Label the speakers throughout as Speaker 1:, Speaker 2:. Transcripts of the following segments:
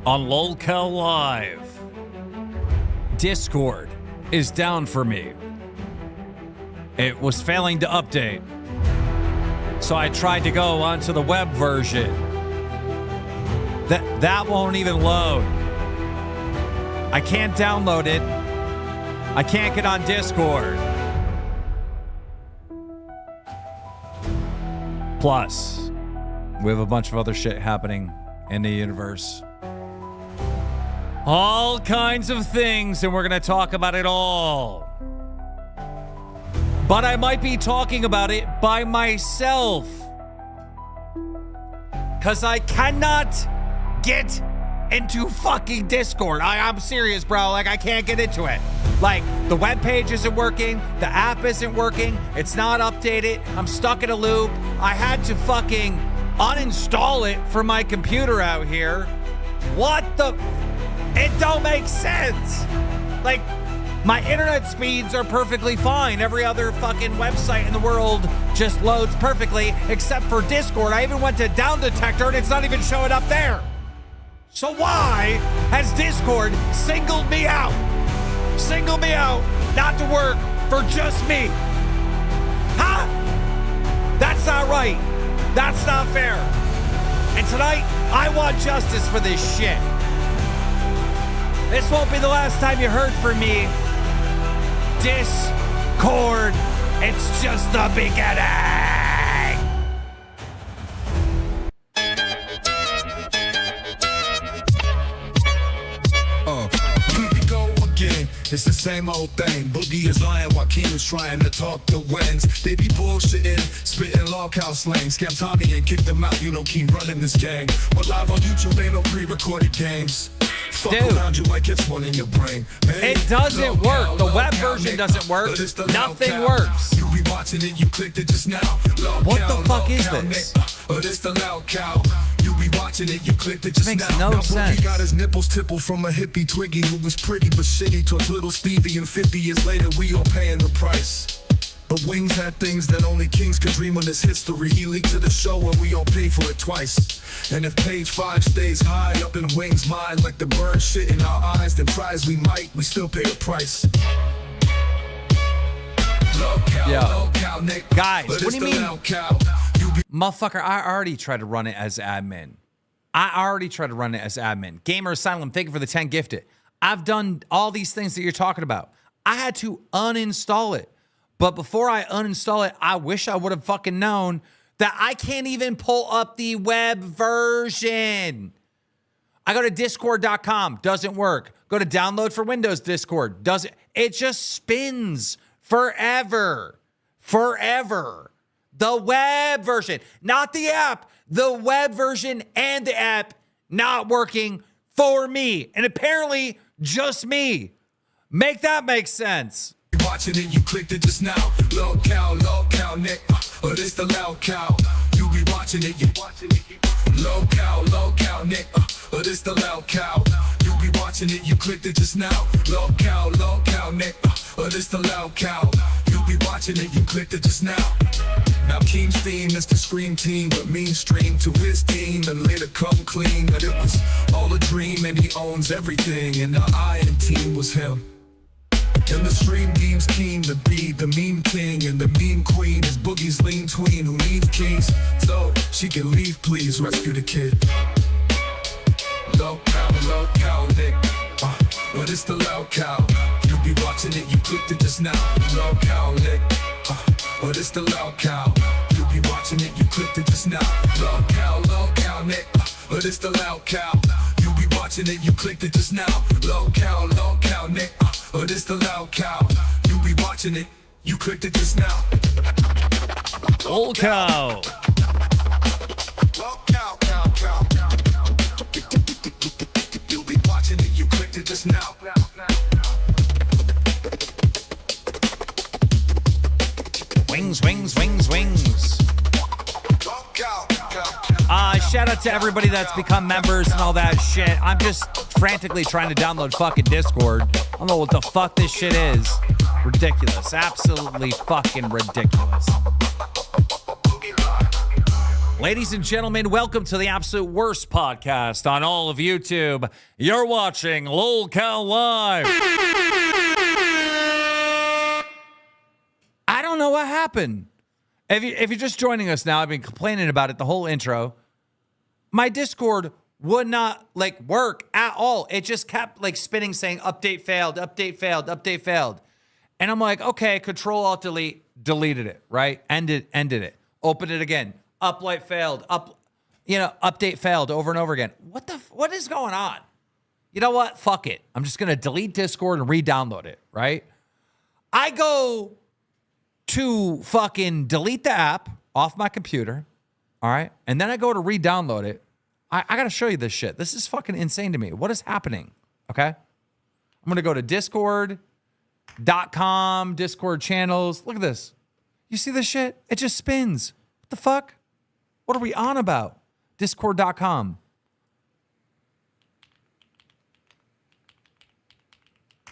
Speaker 1: on LolCow Live. Discord is down for me. It was failing to update. So I tried to go onto the web version. That won't even load. I can't download it. I can't get on Discord. Plus, we have a bunch of other shit happening in the universe. All kinds of things, and we're going to talk about it all. But I might be talking about it by myself. Because I cannot get into fucking Discord. I'm serious, bro. Like, I can't get into it. Like, the web page isn't working. The app isn't working. It's not updated. I'm stuck in a loop. I had to fucking uninstall it from my computer out here. What the? It don't make sense. Like, my internet speeds are perfectly fine. Every other fucking website in the world just loads perfectly, except for Discord. I even went to Down Detector and it's not even showing up there. So why has Discord singled me out? Singled me out not to work for just me. Huh? That's not right. That's not fair. And tonight, I want justice for this shit. This won't be the last time you heard from me. Discord, it's just the beginning.
Speaker 2: It's the same old thing. Boogie is lying while Keem's trying to talk the wins. They be bullshitting, spitting LolcowUniverse slang. Scam Tommy and kick them out. You know Keem running this gang. But live on YouTube ain't no pre-recorded games. Fuck around you like it's one in your brain. Man,
Speaker 1: it doesn't work. The web version doesn't work. Nothing works.
Speaker 2: You be watching it, you clicked it just now.
Speaker 1: What the fuck is this?
Speaker 2: But it's the LolcowUniverse. You be watching it, you clicked it just
Speaker 1: makes
Speaker 2: now.
Speaker 1: no sense.
Speaker 2: Boogie got his nipples tippled from a hippie Twiggy who was pretty but shitty towards little Stevie, and 50 years later we all paying the price. But Wings had things that only kings could dream on this history. He leaked to the show and we all pay for it twice. And if page 5 stays high up in Wings' mind like the burn shit in our eyes, then tries we still pay the price. LolcowUniverse, Nick.
Speaker 1: Guys, what do you mean? Motherfucker, I already tried to run it as admin. Gamer Asylum, thank you for the 10 gifted. I've done all these things that you're talking about. I had to uninstall it. But before I uninstall it, I wish I would have fucking known that I can't even pull up the web version. I go to discord.com, doesn't work. Go to download for Windows Discord, doesn't. It just spins forever. The web version, not the app. The web version and the app not working for me. And apparently just me. Make that make sense.
Speaker 2: Watching it, you clicked it just now. LolcowUniverse, Nick. But it's the LolcowUniverse. You be watching it, you watching it. LolcowUniverse, Nick. But it's the LolcowUniverse. You be watching it, you clicked it just now. LolcowUniverse, Nick. But it's the LolcowUniverse. You be watching it, you clicked it just now. Now Keem's theme is the Scream Team, but mainstream to his team and later come clean. That it was all a dream and he owns everything. And the Iron Team was him. And the stream deems Keem to be the meme king, and the meme queen is Boogie's lean tween who needs keys so she can leave, please rescue the kid. LolcowUniverse, Nick. But it's the LolcowUniverse. You be watching it, you clicked it just now. LolcowUniverse, Nick. But it's the LolcowUniverse. You be watching it, you clicked it just now. LolcowUniverse, Nick. But it's the LolcowUniverse. You be watching it, you clicked it just now. LolcowUniverse, Nick. But it's the LolcowUniverse. You be watching it, you clicked it just now.
Speaker 1: LolcowUniverse.
Speaker 2: You be watching it, you clicked it just now.
Speaker 1: Wings. Shout out to everybody that's become members and all that shit. I'm just frantically trying to download fucking Discord. I don't know what the fuck this shit is. Ridiculous. Absolutely fucking ridiculous. Ladies and gentlemen, welcome to the absolute worst podcast on all of YouTube. You're watching LolCow Live. I don't know what happened. If you're just joining us now, I've been complaining about it the whole intro. My Discord would not work at all. It just kept spinning saying update failed, update failed, update failed. And I'm like, okay, Control Alt Delete, deleted it, right? Ended it. Open it again. Upload failed. Update failed over and over again. What is going on? You know what? Fuck it. I'm just gonna delete Discord and re-download it, right? I go to fucking delete the app off my computer, all right? And then I go to re-download it. I gotta show you this shit. This is fucking insane to me. What is happening? Okay? I'm gonna go to discord.com, Discord channels. Look at this. You see this shit? It just spins. What the fuck? What are we on about? Discord.com.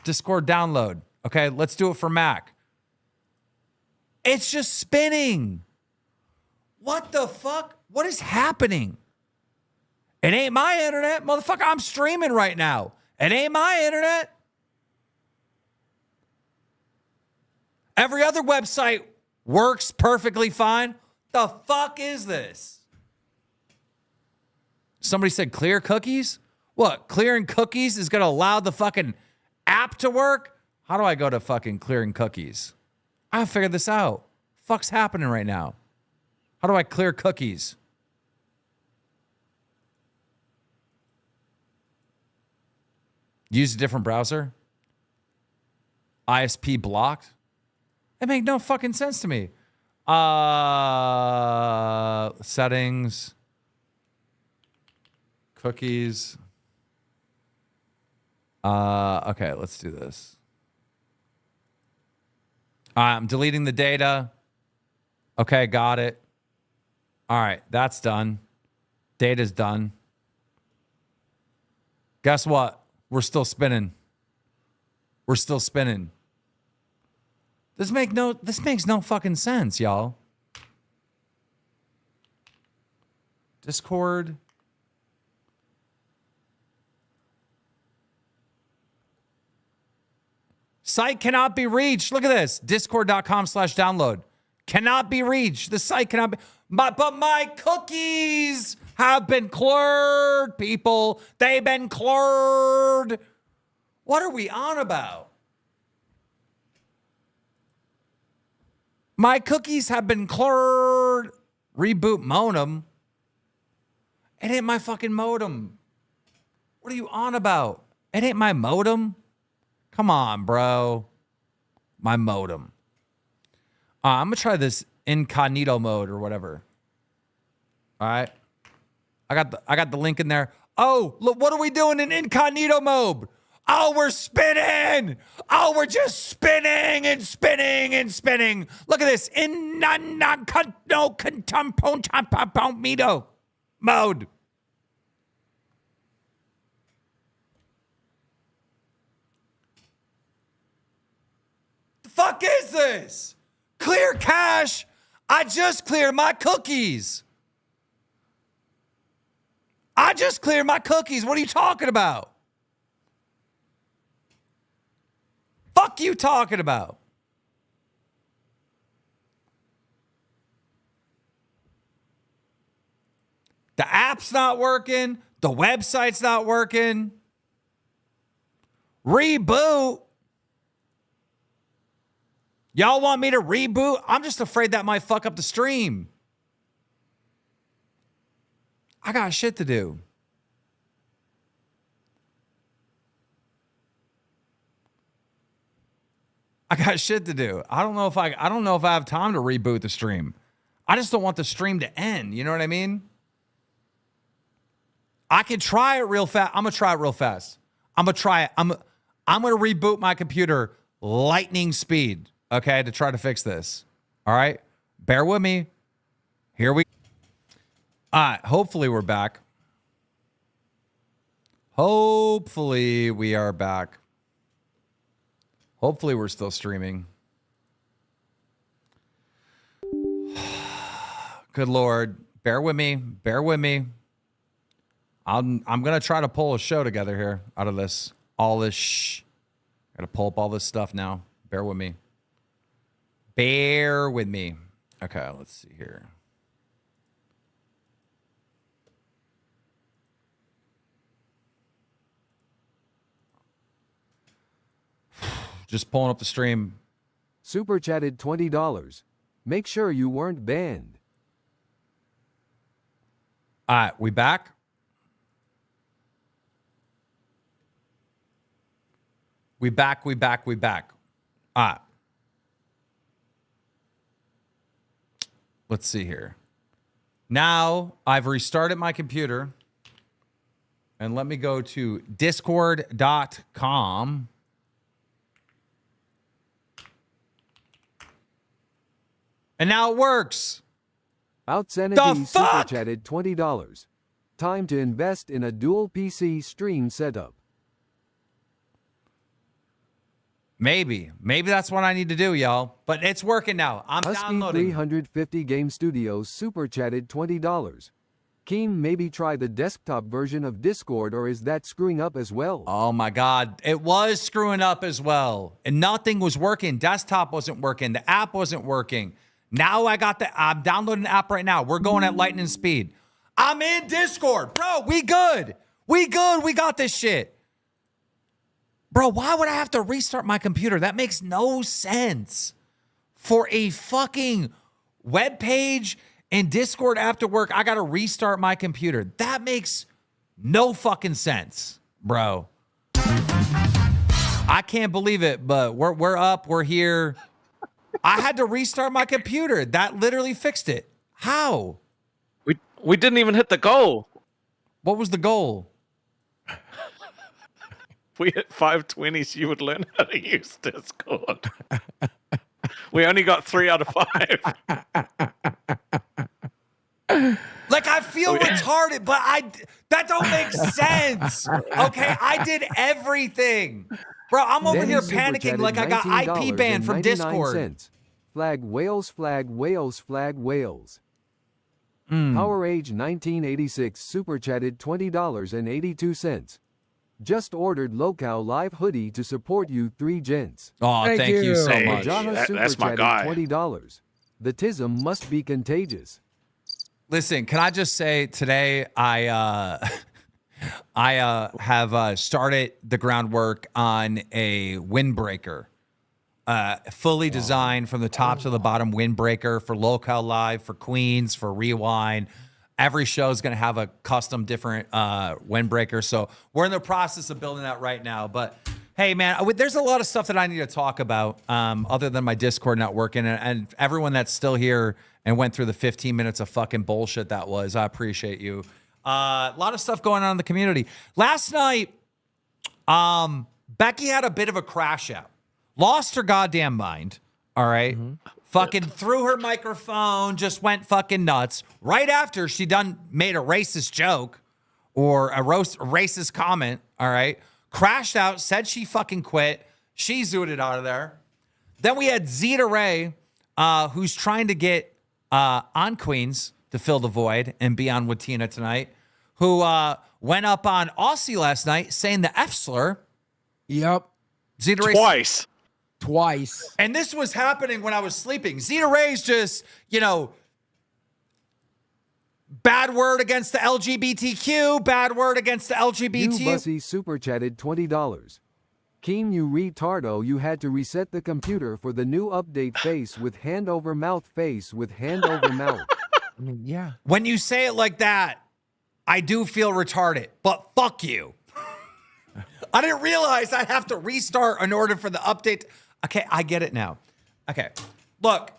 Speaker 1: Discord download. Okay, let's do it for Mac. It's just spinning. What the fuck? What is happening? It ain't my internet, motherfucker. I'm streaming right now. It ain't my internet. Every other website works perfectly fine. The fuck is this? Somebody said clear cookies? What? Clearing cookies is going to allow the fucking app to work? How do I go to fucking clearing cookies? I haven't figured this out. Fuck's happening right now? How do I clear cookies? Use a different browser? ISP blocked? It makes no fucking sense to me. Settings. Cookies. Okay, let's do this. I'm deleting the data. Okay, got it. All right, that's done. Data's done. Guess what? We're still spinning. We're still spinning. This makes no fucking sense, y'all. Discord. Site cannot be reached. Look at this. Discord.com/download. Cannot be reached. The site cannot be. But my cookies have been cleared, people. They've been cleared. What are we on about? My cookies have been cleared. Reboot modem. It ain't my fucking modem. What are you on about? It ain't my modem. Come on, bro. My modem. I'm going to try this incognito mode or whatever. All right. I got the link in there. Oh, look, what are we doing in incognito mode? Oh, we're spinning. Oh, we're just spinning and spinning and spinning. Look at this. Incognito mode. The fuck is this? Clear cache. I just cleared my cookies. I just cleared my cookies. What are you talking about? Fuck you talking about? The app's not working. The website's not working. Reboot. Y'all want me to reboot? I'm just afraid that might fuck up the stream. I got shit to do. I got shit to do. I don't know if I have time to reboot the stream. I just don't want the stream to end. You know what I mean? I can try it real fast. I'm gonna try it real fast. I'm gonna try it. I'm gonna reboot my computer lightning speed. Okay, to try to fix this. All right, bear with me. Here we. All right. Hopefully we're back. Hopefully we are back. Hopefully we're still streaming. Good Lord. Bear with me. Bear with me. I'm gonna try to pull a show together here out of this. All this Gotta pull up all this stuff now. Bear with me. Bear with me. Okay, let's see here. Just pulling up the stream.
Speaker 3: Super chatted $20. Make sure you weren't banned.
Speaker 1: All right, we back? We back. All right. Let's see here. Now I've restarted my computer. And let me go to discord.com. And now it works.
Speaker 3: Outsanity super chatted $20. Time to invest in a dual PC stream setup.
Speaker 1: Maybe that's what I need to do, y'all. But it's working now. I'm
Speaker 3: Husky
Speaker 1: downloading.
Speaker 3: 350 Game Studios super chatted $20. Keem, maybe try the desktop version of Discord, or is that screwing up as well?
Speaker 1: Oh my God. It was screwing up as well. And nothing was working. Desktop wasn't working. The app wasn't working. Now I'm downloading the app right now. We're going at lightning speed. I'm in Discord. Bro, we good. We good. We got this shit. Bro, why would I have to restart my computer? That makes no sense. For a fucking web page and Discord after work, I got to restart my computer. That makes no fucking sense, bro. I can't believe it, but we're up. We're here. I had to restart my computer. That literally fixed it. How?
Speaker 4: We didn't even hit the goal.
Speaker 1: What was the goal?
Speaker 4: If we hit 520, so you would learn how to use Discord. We only got 3 out of 5.
Speaker 1: Like, I feel retarded, but that don't make sense. Okay, I did everything. Bro, I'm over here panicking like I got IP banned from Discord.
Speaker 3: Flag whales, flag whales, flag whales. Power Age 1986 super chatted $20.82. Just ordered Local Live hoodie to support you 3 gents.
Speaker 1: Oh, thank you so much.
Speaker 4: That's my guy.
Speaker 3: $20. The tism must be contagious.
Speaker 1: Listen, can I just say today I have started the groundwork on a windbreaker. Fully designed from the top to the bottom windbreaker for Local Live, for Queens, for Rewind. Every show is going to have a custom different windbreaker. So we're in the process of building that right now. But hey, man, there's a lot of stuff that I need to talk about other than my Discord not working. And everyone that's still here and went through the 15 minutes of fucking bullshit that was, I appreciate you. A lot of stuff going on in the community. Last night, Becky had a bit of a crash out. Lost her goddamn mind. All right. Fucking threw her microphone, just went fucking nuts. Right after she made a racist joke or a racist comment. All right. Crashed out, said she fucking quit. She zooted out of there. Then we had Zeta Ray, who's trying to get on Queens to fill the void and be on with Tina tonight, who went up on Aussie last night saying the F slur.
Speaker 5: Yep.
Speaker 1: Zeta Ray
Speaker 5: Twice.
Speaker 1: And this was happening when I was sleeping. Zeta Ray's just, bad word against the LGBTQ, bad word against the LGBT.
Speaker 3: You Bussy super chatted $20. Keem, you retardo, you had to reset the computer for the new update. Face with hand over mouth, face with hand over mouth.
Speaker 5: I mean, yeah.
Speaker 1: When you say it like that, I do feel retarded, but fuck you. I didn't realize I'd have to restart in order for the update. Okay, I get it now. Okay, look.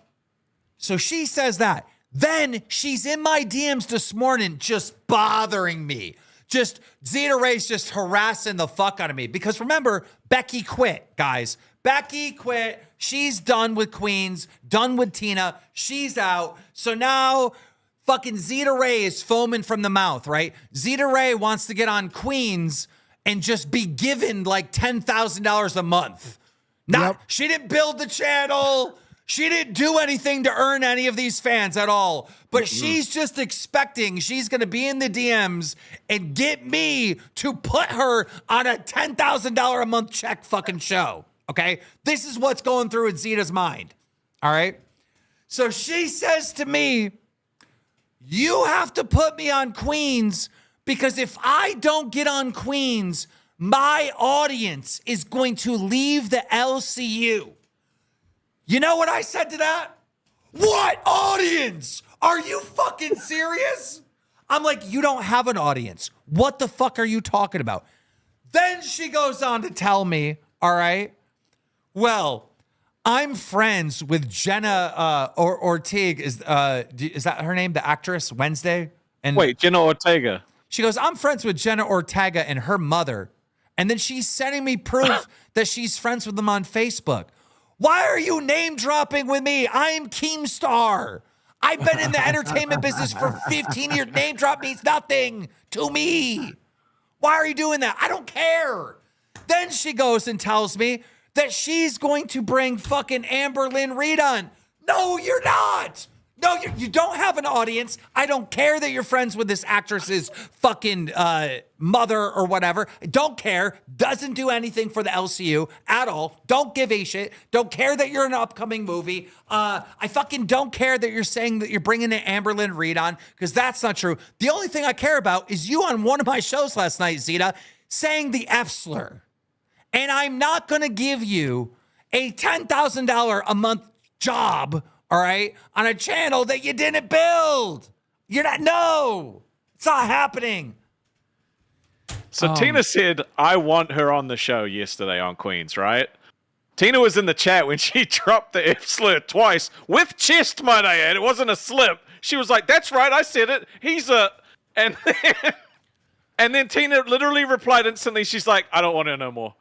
Speaker 1: So she says that. Then she's in my DMs this morning just bothering me. Just Zeta Ray's just harassing the fuck out of me. Because remember, Becky quit, guys. Becky quit. She's done with Queens, done with Tina. She's out. So now fucking Zeta Ray is foaming from the mouth, right? Zeta Ray wants to get on Queens and just be given like $10,000 a month. She didn't build the channel. She didn't do anything to earn any of these fans at all, but she's just expecting she's going to be in the DMs and get me to put her on a $10,000 a month check fucking show. Okay. This is what's going through in Zeta's mind. All right. So she says to me, you have to put me on Queens because if I don't get on Queens, my audience is going to leave the LCU. You know what I said to that? What audience? Are you fucking serious? I'm like, you don't have an audience. What the fuck are you talking about? Then she goes on to tell me, all right, well, I'm friends with Jenna Ortega. Is that her name? The actress, Wednesday? And
Speaker 4: Wait, Jenna Ortega.
Speaker 1: she goes, I'm friends with Jenna Ortega and her mother. And then she's sending me proof that she's friends with them on Facebook. Why are you name dropping with me? I'm KEEMSTAR. I've been in the entertainment business for 15 years. Name drop means nothing to me. Why are you doing that? I don't care. Then she goes and tells me that she's going to bring fucking Amber Lynn Reid on. No, you're not. No, you don't have an audience. I don't care that you're friends with this actress's fucking mother or whatever. Don't care. Doesn't do anything for the LCU at all. Don't give a shit. Don't care that you're in an upcoming movie. I fucking don't care that you're saying that you're bringing in Amber Lynn Reid on, because that's not true. The only thing I care about is you on one of my shows last night, Zeta, saying the F slur. And I'm not going to give you a $10,000 a month job, all right, on a channel that you didn't build. You're not, no, it's not happening.
Speaker 4: So Tina said, I want her on the show yesterday on Queens, right? Tina was in the chat when she dropped the F slur twice with chest, might I add. It wasn't a slip. She was like, that's right, I said it. He's a, and then Tina literally replied instantly. She's like, I don't want to know more.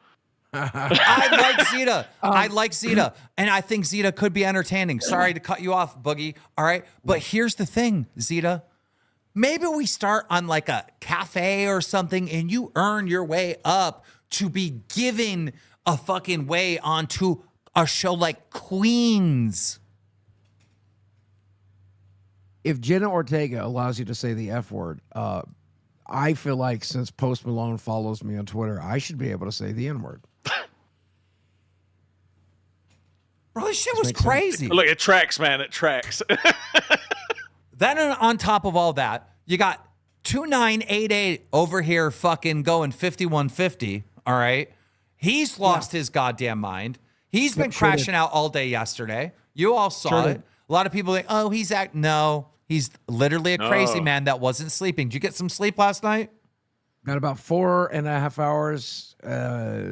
Speaker 1: I like Zeta. I like Zeta. And I think Zeta could be entertaining. Sorry to cut you off, Boogie. All right. But here's the thing, Zeta. Maybe we start on like a cafe or something and you earn your way up to be given a fucking way onto a show like Queens.
Speaker 5: If Jenna Ortega allows you to say the F word, I feel like since Post Malone follows me on Twitter, I should be able to say the N word.
Speaker 1: Bro, this shit was crazy.
Speaker 4: Look, it tracks, man. It tracks.
Speaker 1: Then on top of all that, you got 2988 over here fucking going 5150. All right. He's lost his goddamn mind. He's been crashing out all day yesterday. You all saw it. A lot of people think, oh, no, he's literally a crazy man that wasn't sleeping. Did you get some sleep last night?
Speaker 5: Got about 4.5 hours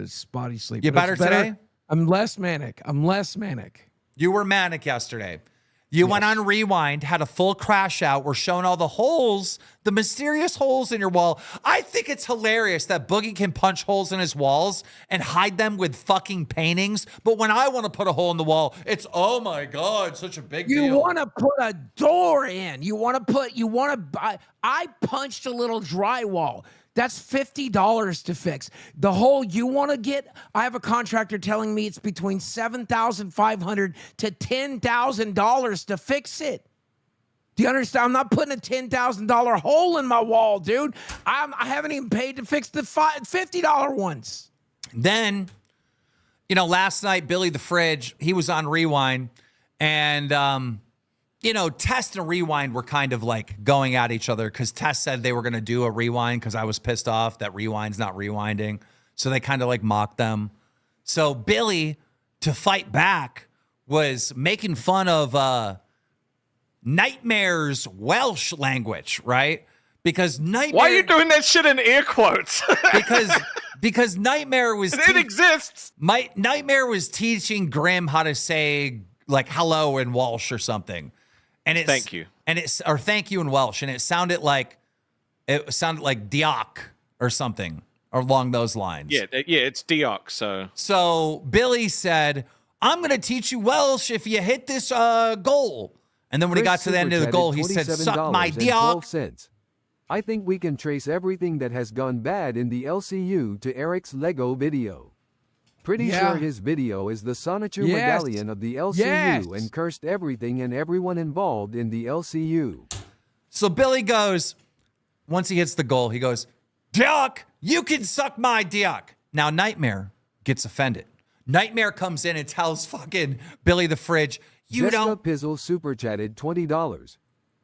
Speaker 5: spotty sleep.
Speaker 1: You better today?
Speaker 5: I'm less manic.
Speaker 1: You were manic yesterday. You went on Rewind, had a full crash out. We're showing all the holes, the mysterious holes in your wall. I think it's hilarious that Boogie can punch holes in his walls and hide them with fucking paintings. But when I want to put a hole in the wall, it's, oh my God, such a big deal.
Speaker 5: You want to put a door in. I punched a little drywall. That's $50 to fix. The hole you want to get, I have a contractor telling me it's between $7,500 to $10,000 to fix it. Do you understand? I'm not putting a $10,000 hole in my wall, dude. I haven't even paid to fix the $50 ones.
Speaker 1: Then, last night, Billy the Fridge, he was on Rewind, and Test and Rewind were kind of like going at each other because Test said they were going to do a Rewind because I was pissed off that Rewind's not rewinding. So they kind of like mocked them. So Billy, to fight back, was making fun of Nightmare's Welsh language, right? Because Nightmare...
Speaker 4: Why are you doing that shit in air quotes?
Speaker 1: because Nightmare was...
Speaker 4: It exists.
Speaker 1: Nightmare was teaching Grim how to say like hello in Welsh or something. And it's,
Speaker 4: thank you.
Speaker 1: Or thank you in Welsh. And it sounded like Dioc or something along those lines.
Speaker 4: Yeah, it's Dioc.
Speaker 1: So Billy said, I'm going to teach you Welsh if you hit this goal. And then when he got to the end of the goal, he said, suck my Dioc.
Speaker 3: I think we can trace everything that has gone bad in the LCU to Eric's Lego video. Pretty
Speaker 5: Yeah.
Speaker 3: sure his video is the Sonichu
Speaker 5: Yes.
Speaker 3: medallion of the LCU
Speaker 5: Yes.
Speaker 3: and cursed everything and everyone involved in the LCU.
Speaker 1: So Billy goes, once he hits the goal, he goes, Dick, you can suck my dick. Now Nightmare gets offended. Nightmare comes in and tells fucking Billy the Fridge, you
Speaker 3: Jessica
Speaker 1: don't.
Speaker 3: Pizzle super chatted $20.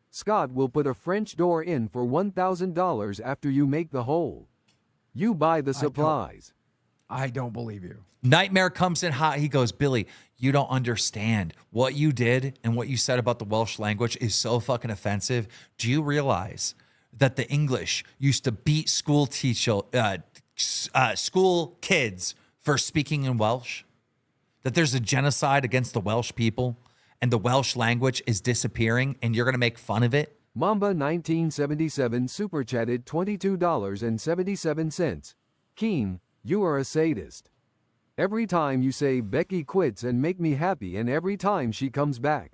Speaker 3: Scott will put a French door in for $1,000 after you make the hole. You buy the supplies.
Speaker 5: I don't believe you.
Speaker 1: Nightmare comes in hot. He goes, Billy, you don't understand. What you did and what you said about the Welsh language is so fucking offensive. Do you realize that the English used to beat school kids for speaking in Welsh? That there's a genocide against the Welsh people and the Welsh language is disappearing and you're going to make fun of it?
Speaker 3: Mamba 1977 super chatted $22.77. Keem, you are a sadist. Every time you say Becky quits and make me happy and every time she comes back.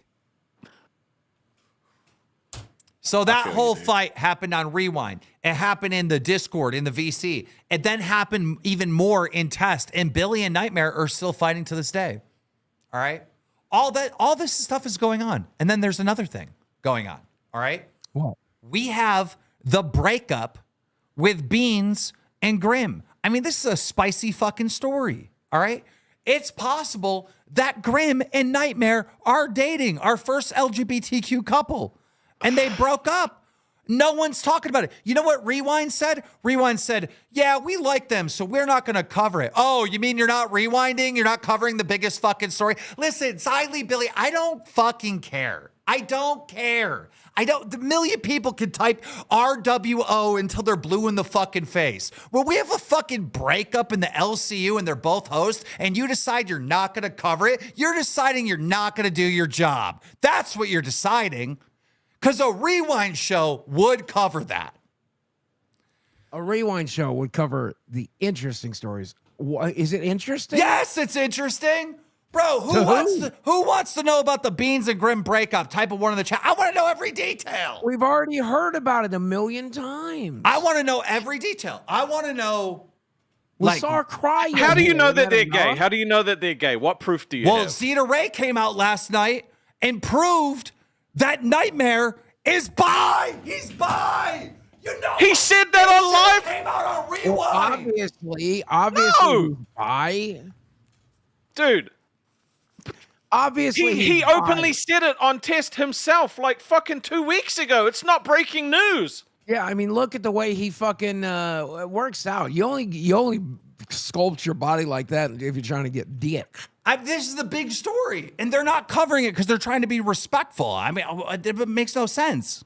Speaker 1: So that whole fight happened on Rewind. It happened in the Discord, in the VC. It then happened even more in Test. And Billy and Nightmare are still fighting to this day. All right? All this stuff is going on. And then there's another thing going on. All right?
Speaker 5: What?
Speaker 1: We have the breakup with Beans and Grim. I mean, this is a spicy fucking story. All right? It's possible that Grim and Nightmare are dating, our first LGBTQ couple. And they broke up. No one's talking about it. You know what Rewind said? Rewind said, yeah, we like them, so we're not going to cover it. Oh, you mean you're not rewinding? You're not covering the biggest fucking story? Listen, Xylee, Billy, I don't fucking care. I don't care. The million people can type RWO until they're blue in the fucking face. Well, we have a fucking breakup in the LCU and they're both hosts and you decide you're not going to cover it. You're deciding you're not going to do your job. That's what you're deciding. Because a Rewind show would cover that.
Speaker 5: A Rewind show would cover the interesting stories. Is it interesting?
Speaker 1: Yes, it's interesting. Bro, who wants to know about the Beans and Grim breakup? Type of one in the chat. I want to know every detail.
Speaker 5: We've already heard about it a million times.
Speaker 1: I want to know every detail. I want to know.
Speaker 5: We saw her cry.
Speaker 4: How do you know that they're
Speaker 5: enough?
Speaker 4: gay? How do you know that they're gay? What proof do you
Speaker 1: Well,
Speaker 4: have?
Speaker 1: Zeta Ray came out last night and proved that Nightmare is bi. He's bi. You know,
Speaker 4: He said that on live.
Speaker 1: came out on Rewind.
Speaker 5: Well, obviously,
Speaker 4: No.
Speaker 5: he's bi.
Speaker 4: Dude,
Speaker 5: Obviously,
Speaker 4: he
Speaker 5: he's
Speaker 4: openly
Speaker 5: bi.
Speaker 4: said it on Test himself like fucking 2 weeks ago. It's not breaking news.
Speaker 5: Yeah, I mean, look at the way he fucking works out. You only sculpt your body like that if you're trying to get dick.
Speaker 1: This is the big story, and they're not covering it because they're trying to be respectful. I mean, it makes no sense.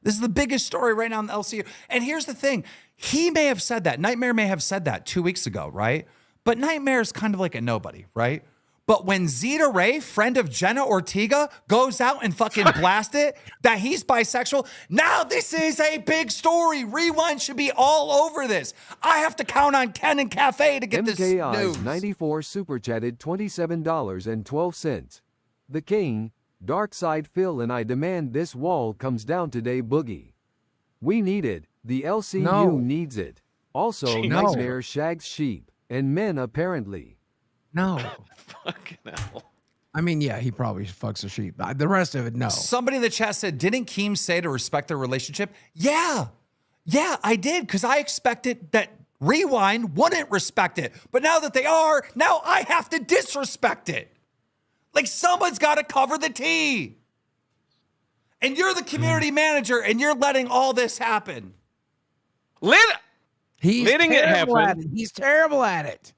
Speaker 1: This is the biggest story right now in the LCU. And here's the thing. He may have said that. Nightmare may have said that 2 weeks ago, right? But Nightmare is kind of like a nobody, right? But when Zeta Ray, friend of Jenna Ortega, goes out and fucking blast it that he's bisexual, now this is a big story. Rewind should be all over this. I have to count on Ken and Cafe to get this news.
Speaker 3: MKI's 94 super chatted $27.12. The King, Darkside Phil and I demand this wall comes down today, Boogie. We need it. The LCU needs it. Also,
Speaker 4: No.
Speaker 3: Nightmare shags sheep. And men apparently.
Speaker 5: No.
Speaker 4: Fucking hell.
Speaker 5: I mean, yeah, he probably fucks a sheep. The rest of it, no.
Speaker 1: Somebody in the chat said, didn't Keem say to respect their relationship? Yeah, I did, because I expected that Rewind wouldn't respect it. But now that they are, now I have to disrespect it. Like, someone's got to cover the tea. And you're the community manager, and you're letting all this happen.
Speaker 5: He's
Speaker 4: letting it
Speaker 5: terrible
Speaker 4: happen.
Speaker 5: at it. He's terrible at it.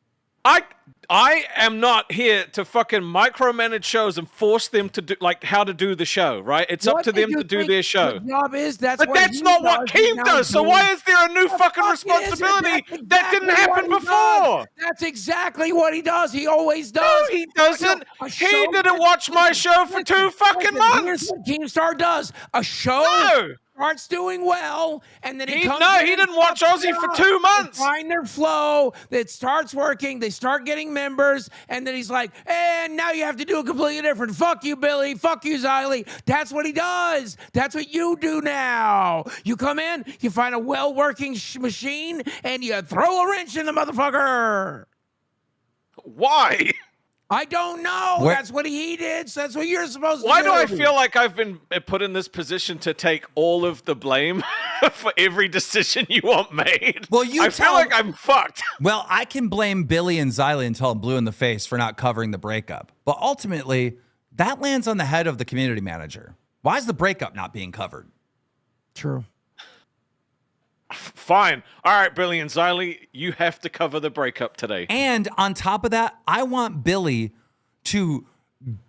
Speaker 4: I am not here to fucking micromanage shows and force them to do like how to do the show, right? It's up
Speaker 5: What
Speaker 4: to
Speaker 5: do
Speaker 4: them
Speaker 5: you
Speaker 4: to do
Speaker 5: think
Speaker 4: their show.
Speaker 5: the job is
Speaker 4: But that's not what Keem does. So why is there a new fucking responsibility that didn't happen before?
Speaker 5: That's exactly what he does. He always does.
Speaker 4: No, he doesn't.
Speaker 5: A
Speaker 4: He
Speaker 5: show-
Speaker 4: didn't watch my show for 2 fucking months.
Speaker 5: Here's what KEEMSTAR does. A show
Speaker 4: No.
Speaker 5: starts doing well, and then he comes
Speaker 4: No,
Speaker 5: in
Speaker 4: he
Speaker 5: and
Speaker 4: didn't watch
Speaker 5: fucks
Speaker 4: Aussie
Speaker 5: it
Speaker 4: for
Speaker 5: up.
Speaker 4: 2 months.
Speaker 5: They find their flow. It starts working. They start getting members, and then he's like, and now you have to do it completely different. Fuck you, Billy. Fuck you, Xylee. That's what he does. That's what you do now. You come in, you find a well-working machine, and you throw a wrench in the motherfucker.
Speaker 4: Why?
Speaker 5: I don't know.
Speaker 1: Where-
Speaker 5: That's what he did. So that's what you're supposed to
Speaker 4: Why
Speaker 5: do.
Speaker 4: do I feel like I've been put in this position to take all of the blame for every decision you want made?
Speaker 1: Well, you
Speaker 4: I
Speaker 1: tell-
Speaker 4: feel like I'm fucked.
Speaker 1: Well, I can blame Billy and Xylee until I'm blue in the face for not covering the breakup. But ultimately, that lands on the head of the community manager. Why is the breakup not being covered?
Speaker 5: True.
Speaker 4: Fine. All right, Billy and Xylee, you have to cover the breakup today.
Speaker 1: And on top of that, I want Billy to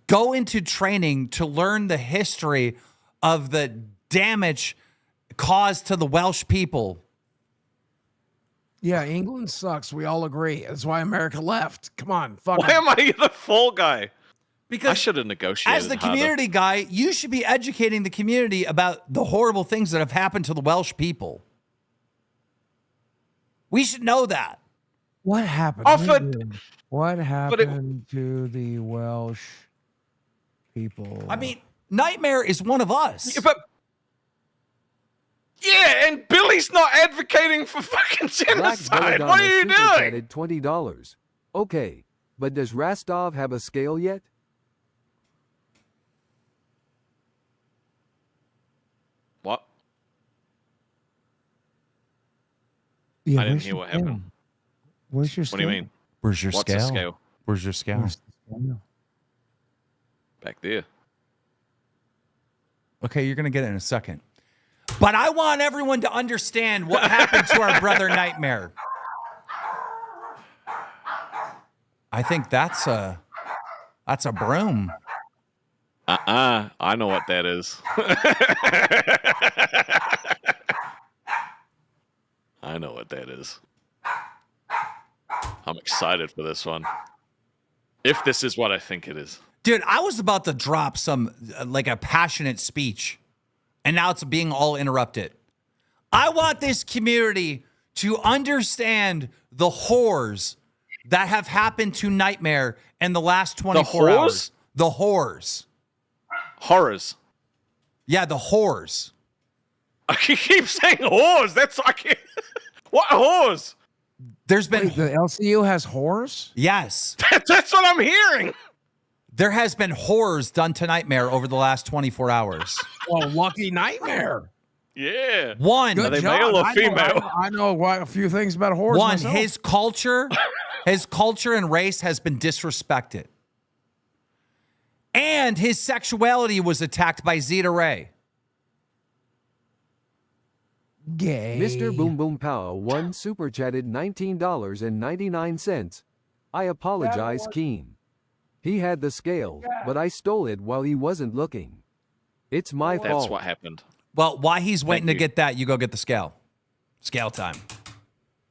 Speaker 1: go into training to learn the history of the damage caused to the Welsh people.
Speaker 5: Yeah, England sucks. We all agree. That's why America left. Come on, fuck.
Speaker 4: Why am I the fall guy?
Speaker 1: Because
Speaker 4: I should have negotiated
Speaker 1: as the
Speaker 4: harder.
Speaker 1: community guy, you should be educating the community about the horrible things that have happened to the Welsh people. We should know that.
Speaker 5: What happened?
Speaker 4: Offered-
Speaker 5: What
Speaker 4: it-
Speaker 5: happened to the Welsh people?
Speaker 1: I mean, Nightmare is one of us.
Speaker 4: Yeah, but yeah, and Billy's not advocating for fucking
Speaker 3: Black
Speaker 4: genocide.
Speaker 3: Belladonna
Speaker 4: What are you
Speaker 3: super
Speaker 4: doing?
Speaker 3: chatted $20. Okay, but does Rastov have a scale yet?
Speaker 4: What?
Speaker 5: Yeah,
Speaker 4: I didn't
Speaker 5: where's
Speaker 4: hear
Speaker 5: your
Speaker 4: what happened.
Speaker 5: scale? Where's your
Speaker 4: What do you
Speaker 5: scale?
Speaker 4: mean?
Speaker 1: Where's your
Speaker 4: What's a scale?
Speaker 1: Where's your scale?
Speaker 5: Where's the scale?
Speaker 4: Back there.
Speaker 1: Okay, you're going to get it in a second. But I want everyone to understand what happened to our brother Nightmare. I think that's a broom.
Speaker 4: I know what that is. I know what that is. I'm excited for this one. If this is what I think it is.
Speaker 1: Dude, I was about to drop some, like a passionate speech, and now it's being all interrupted. I want this community to understand the horrors that have happened to Nightmare in the last 24
Speaker 4: whores?
Speaker 1: hours. The horrors.
Speaker 4: Horrors.
Speaker 1: Yeah, the horrors.
Speaker 4: I keep saying whores. That's I can't. What whores?
Speaker 1: There's been,
Speaker 5: Wait, the LCU has whores?
Speaker 1: yes,
Speaker 4: That's what I'm hearing.
Speaker 1: there has been horrors done to Nightmare over the last 24 hours.
Speaker 5: Oh, lucky Nightmare.
Speaker 4: Yeah.
Speaker 1: One,
Speaker 4: Are they male or female?
Speaker 5: I know a few things about whores
Speaker 1: One,
Speaker 5: myself.
Speaker 1: his culture and race has been disrespected. And his sexuality was attacked by Zeta Ray.
Speaker 5: Gay.
Speaker 3: Mr. Boom Boom Pow one super chatted $19.99. I apologize, Keem. He had the scale, but I stole it while he wasn't looking. It's my fault.
Speaker 4: That's what happened.
Speaker 1: Well, while he's waiting to
Speaker 4: you.
Speaker 1: get that, you go get the scale. Scale time.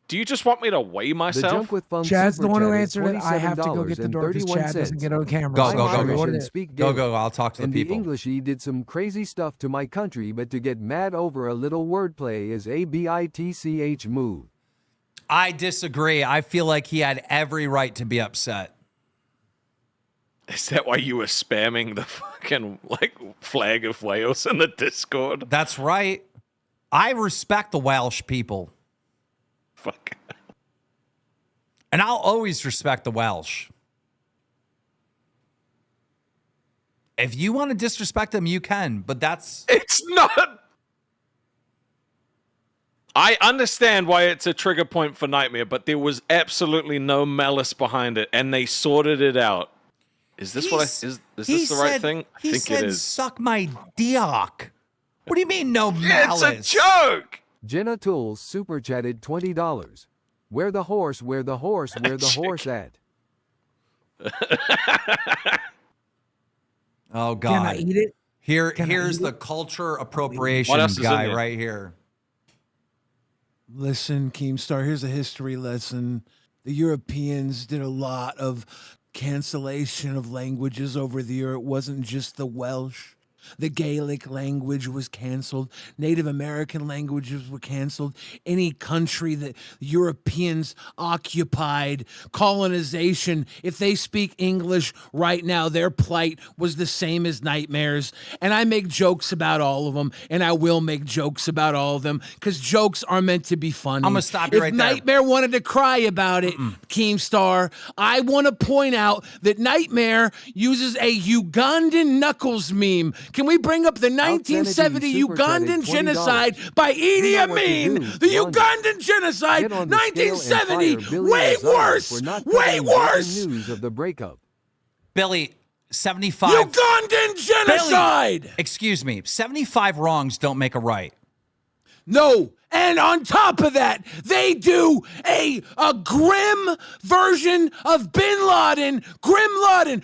Speaker 4: Do you just want me to weigh
Speaker 3: The
Speaker 4: myself?
Speaker 3: junk with fun
Speaker 5: Chad's
Speaker 3: super
Speaker 5: the one who
Speaker 3: chatted
Speaker 5: answered it. I have to go get the door because Chad doesn't get on camera.
Speaker 1: Go,
Speaker 5: So
Speaker 1: go,
Speaker 5: I'll
Speaker 1: go,
Speaker 5: show you
Speaker 1: go.
Speaker 5: what it is.
Speaker 3: Speak
Speaker 1: Go,
Speaker 3: Gaelic.
Speaker 1: go. I'll talk to the
Speaker 3: And
Speaker 1: people.
Speaker 3: the Englishy did some crazy stuff to my country, but to get mad over a little wordplay is a bitch move.
Speaker 1: I disagree. I feel like he had every right to be upset.
Speaker 4: Is that why you were spamming the fucking flag of Wales in the Discord?
Speaker 1: That's right. I respect the Welsh people.
Speaker 4: Fuck.
Speaker 1: And I'll always respect the Welsh. If you want to disrespect them, you can, but that's...
Speaker 4: It's not. I understand why it's a trigger point for Nightmare, but there was absolutely no malice behind it, and they sorted it out. Is this is this the right thing? I
Speaker 1: He
Speaker 4: think
Speaker 1: said,
Speaker 4: it is.
Speaker 1: suck my dick. What do you mean, no
Speaker 4: It's
Speaker 1: malice?
Speaker 4: a joke.
Speaker 3: Jenna Tools super chatted $20. Where the horse, where the horse, where the horse at?
Speaker 1: Oh, God.
Speaker 5: Can I eat it?
Speaker 1: Here's the culture appropriation
Speaker 4: What else is in
Speaker 1: guy
Speaker 4: there?
Speaker 1: right here.
Speaker 6: Listen, Keemstar, here's a history lesson. The Europeans did a lot of cancellation of languages over the year. It wasn't just the Welsh. The Gaelic language was canceled. Native American languages were canceled. Any country that Europeans occupied, colonization, if they speak English right now, their plight was the same as Nightmare's. And I make jokes about all of them, and I will make jokes about all of them, because jokes are meant to be funny.
Speaker 1: I'm gonna stop you
Speaker 6: if
Speaker 1: right there.
Speaker 6: Nightmare wanted to cry about it, Keemstar, I want to point out that Nightmare uses a Ugandan Knuckles meme. Can we bring up the 1970
Speaker 3: Super credit,
Speaker 6: Ugandan
Speaker 3: $20.
Speaker 6: genocide by Idi
Speaker 3: You know what to
Speaker 6: Amin?
Speaker 3: do.
Speaker 6: The
Speaker 3: Run.
Speaker 6: Ugandan genocide,
Speaker 3: Get on the scale and
Speaker 6: 1970,
Speaker 3: fire Billy
Speaker 6: way
Speaker 3: Azar
Speaker 6: worse,
Speaker 3: for not
Speaker 6: way
Speaker 3: covering breaking
Speaker 6: worse.
Speaker 3: news of the breakup.
Speaker 1: Billy, 75.
Speaker 6: Ugandan genocide.
Speaker 1: Billy, excuse me. 75 wrongs don't make a right.
Speaker 6: No. And on top of that, they do a grim version of Bin Laden, Bin Laden,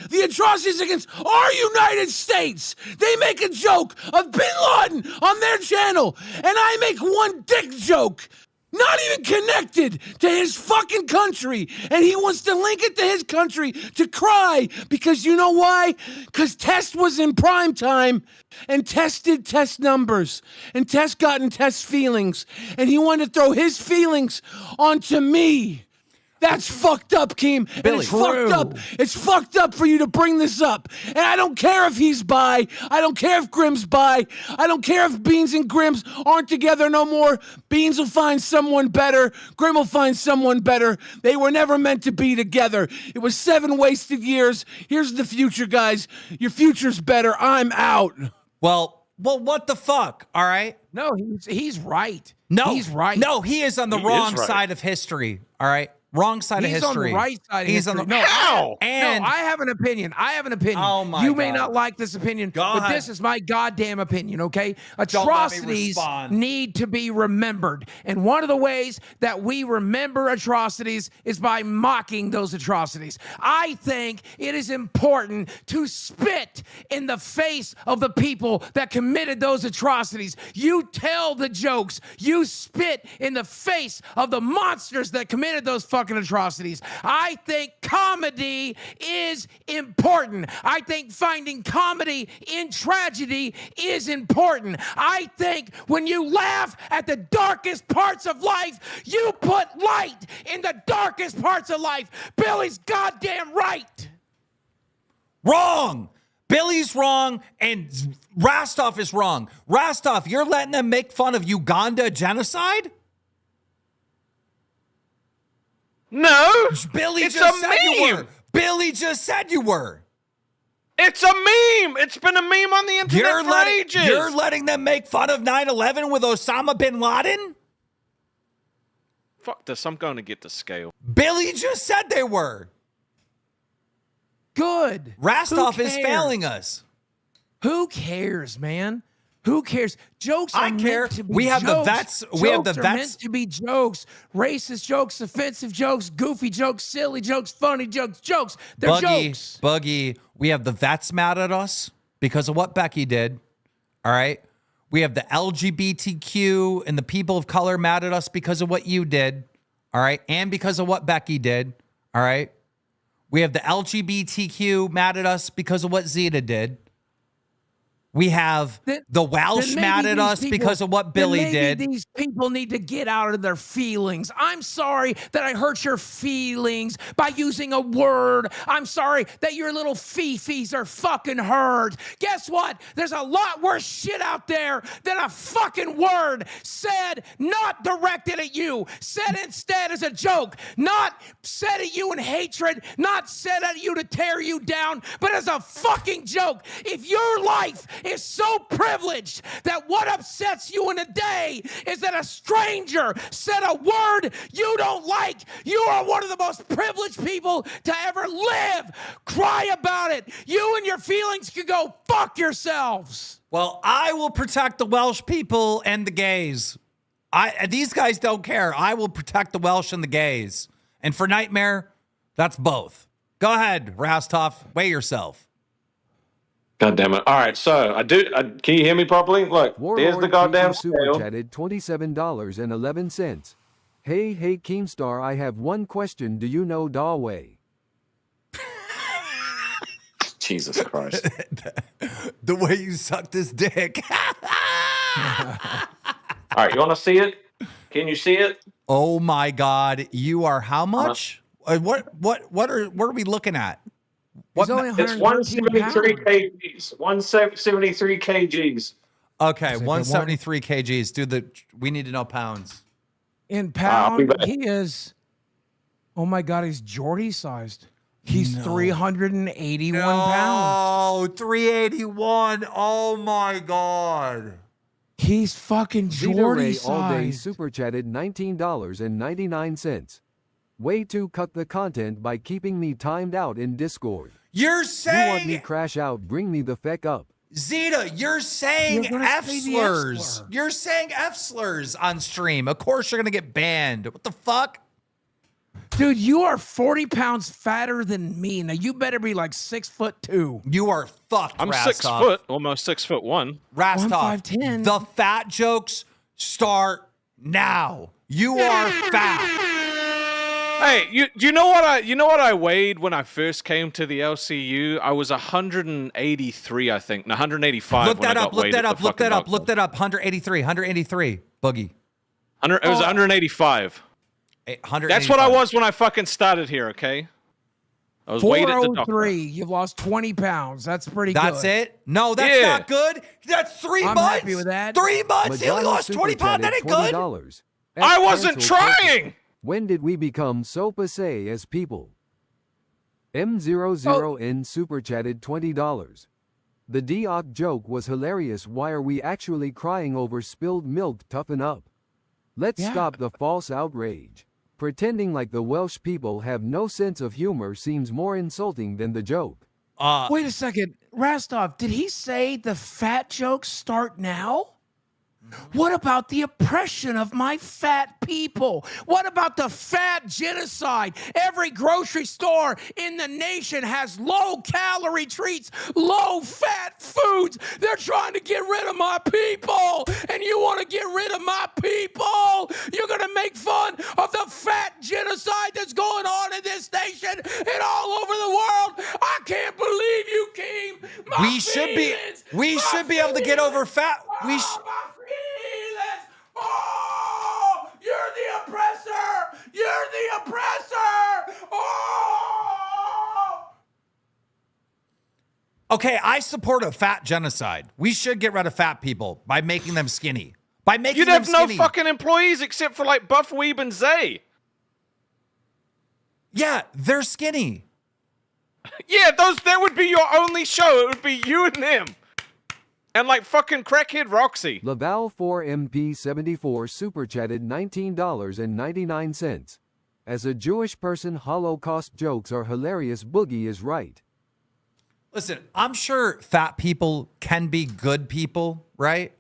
Speaker 6: the atrocities against our United States. They make a joke of Bin Laden on their channel, and I make one dick joke. Not even connected to his fucking country. And he wants to link it to his country to cry. Because you know why? Because Test was in prime time. And Test did Test numbers. And Test got in Test feelings. And he wanted to throw his feelings onto me. That's fucked up, Keem. And
Speaker 1: Billy.
Speaker 6: it's fucked up. It's fucked up for you to bring this up. And I don't care if he's bi. I don't care if Grimm's bi. I don't care if Beans and Grimm's aren't together no more. Beans will find someone better. Grimm will find someone better. They were never meant to be together. It was 7 wasted years. Here's the future, guys. Your future's better. I'm out.
Speaker 1: Well, what the fuck? All right.
Speaker 5: No, he's right.
Speaker 1: No,
Speaker 5: he's right.
Speaker 1: No, he is on the
Speaker 4: He
Speaker 1: wrong
Speaker 4: is right.
Speaker 1: side of history. All right. Wrong side of
Speaker 5: He's
Speaker 1: history.
Speaker 5: on the right side of
Speaker 1: He's
Speaker 5: history.
Speaker 1: on the
Speaker 5: No,
Speaker 1: And
Speaker 5: no, I have an opinion.
Speaker 1: Oh my
Speaker 5: You may
Speaker 1: God.
Speaker 5: not like this opinion,
Speaker 1: Go
Speaker 5: but
Speaker 1: ahead.
Speaker 5: this is my goddamn opinion, okay?
Speaker 1: let me
Speaker 5: Atrocities
Speaker 1: respond.
Speaker 5: need to be remembered. And one of the ways that we remember atrocities is by mocking those atrocities. I think it is important to spit in the face of the people that committed those atrocities. You tell the jokes. You spit in the face of the monsters that committed those fucking atrocities. I think comedy is important. I think finding comedy in tragedy is important. I think when you laugh at the darkest parts of life, you put light in the darkest parts of life. Billy's goddamn right.
Speaker 1: Wrong. Billy's wrong and Rastov is wrong. Rastov, you're letting them make fun of Uganda genocide?
Speaker 4: No,
Speaker 1: Billy
Speaker 4: it's
Speaker 1: just
Speaker 4: a
Speaker 1: said you
Speaker 4: meme.
Speaker 1: were. Billy just said you were.
Speaker 4: It's a meme. It's been a meme on the internet for ages.
Speaker 1: You're letting them make fun of 9/11 with Osama bin Laden?
Speaker 4: Fuck this. I'm going to get the scale.
Speaker 1: Billy just said they were.
Speaker 5: Good.
Speaker 1: Rastov
Speaker 5: Who
Speaker 1: is
Speaker 5: cares?
Speaker 1: failing us.
Speaker 5: Who cares, man? Who cares? Jokes are
Speaker 1: I care.
Speaker 5: meant to be
Speaker 1: We have the
Speaker 5: jokes.
Speaker 1: vets- we have the
Speaker 5: Jokes are
Speaker 1: vets-
Speaker 5: meant to be jokes. Racist jokes, offensive jokes, goofy jokes, silly jokes, funny jokes. Jokes. They're jokes.
Speaker 1: Boogie, we have the vets mad at us because of what Becky did. All right. We have the LGBTQ and the people of color mad at us because of what you did. All right. And because of what Becky did. All right. We have the LGBTQ mad at us because of what Zeta did. We have the Welsh
Speaker 5: Then
Speaker 1: mad
Speaker 5: maybe
Speaker 1: at
Speaker 5: these
Speaker 1: us
Speaker 5: people-
Speaker 1: because of what
Speaker 5: then
Speaker 1: Billy
Speaker 5: maybe
Speaker 1: did.
Speaker 5: These people need to get out of their feelings. I'm sorry that I hurt your feelings by using a word. I'm sorry that your little fifis are fucking hurt. Guess what? There's a lot worse shit out there than a fucking word said not directed at you, said instead as a joke, not said at you in hatred, not said at you to tear you down, but as a fucking joke. If your life is so privileged that what upsets you in a day is that a stranger said a word you don't like, you are one of the most privileged people to ever live. Cry about it. You and your feelings can go fuck yourselves.
Speaker 1: Well, I will protect the Welsh people and the gays. These guys don't care. I will protect the Welsh and the gays. And for Nightmare, that's both. Go ahead, Rastov. Weigh yourself.
Speaker 7: God damn it. All right, so can you hear me properly? Look, there's the
Speaker 3: Warlord
Speaker 7: goddamn
Speaker 3: Super
Speaker 7: scale.
Speaker 3: chatted $27.11. Hey, Keemstar, I have one question. Do you know Dawei?
Speaker 7: Jesus Christ.
Speaker 1: The way you sucked his dick.
Speaker 7: All right, you want to see it? Can you see it?
Speaker 1: Oh my God. You are how much? What are we looking at?
Speaker 5: He's only
Speaker 7: It's
Speaker 5: 113
Speaker 7: 173
Speaker 5: pounds.
Speaker 7: kgs. 173 kgs.
Speaker 1: Okay,
Speaker 5: Is it
Speaker 1: 173 kgs. Dude, we need to know pounds.
Speaker 5: In
Speaker 7: I'll be
Speaker 5: pound,
Speaker 7: back.
Speaker 5: he is. Oh my God, he's Jordy sized. He's 381 pounds.
Speaker 1: Oh, 381. Oh my God.
Speaker 5: He's fucking
Speaker 3: Zeta
Speaker 5: Jordy
Speaker 3: Ray all day
Speaker 5: sized.
Speaker 3: super chatted $19.99. Way to cut the content by keeping me timed out in Discord.
Speaker 1: You're
Speaker 3: You want me
Speaker 1: saying,
Speaker 3: crash out, bring me the feck up.
Speaker 1: Zeta, you're saying
Speaker 5: You're gonna
Speaker 1: F
Speaker 5: say the F
Speaker 1: slurs.
Speaker 5: slur.
Speaker 1: You're saying F slurs on stream. Of course you're going to get banned. What the fuck?
Speaker 5: Dude, you are 40 pounds fatter than me. Now you better be like 6'2".
Speaker 1: You are fucked,
Speaker 4: I'm
Speaker 1: Rastov.
Speaker 4: 6 foot, almost 6'1".
Speaker 1: Rastov,
Speaker 5: I'm 5'10".
Speaker 1: the fat jokes start now. You are fat.
Speaker 4: Hey, you know what I weighed when I first came to the LCU? I was 183, I think. No, 185.
Speaker 1: Look
Speaker 4: when
Speaker 1: that
Speaker 4: I
Speaker 1: up,
Speaker 4: got
Speaker 1: look
Speaker 4: weighed
Speaker 1: that
Speaker 4: at
Speaker 1: up,
Speaker 4: the
Speaker 1: look that
Speaker 4: fucking
Speaker 1: up,
Speaker 4: doctor.
Speaker 1: look that up. 183. Boogie.
Speaker 4: It was 185.
Speaker 1: 185.
Speaker 4: That's what I was when I fucking started here, okay? I was weighed at the doctor.
Speaker 5: 403. You've lost 20 pounds. That's pretty
Speaker 1: That's
Speaker 5: good.
Speaker 1: it? No, that's
Speaker 4: Yeah.
Speaker 1: not good. That's 3
Speaker 5: I'm
Speaker 1: months.
Speaker 5: happy with that.
Speaker 1: 3 months. He only
Speaker 3: Madonna
Speaker 1: lost
Speaker 3: super
Speaker 1: 20 pounds. That
Speaker 3: chatted
Speaker 1: ain't good.
Speaker 3: $20.
Speaker 4: I wasn't
Speaker 3: Cancel culture.
Speaker 4: trying!
Speaker 3: When did we become so passé as people? M00N super chatted $20. The Dioc joke was hilarious. Why are we actually crying over spilled milk? Toughen up. Let's
Speaker 5: Yeah.
Speaker 3: stop the false outrage. Pretending like the Welsh people have no sense of humor seems more insulting than the joke.
Speaker 5: Wait a second. Rastov, did he say the fat jokes start now? What about the oppression of my fat people? What about the fat genocide? Every grocery store in the nation has low-calorie treats, low-fat foods. They're trying to get rid of my people, and you want to get rid of my people? You're going to make fun of the fat genocide that's going on in this nation and all over the world? I can't believe you, Keem.
Speaker 1: We should be able to get over fat.
Speaker 5: My feelings! Oh, you're the oppressor! You're the oppressor! Oh!
Speaker 1: Okay, I support a fat genocide. We should get rid of fat people by making them skinny. By making
Speaker 4: You'd
Speaker 1: them
Speaker 4: have no
Speaker 1: skinny.
Speaker 4: fucking employees except for like Buff, Weeb, and Zay.
Speaker 1: Yeah, they're skinny.
Speaker 4: Yeah, that would be your only show. It would be you and them. And like fucking crackhead Roxy.
Speaker 3: Laval 4MP74 super chatted $19.99. As a Jewish person, Holocaust jokes are hilarious. Boogie is right.
Speaker 1: Listen, I'm sure fat people can be good people, right?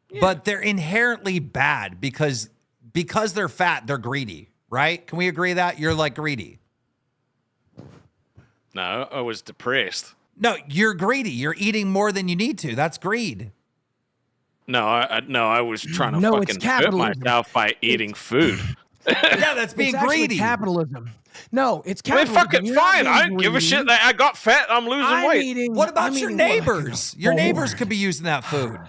Speaker 1: Yeah. But they're inherently bad because they're fat, they're greedy, right? Can we agree that you're like greedy?
Speaker 4: No, I was depressed.
Speaker 1: No, you're greedy. You're eating more than you need to. That's greed.
Speaker 4: No, I was trying to
Speaker 5: No, it's
Speaker 4: fucking hurt
Speaker 5: capitalism.
Speaker 4: myself by eating food.
Speaker 1: Yeah, that's being
Speaker 5: It's actually
Speaker 1: greedy.
Speaker 5: capitalism. No, it's
Speaker 4: I mean,
Speaker 5: capitalism.
Speaker 4: fuck it,
Speaker 5: You're not
Speaker 4: fine. I
Speaker 5: being
Speaker 4: don't give a
Speaker 5: greedy.
Speaker 4: shit that I got fat. I'm losing weight.
Speaker 1: What about
Speaker 5: I'm
Speaker 1: your
Speaker 5: eating what I can
Speaker 1: neighbors? Your
Speaker 5: afford.
Speaker 1: neighbors could be using that food.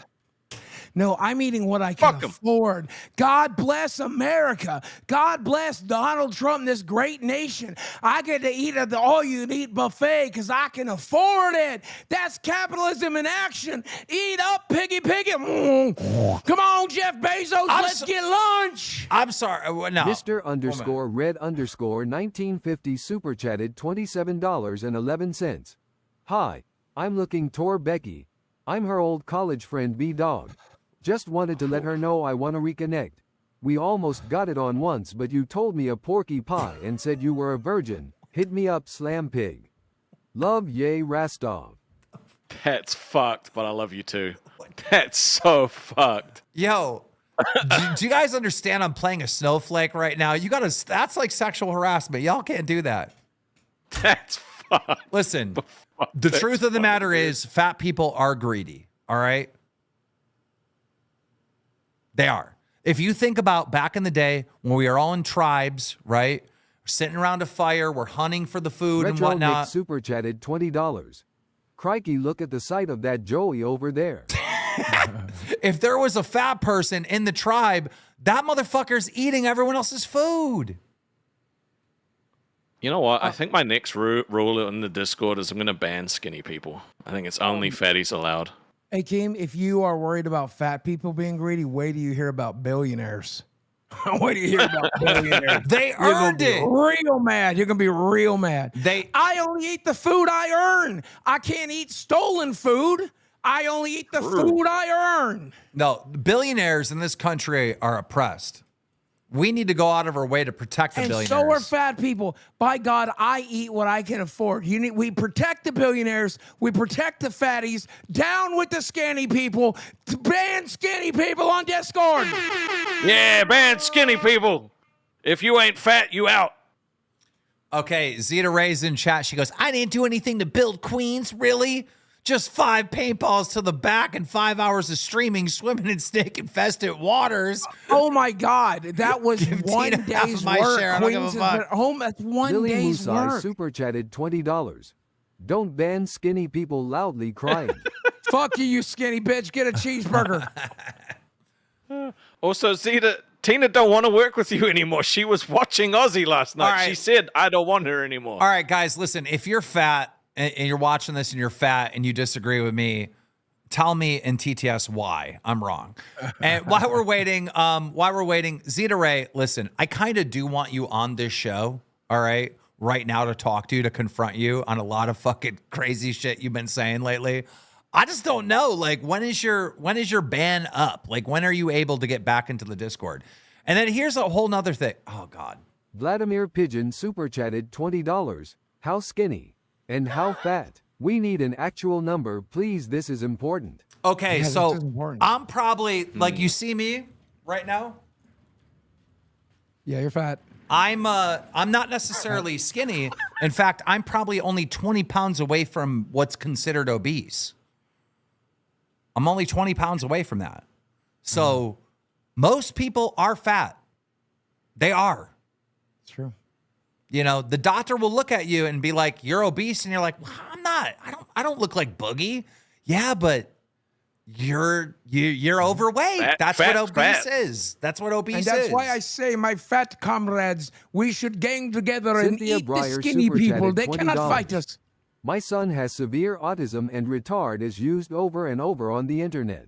Speaker 5: No, I'm eating what I can
Speaker 4: Fuck 'em.
Speaker 5: afford. God bless America. God bless Donald Trump, this great nation. I get to eat at the all-you-can-eat buffet because I can afford it. That's capitalism in action. Eat up, piggy. Come on, Jeff Bezos, let's get lunch.
Speaker 1: I'm sorry. No.
Speaker 3: Mr. underscore red underscore 1950 super chatted $27.11. Hi, I'm looking Tor Becky. I'm her old college friend B-Dog. Just wanted to let her know I want to reconnect. We almost got it on once, but you told me a porky pie and said you were a virgin. Hit me up, Slam Pig. Love, yay, Rastov.
Speaker 4: That's fucked, but I love you too. That's so fucked.
Speaker 1: Yo, do you guys understand I'm playing a snowflake right now? That's like sexual harassment. Y'all can't do that.
Speaker 4: That's fucked.
Speaker 1: Listen, the truth of the matter is fat people are greedy. All right. They are. If you think about back in the day when we were all in tribes, right? sitting around a fire, we're hunting for the food and
Speaker 3: Retro Nick
Speaker 1: whatnot.
Speaker 3: super chatted $20. Crikey, look at the sight of that Joey over there.
Speaker 1: If there was a fat person in the tribe, that motherfucker's eating everyone else's food.
Speaker 4: You know what? I think my next rule in the Discord is I'm going to ban skinny people. I think it's only fatties allowed.
Speaker 5: Hey, Keem, if you are worried about fat people being greedy, wait till you hear about billionaires. Wait till you hear about billionaires.
Speaker 1: They earned it.
Speaker 5: Real mad. You're going to be real mad. I only eat the food I earn. I can't eat stolen food. I only eat the food I earn.
Speaker 1: No, billionaires in this country are oppressed. We need to go out of our way to protect the billionaires.
Speaker 5: So are fat people. By God, I eat what I can afford. We protect the billionaires. We protect the fatties. Down with the skinny people. Ban skinny people on Discord.
Speaker 4: Yeah, ban skinny people. If you ain't fat, you out.
Speaker 1: Okay, Zeta Ray's in chat. She goes, I didn't do anything to build Queens, really? Just 5 paintballs to the back and 5 hours of streaming, swimming in snake-infested waters.
Speaker 5: Oh my God, that was one
Speaker 1: Tina half
Speaker 5: day's
Speaker 1: of my
Speaker 5: work.
Speaker 1: share. I don't give a
Speaker 5: Queens has been
Speaker 1: fuck.
Speaker 5: home. That's one
Speaker 3: Lily
Speaker 5: day's
Speaker 3: Musai
Speaker 5: work.
Speaker 3: super chatted $20. Don't ban skinny people loudly crying.
Speaker 5: Fuck you, you skinny bitch. Get a cheeseburger.
Speaker 4: Also, Tina don't want to work with you anymore. She was watching Ozzy last night.
Speaker 1: right.
Speaker 4: She said, I don't want her anymore.
Speaker 1: All right, guys, listen. If you're fat and you're watching this and you're fat and you disagree with me, tell me in TTS why I'm wrong. And while we're waiting, Zeta Ray, listen, I kind of do want you on this show, all right, right now to talk to you, to confront you on a lot of fucking crazy shit you've been saying lately. I just don't know. Like, when is your ban up? Like, when are you able to get back into the Discord? And then here's a whole nother thing. Oh, God.
Speaker 3: Vladimir Pigeon super chatted $20. How skinny and how fat? We need an actual number, please. This is important.
Speaker 1: Okay,
Speaker 5: Yeah,
Speaker 1: so
Speaker 5: this is important.
Speaker 1: I'm probably, like, you see me right now?
Speaker 5: Yeah, you're fat.
Speaker 1: I'm not necessarily skinny. In fact, I'm probably only 20 pounds away from what's considered obese. I'm only 20 pounds away from that. So most people are fat. They are.
Speaker 5: It's true.
Speaker 1: You know, the doctor will look at you and be like, you're obese. And you're like, well, I'm not. I don't look like Boogie. Yeah, but you're overweight. That's what obese is. That's what obese is.
Speaker 5: And that's why I say, my fat comrades, we should gang together
Speaker 3: Cynthia
Speaker 5: and eat
Speaker 3: Breyer
Speaker 5: the skinny
Speaker 3: super
Speaker 5: people.
Speaker 3: chatted
Speaker 5: They cannot
Speaker 3: $20.
Speaker 5: fight us.
Speaker 3: My son has severe autism and retard is used over and over on the internet.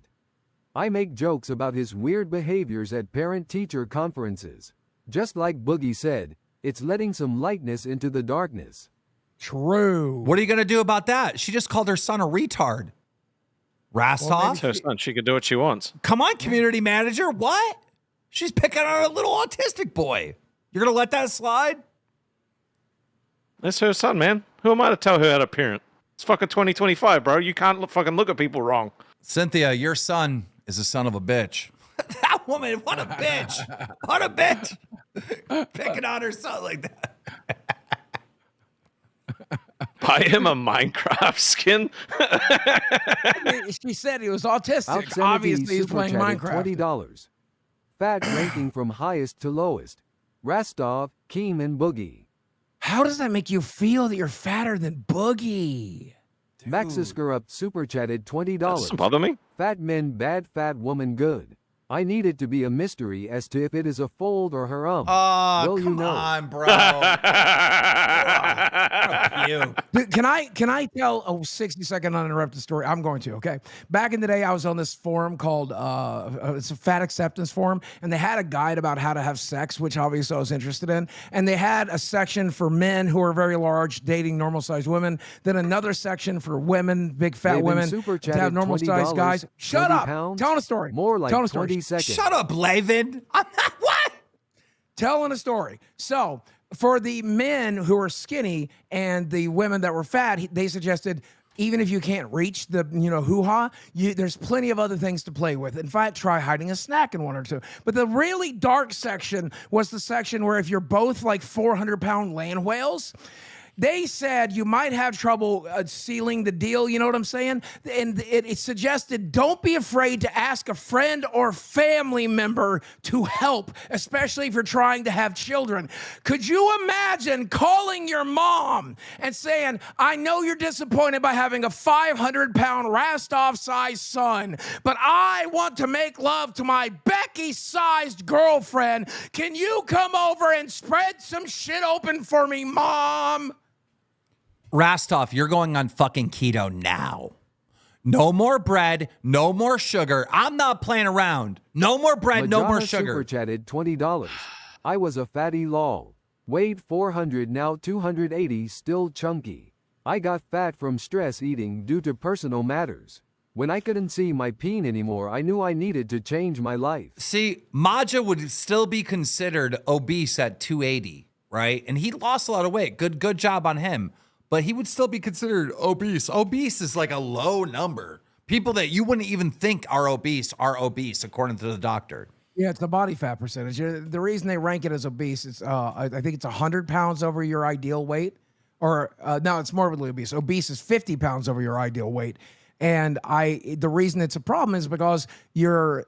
Speaker 3: I make jokes about his weird behaviors at parent-teacher conferences. Just like Boogie said, it's letting some lightness into the darkness.
Speaker 5: True.
Speaker 1: What are you going to do about that? She just called her son a retard. Rastov?
Speaker 4: It's her son. She can do what she wants.
Speaker 1: Come on, community manager. What? She's picking on a little autistic boy. You're going to let that slide?
Speaker 4: It's her son, man. Who am I to tell her how to parent? It's fucking 2025, bro. You can't fucking look at people wrong.
Speaker 1: Cynthia, your son is a son of a bitch. That woman, what a bitch. What a bitch. Picking on her son like that.
Speaker 3: Buy him a Minecraft skin.
Speaker 5: She said he was autistic.
Speaker 3: Obscenity
Speaker 5: Obviously, he's
Speaker 3: super
Speaker 5: playing
Speaker 3: chatted
Speaker 5: Minecraft.
Speaker 3: $20. Fat ranking from highest to lowest. Rastov, Keem, and Boogie.
Speaker 5: How does that make you feel that you're fatter than Boogie?
Speaker 3: Maxisker up super chatted $20.
Speaker 4: Doesn't bother me.
Speaker 3: Fat men bad, fat woman good. I need it to be a mystery as to if it is a fold or her
Speaker 1: Oh,
Speaker 3: Well,
Speaker 1: come
Speaker 3: you know.
Speaker 1: on, bro.
Speaker 5: Dude, can I tell a 60-second uninterrupted story? I'm going to, okay? Back in the day, I was on this forum called, it's a fat acceptance forum, and they had a guide about how to have sex, which obviously I was interested in. And they had a section for men who are very large, dating normal-sized women, then another section for women, big fat
Speaker 3: Raven
Speaker 5: women,
Speaker 3: super
Speaker 5: to have
Speaker 3: chatted
Speaker 5: normal-sized
Speaker 3: $20,
Speaker 5: guys. Shut
Speaker 3: 20
Speaker 5: up.
Speaker 3: pounds,
Speaker 5: Telling a story.
Speaker 3: More like
Speaker 5: Telling a story.
Speaker 3: 20 seconds.
Speaker 1: Shut up, Lavin. I'm not, what?
Speaker 5: Telling a story. So for the men who are skinny and the women that were fat, they suggested even if you can't reach the hoo-ha, there's plenty of other things to play with. In fact, try hiding a snack in one or two. But the really dark section was the section where if you're both like 400-pound land whales, they said you might have trouble sealing the deal. You know what I'm saying? And it suggested don't be afraid to ask a friend or family member to help, especially if you're trying to have children. Could you imagine calling your mom and saying, I know you're disappointed by having a 500-pound Rostov-sized son, but I want to make love to my Becky-sized girlfriend. Can you come over and spread some shit open for me, Mom?
Speaker 1: Rostov, you're going on fucking keto now. No more bread, no more sugar. I'm not playing around. No more bread, no more
Speaker 3: Majana
Speaker 1: sugar.
Speaker 3: Super chatted $20. I was a fatty lol. Weighed 400, now 280, still chunky. I got fat from stress eating due to personal matters. When I couldn't see my peen anymore, I knew I needed to change my life.
Speaker 1: See, Maja would still be considered obese at 280, right? And he lost a lot of weight. Good job on him. But he would still be considered obese. Obese is like a low number. People that you wouldn't even think are obese, according to the doctor.
Speaker 5: Yeah, it's the body fat percentage. The reason they rank it as obese is I think it's 100 pounds over your ideal weight. Or no, it's morbidly obese. Obese is 50 pounds over your ideal weight. And the reason it's a problem is because your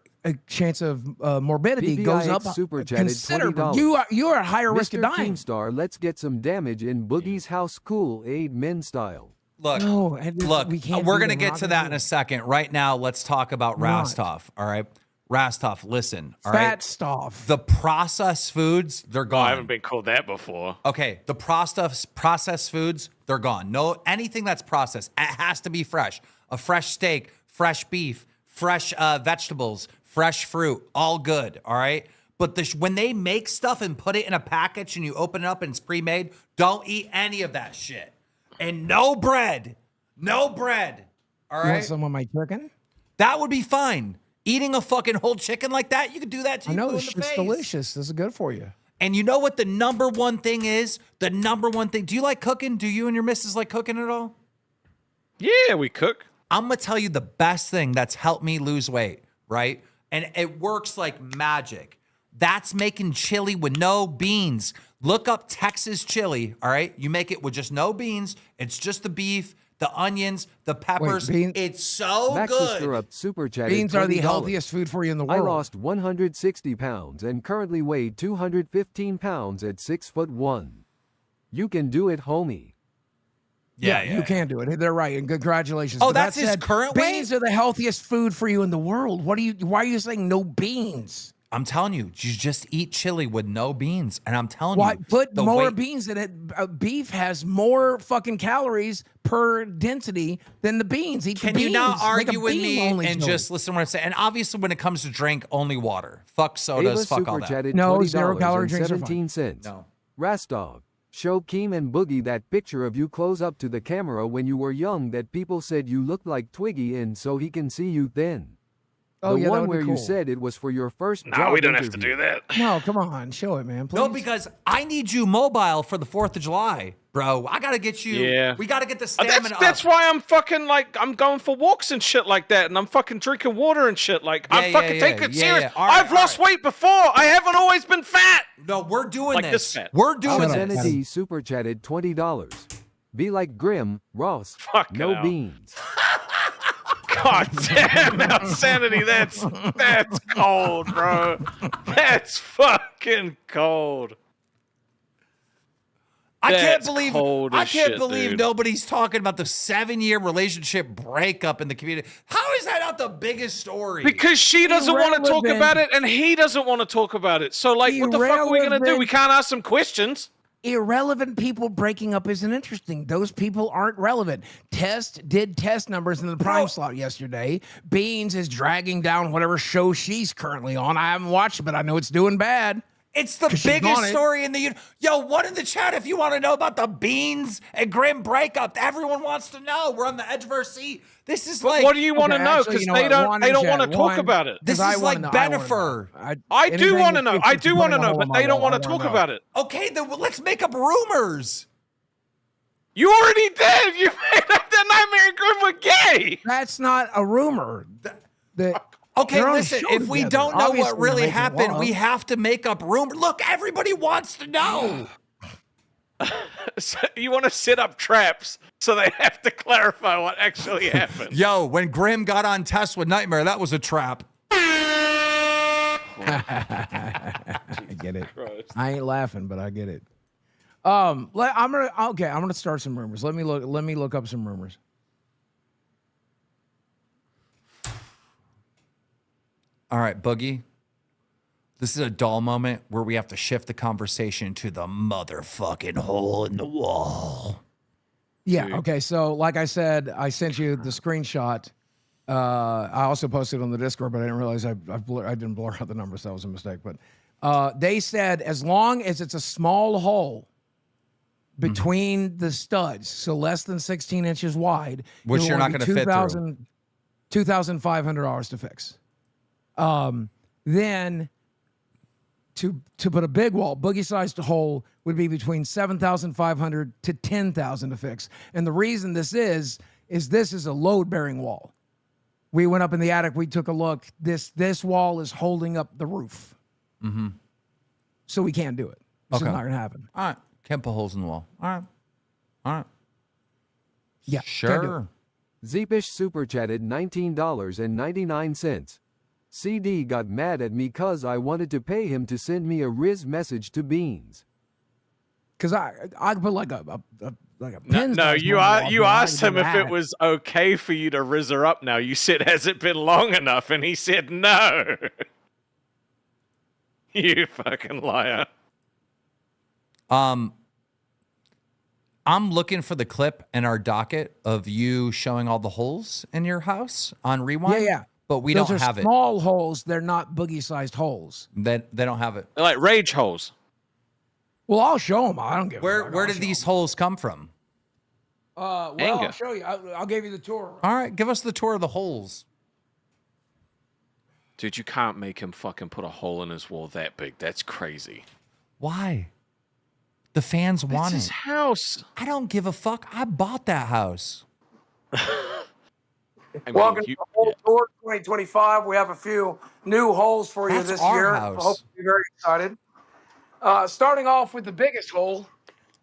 Speaker 5: chance of morbidity goes up
Speaker 3: Super chatted
Speaker 5: considerably.
Speaker 3: $20.
Speaker 5: You are at higher risk of dying.
Speaker 3: KEEMSTAR, let's get some damage in Boogie's house, cool aid men style.
Speaker 1: Look,
Speaker 5: No, and
Speaker 1: look,
Speaker 5: we can't
Speaker 1: we're
Speaker 5: do
Speaker 1: going to
Speaker 5: that.
Speaker 1: get
Speaker 5: We're
Speaker 1: to
Speaker 5: not
Speaker 1: that
Speaker 5: gonna
Speaker 1: in
Speaker 5: do
Speaker 1: a second. Right now, let's talk about
Speaker 5: We're not.
Speaker 1: Rostov, all right? Rostov, listen, all right?
Speaker 5: Fat stuff.
Speaker 1: The processed foods, they're
Speaker 4: Oh,
Speaker 1: gone.
Speaker 4: I haven't been called that before.
Speaker 1: Okay, the processed foods, they're gone. No, anything that's processed, it has to be fresh. A fresh steak, fresh beef, fresh vegetables, fresh fruit, all good, all right? But when they make stuff and put it in a package and you open it up and it's pre-made, don't eat any of that shit. And no bread, all
Speaker 5: You want
Speaker 1: right?
Speaker 5: some of my chicken?
Speaker 1: That would be fine. Eating a fucking whole chicken like that, you could do that to
Speaker 5: I
Speaker 1: you
Speaker 5: know
Speaker 1: in
Speaker 5: this
Speaker 1: the
Speaker 5: shit's
Speaker 1: face.
Speaker 5: delicious. This is good for you.
Speaker 1: And you know what the number one thing is? The number one thing. Do you like cooking? Do you and your missus like cooking at all?
Speaker 4: Yeah, we cook.
Speaker 1: I'm going to tell you the best thing that's helped me lose weight, right? And it works like magic. That's making chili with no beans. Look up Texas chili, all right? You make it with just no beans. It's just the beef, the onions, the peppers.
Speaker 5: beans-
Speaker 1: It's so
Speaker 3: Max
Speaker 1: good.
Speaker 3: Sister up super chatted
Speaker 5: Beans are the
Speaker 3: $20.
Speaker 5: healthiest food for you in the
Speaker 3: I
Speaker 5: world.
Speaker 3: lost 160 pounds and currently weigh 215 pounds at 6'1". You can do it, homie.
Speaker 1: Yeah,
Speaker 5: You can do it. They're right. And congratulations.
Speaker 1: Oh,
Speaker 5: But
Speaker 1: that's
Speaker 5: that
Speaker 1: his
Speaker 5: said,
Speaker 1: current
Speaker 5: beans
Speaker 1: weight?
Speaker 5: are the healthiest food for you in the world. Why are you saying no beans?
Speaker 1: I'm telling you, you just eat chili with no beans. And I'm telling
Speaker 5: Why
Speaker 1: you.
Speaker 5: put
Speaker 1: the
Speaker 5: more
Speaker 1: weight-
Speaker 5: beans in it? Beef has more fucking calories per density than the beans. Eat the
Speaker 1: Can you not
Speaker 5: beans. Make a
Speaker 1: argue with me
Speaker 5: bean-only
Speaker 1: and
Speaker 5: show.
Speaker 1: just listen to what I say? And obviously, when it comes to drink, only water. Fuck sodas,
Speaker 3: Ava
Speaker 1: fuck all
Speaker 3: super
Speaker 1: that.
Speaker 3: chatted
Speaker 5: No,
Speaker 3: $20
Speaker 5: zero-calorie
Speaker 3: and
Speaker 5: drinks are fine.
Speaker 3: 17 cents.
Speaker 1: No.
Speaker 3: Rastov, show Keem and Boogie that picture of you close up to the camera when you were young that people said you looked like Twiggy in so he can see you thin.
Speaker 5: Oh,
Speaker 3: The
Speaker 5: yeah, that
Speaker 3: one
Speaker 5: would be
Speaker 3: where you
Speaker 5: cool.
Speaker 3: said it was for your first
Speaker 4: Nah,
Speaker 3: job
Speaker 4: we don't have to
Speaker 3: interview.
Speaker 4: do that.
Speaker 5: No, come on, show it, man. Please.
Speaker 1: No, because I need you mobile for the 4th of July, bro. I got to get you.
Speaker 4: Yeah.
Speaker 1: We got to get the stamina
Speaker 4: That's
Speaker 1: up.
Speaker 4: why I'm fucking like I'm going for walks and shit like that, and I'm fucking drinking water and shit. Like I'm fucking taking it serious.
Speaker 1: All right,
Speaker 4: I've lost weight before. I haven't always been fat.
Speaker 1: No, we're doing
Speaker 4: Like
Speaker 1: this.
Speaker 4: this fat.
Speaker 1: We're doing
Speaker 5: Shut up.
Speaker 1: this.
Speaker 3: Kennedy super chatted $20. Be like Grim, Ross,
Speaker 4: Fucking
Speaker 3: no
Speaker 4: hell.
Speaker 3: beans.
Speaker 4: God damn, Insanity, that's cold, bro. That's fucking cold.
Speaker 1: I can't
Speaker 4: That's
Speaker 1: believe
Speaker 4: cold
Speaker 1: I
Speaker 4: as
Speaker 1: can't
Speaker 4: shit,
Speaker 1: believe
Speaker 4: dude.
Speaker 1: nobody's talking about the 7-year relationship breakup in the community. How is that not the biggest story?
Speaker 4: Because she doesn't want to talk
Speaker 5: Irrelevant.
Speaker 4: about it, and he doesn't want to talk about it. So, like, what the fuck are we gonna do? We can't ask some questions.
Speaker 5: Irrelevant people breaking up isn't interesting. Those people aren't relevant. Did test numbers in the prime slot yesterday. Beans is dragging down whatever show she's currently on. I haven't watched it, but I know it's doing bad.
Speaker 1: It's the
Speaker 5: 'Cause she's
Speaker 1: biggest
Speaker 5: on it.
Speaker 1: story in the Yo, what in the chat if you want to know about the Beans and Grim breakup? Everyone wants to know. We're on the edge of our seat. This is like
Speaker 4: What do you want to
Speaker 5: Okay,
Speaker 4: know?
Speaker 5: actually,
Speaker 4: Because
Speaker 5: you know
Speaker 4: they
Speaker 5: what?
Speaker 4: don't
Speaker 5: One
Speaker 4: they
Speaker 5: in
Speaker 4: don't
Speaker 5: chat,
Speaker 4: want to talk
Speaker 5: one.
Speaker 4: about it.
Speaker 1: This
Speaker 5: 'Cause I
Speaker 1: is
Speaker 5: wanna
Speaker 1: like
Speaker 5: know, I wanna
Speaker 1: Bennifer.
Speaker 5: know.
Speaker 4: I do
Speaker 5: Anything
Speaker 4: want to
Speaker 5: that
Speaker 4: know.
Speaker 5: keeps
Speaker 4: I do want to
Speaker 5: putting a
Speaker 4: know,
Speaker 5: hole
Speaker 4: but
Speaker 5: in my
Speaker 4: they don't
Speaker 5: wall,
Speaker 4: want to
Speaker 5: I wanna
Speaker 4: talk
Speaker 5: know.
Speaker 4: about it.
Speaker 1: Okay, then let's make up rumors.
Speaker 4: You already did. You made up the Nightmare and Grim were gay.
Speaker 5: That's not a rumor.
Speaker 1: Okay,
Speaker 5: They're on a
Speaker 1: listen,
Speaker 5: show
Speaker 1: if we
Speaker 5: together.
Speaker 1: don't know
Speaker 5: Obviously,
Speaker 1: what really
Speaker 5: they're making
Speaker 1: happened,
Speaker 5: love.
Speaker 1: we have to make up rumors. Look, everybody wants to know.
Speaker 4: set up traps so they have to clarify what actually happened.
Speaker 1: Yo, when Grim got on test with Nightmare, that was a trap.
Speaker 5: I get it. I ain't laughing, but I get it. I'm gonna start some rumors. Let me look up some rumors.
Speaker 1: All right, Boogie. This is a dull moment where we have to shift the conversation to the motherfucking hole in the wall.
Speaker 5: Yeah. Okay. So, like I said, I sent you the screenshot. I also posted on the Discord, but I didn't realize I didn't blur out the numbers. That was a mistake. But they said as long as it's a small hole between the studs, so less than 16 inches wide,
Speaker 1: Which you're not going to fit through.
Speaker 5: $2,500 to fix. Then to put a big wall, boogie-sized hole would be between $7,500 to $10,000 to fix. And the reason this is this is a load-bearing wall. We went up in the attic. We took a look. This wall is holding up the roof.
Speaker 1: Mm-hmm.
Speaker 5: So we can't do it. This is not going to happen.
Speaker 1: All right. Can't put holes in the wall. All right. All right.
Speaker 5: Yeah.
Speaker 1: Sure.
Speaker 3: Zeepish super chatted $19.99. CD got mad at me cause I wanted to pay him to send me a Riz message to Beans.
Speaker 5: Because I put like a pin.
Speaker 4: No, you asked him if it was okay for you to rizz her up now. You said, has it been long enough? And he said, no. You fucking liar.
Speaker 1: I'm looking for the clip in our docket of you showing all the holes in your house on Rewind.
Speaker 5: Yeah.
Speaker 1: But we
Speaker 5: Those
Speaker 1: don't have
Speaker 5: are
Speaker 1: it.
Speaker 5: small holes. They're not boogie-sized holes.
Speaker 1: They don't have it.
Speaker 4: They're like rage holes.
Speaker 5: Well, I'll show them. I don't give a fuck.
Speaker 1: Where did these holes come from?
Speaker 5: Well,
Speaker 4: Anger.
Speaker 5: I'll show you. I'll give you the tour.
Speaker 1: All right, give us the tour of the holes.
Speaker 4: Dude, you can't make him fucking put a hole in his wall that big. That's crazy.
Speaker 1: Why? The fans want
Speaker 4: It's his
Speaker 1: it.
Speaker 4: house.
Speaker 1: I don't give a fuck. I bought that house.
Speaker 4: I mean,
Speaker 8: Welcome to the Hole Tour 2025. We have a few new holes for you
Speaker 1: That's
Speaker 8: this
Speaker 1: our
Speaker 8: year.
Speaker 1: house.
Speaker 8: Hope you're very excited. Starting off with the biggest hole.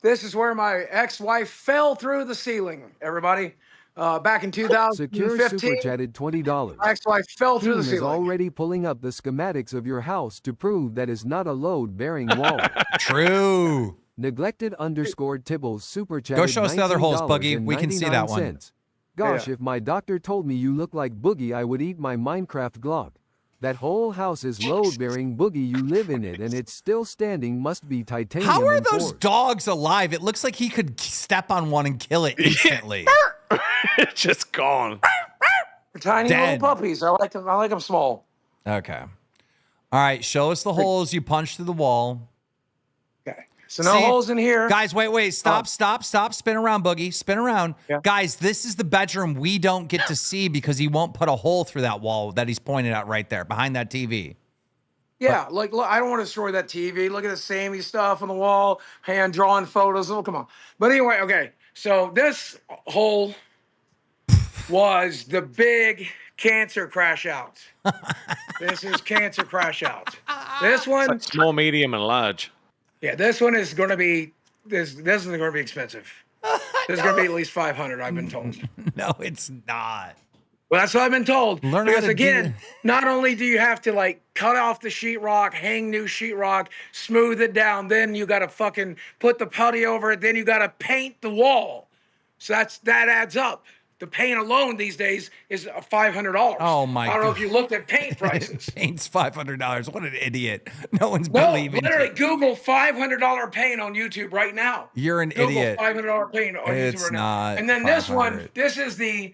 Speaker 8: This is where my ex-wife fell through the ceiling, everybody. Back in
Speaker 3: Secure
Speaker 8: 2015,
Speaker 3: super chatted $20.
Speaker 8: my ex-wife fell through
Speaker 3: Team
Speaker 8: the
Speaker 3: is
Speaker 8: ceiling.
Speaker 3: already pulling up the schematics of your house to prove that is not a load-bearing wall.
Speaker 1: True.
Speaker 3: Neglected _ Tibbles super chatted
Speaker 1: Go show us the other holes, Boogie. We can see that one.
Speaker 3: $19.99. Gosh, if my doctor told me you look like Boogie, I would eat my Minecraft Glock. That whole house is load-bearing. Boogie, you live in it, and it's still standing. Must be titanium.
Speaker 1: How are those
Speaker 3: enforced.
Speaker 1: dogs alive? It looks like he could step on one and kill it instantly.
Speaker 4: It's just gone.
Speaker 8: They're tiny
Speaker 1: Dead.
Speaker 8: little puppies. I like them small.
Speaker 1: Okay. All right, show us the holes you punched through the wall.
Speaker 8: Okay. So no
Speaker 1: See,
Speaker 8: holes in here.
Speaker 1: Guys, wait. Stop. Spin around, Boogie. Spin around.
Speaker 8: Yeah.
Speaker 1: Guys, this is the bedroom we don't get to see because he won't put a hole through that wall that he's pointed at right there behind that TV.
Speaker 8: Yeah, like look, I don't want to destroy that TV. Look at the Sammy stuff on the wall, hand drawn photos. Oh, come on. But anyway, okay. So this hole was the big cancer crash out. This is cancer crash out. This one,
Speaker 4: Small, medium, and large.
Speaker 8: yeah, this one is going to be this is going to be expensive. This is going to be at least 500. I've been told.
Speaker 1: No, it's not.
Speaker 8: Well, that's what I've been told.
Speaker 1: Learn how
Speaker 8: Because
Speaker 1: to
Speaker 8: again, not only do you have to like cut off the sheetrock, hang new sheetrock, smooth it down, then you got to fucking put the putty over it, then you got to paint the wall. So that adds up. The paint alone these days is $500.
Speaker 1: Oh, my
Speaker 8: I don't know
Speaker 1: God.
Speaker 8: if you looked at paint prices.
Speaker 1: Paint's $500. What an idiot. No one's
Speaker 8: No,
Speaker 1: believing
Speaker 8: literally
Speaker 1: you.
Speaker 8: Google $500 paint on YouTube right now.
Speaker 1: You're an
Speaker 8: Google
Speaker 1: idiot.
Speaker 8: $500 paint on
Speaker 1: It's
Speaker 8: YouTube right
Speaker 1: not
Speaker 8: now. And then this one,
Speaker 1: 500.
Speaker 8: this is the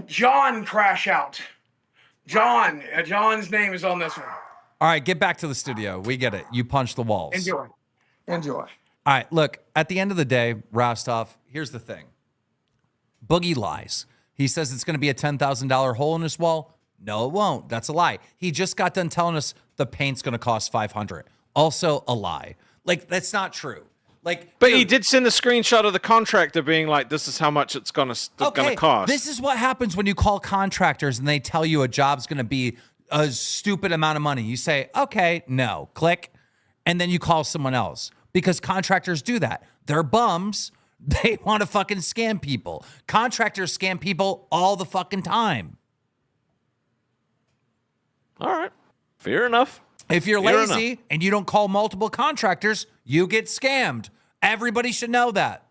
Speaker 8: John crash out. John's name is on this one.
Speaker 1: All right, get back to the studio. We get it. You punched the walls.
Speaker 8: Enjoy.
Speaker 1: All right, look, at the end of the day, Rostov, here's the thing. Boogie lies. He says it's going to be a $10,000 hole in his wall. No, it won't. That's a lie. He just got done telling us the paint's going to cost $500. Also a lie. Like, that's not true. Like,
Speaker 4: But
Speaker 1: dude,
Speaker 4: he did send a screenshot of the contractor being like, this is how much it's gonna cost.
Speaker 1: This is what happens when you call contractors and they tell you a job's going to be a stupid amount of money. You say, okay, no, click, and then you call someone else because contractors do that. They're bums. They want to fucking scam people. Contractors scam people all the fucking time.
Speaker 4: All right. Fair enough.
Speaker 1: If you're
Speaker 4: Fair
Speaker 1: lazy
Speaker 4: enough.
Speaker 1: and you don't call multiple contractors, you get scammed. Everybody should know that.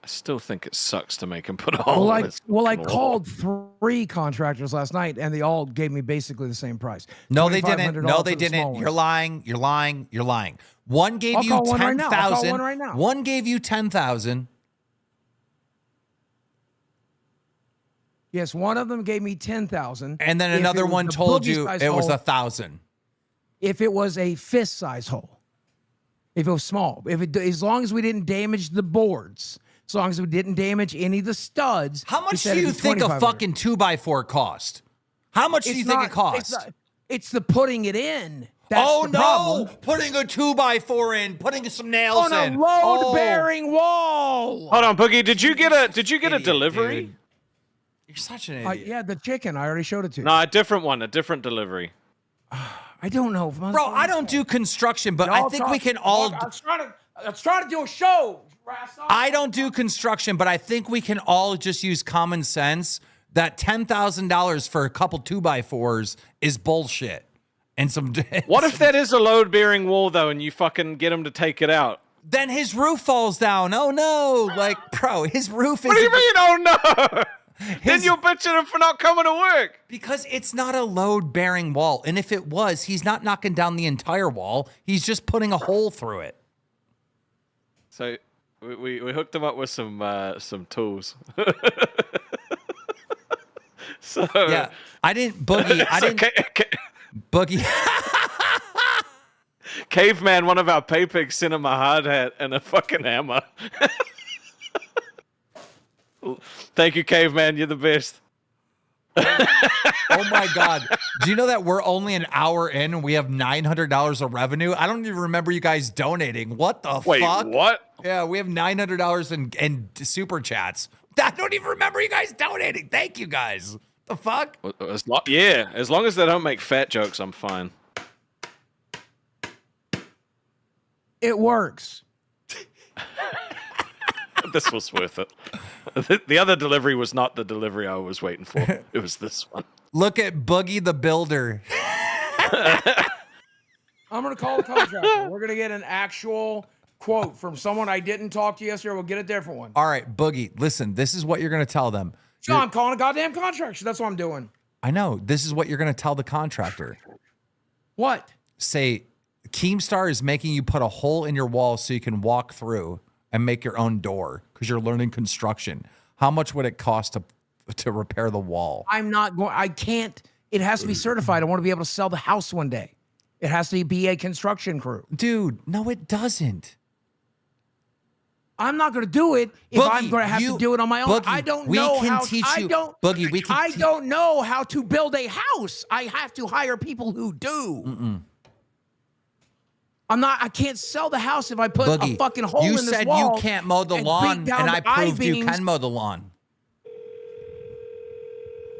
Speaker 4: I still think it sucks to make him put a hole in his
Speaker 5: I
Speaker 4: fucking wall.
Speaker 5: called 3 contractors last night, and they all gave me basically the same price.
Speaker 1: No, they didn't.
Speaker 5: $2,500
Speaker 1: No, they
Speaker 5: for the small
Speaker 1: didn't. You're
Speaker 5: ones.
Speaker 1: lying. You're lying. You're lying. One gave
Speaker 5: I'll
Speaker 1: you
Speaker 5: call one right now. I'll call
Speaker 1: 10,000.
Speaker 5: one right now.
Speaker 1: One gave you 10,000.
Speaker 5: Yes, one of them gave me 10,000,
Speaker 1: And then
Speaker 5: If
Speaker 1: another
Speaker 5: it was
Speaker 1: one
Speaker 5: the
Speaker 1: told
Speaker 5: boogie
Speaker 1: you
Speaker 5: size
Speaker 1: it was
Speaker 5: hole-
Speaker 1: 1,000.
Speaker 5: if it was a fist size hole, if it was small, as long as we didn't damage the boards, as long as we didn't damage any of the studs.
Speaker 1: How
Speaker 5: he
Speaker 1: much
Speaker 5: said
Speaker 1: do you
Speaker 5: it'd be
Speaker 1: think a
Speaker 5: 2,500.
Speaker 1: fucking 2x4 cost? How much do you think it costs?
Speaker 5: It's the putting it in. That's
Speaker 1: Oh
Speaker 5: the
Speaker 1: no!
Speaker 5: problem.
Speaker 1: Putting a 2x4 in, putting some nails
Speaker 5: On
Speaker 1: in.
Speaker 5: a load-bearing wall.
Speaker 4: Hold on, Boogie. Did you get a
Speaker 1: Idiot,
Speaker 4: delivery?
Speaker 1: dude. You're such an idiot.
Speaker 5: Yeah, the chicken. I already showed it to you.
Speaker 4: No, a different one, a different delivery.
Speaker 5: I don't know.
Speaker 1: Bro, I don't do construction, but I think we can all.
Speaker 5: I was trying to do a show.
Speaker 1: I don't do construction, but I think we can all just use common sense that $10,000 for a couple 2x4s is bullshit. And some.
Speaker 4: What if that is a load-bearing wall, though, and you fucking get him to take it out?
Speaker 1: Then his roof falls down. Oh no! Like, bro, his roof is.
Speaker 4: What do you mean, oh no? Then you're bitching him for not coming to work.
Speaker 1: Because it's not a load-bearing wall, and if it was, he's not knocking down the entire wall. He's just putting a hole through it.
Speaker 4: So we hooked him up with some tools. So
Speaker 1: Yeah, I didn't boogie. I didn't boogie.
Speaker 4: Caveman, one of our pay pigs, sent him a hard hat and a fucking hammer. Thank you, Caveman. You're the best.
Speaker 1: Oh my god! Do you know that we're only an hour in and we have $900 of revenue? I don't even remember you guys donating. What the
Speaker 4: Wait,
Speaker 1: fuck?
Speaker 4: what?
Speaker 1: Yeah, we have $900 in super chats. I don't even remember you guys donating. Thank you guys. The fuck?
Speaker 4: As long as they don't make fat jokes, I'm fine.
Speaker 5: It works.
Speaker 4: This was worth it. The other delivery was not the delivery I was waiting for. It was this one.
Speaker 1: Look at Boogie the Builder.
Speaker 5: I'm going to call the contractor. We're going to get an actual quote from someone I didn't talk to yesterday. We'll get a different one.
Speaker 1: All right, Boogie, listen, this is what you're going to tell them.
Speaker 5: So I'm calling a goddamn contractor. That's what I'm doing.
Speaker 1: I know. This is what you're going to tell the contractor.
Speaker 5: What?
Speaker 1: Say, Keemstar is making you put a hole in your wall so you can walk through and make your own door because you're learning construction. How much would it cost to repair the wall?
Speaker 5: I'm not going. I can't. It has to be certified. I want to be able to sell the house one day. It has to be a construction crew.
Speaker 1: Dude, no, it doesn't.
Speaker 5: I'm not going to do it if
Speaker 1: Boogie,
Speaker 5: I'm going to have to do it on my own.
Speaker 1: Boogie,
Speaker 5: I don't
Speaker 1: we
Speaker 5: know
Speaker 1: can
Speaker 5: how.
Speaker 1: teach
Speaker 5: I
Speaker 1: you-
Speaker 5: don't.
Speaker 1: Boogie, we can
Speaker 5: I
Speaker 1: te-
Speaker 5: don't know how to build a house. I have to hire people who do. I'm not. I can't sell the house if I put
Speaker 1: Boogie,
Speaker 5: a fucking hole
Speaker 1: you
Speaker 5: in this
Speaker 1: said
Speaker 5: wall.
Speaker 1: you can't mow the
Speaker 5: and
Speaker 1: lawn,
Speaker 5: beat down
Speaker 1: and I
Speaker 5: the
Speaker 1: proved you
Speaker 5: I-beams.
Speaker 1: can mow the lawn.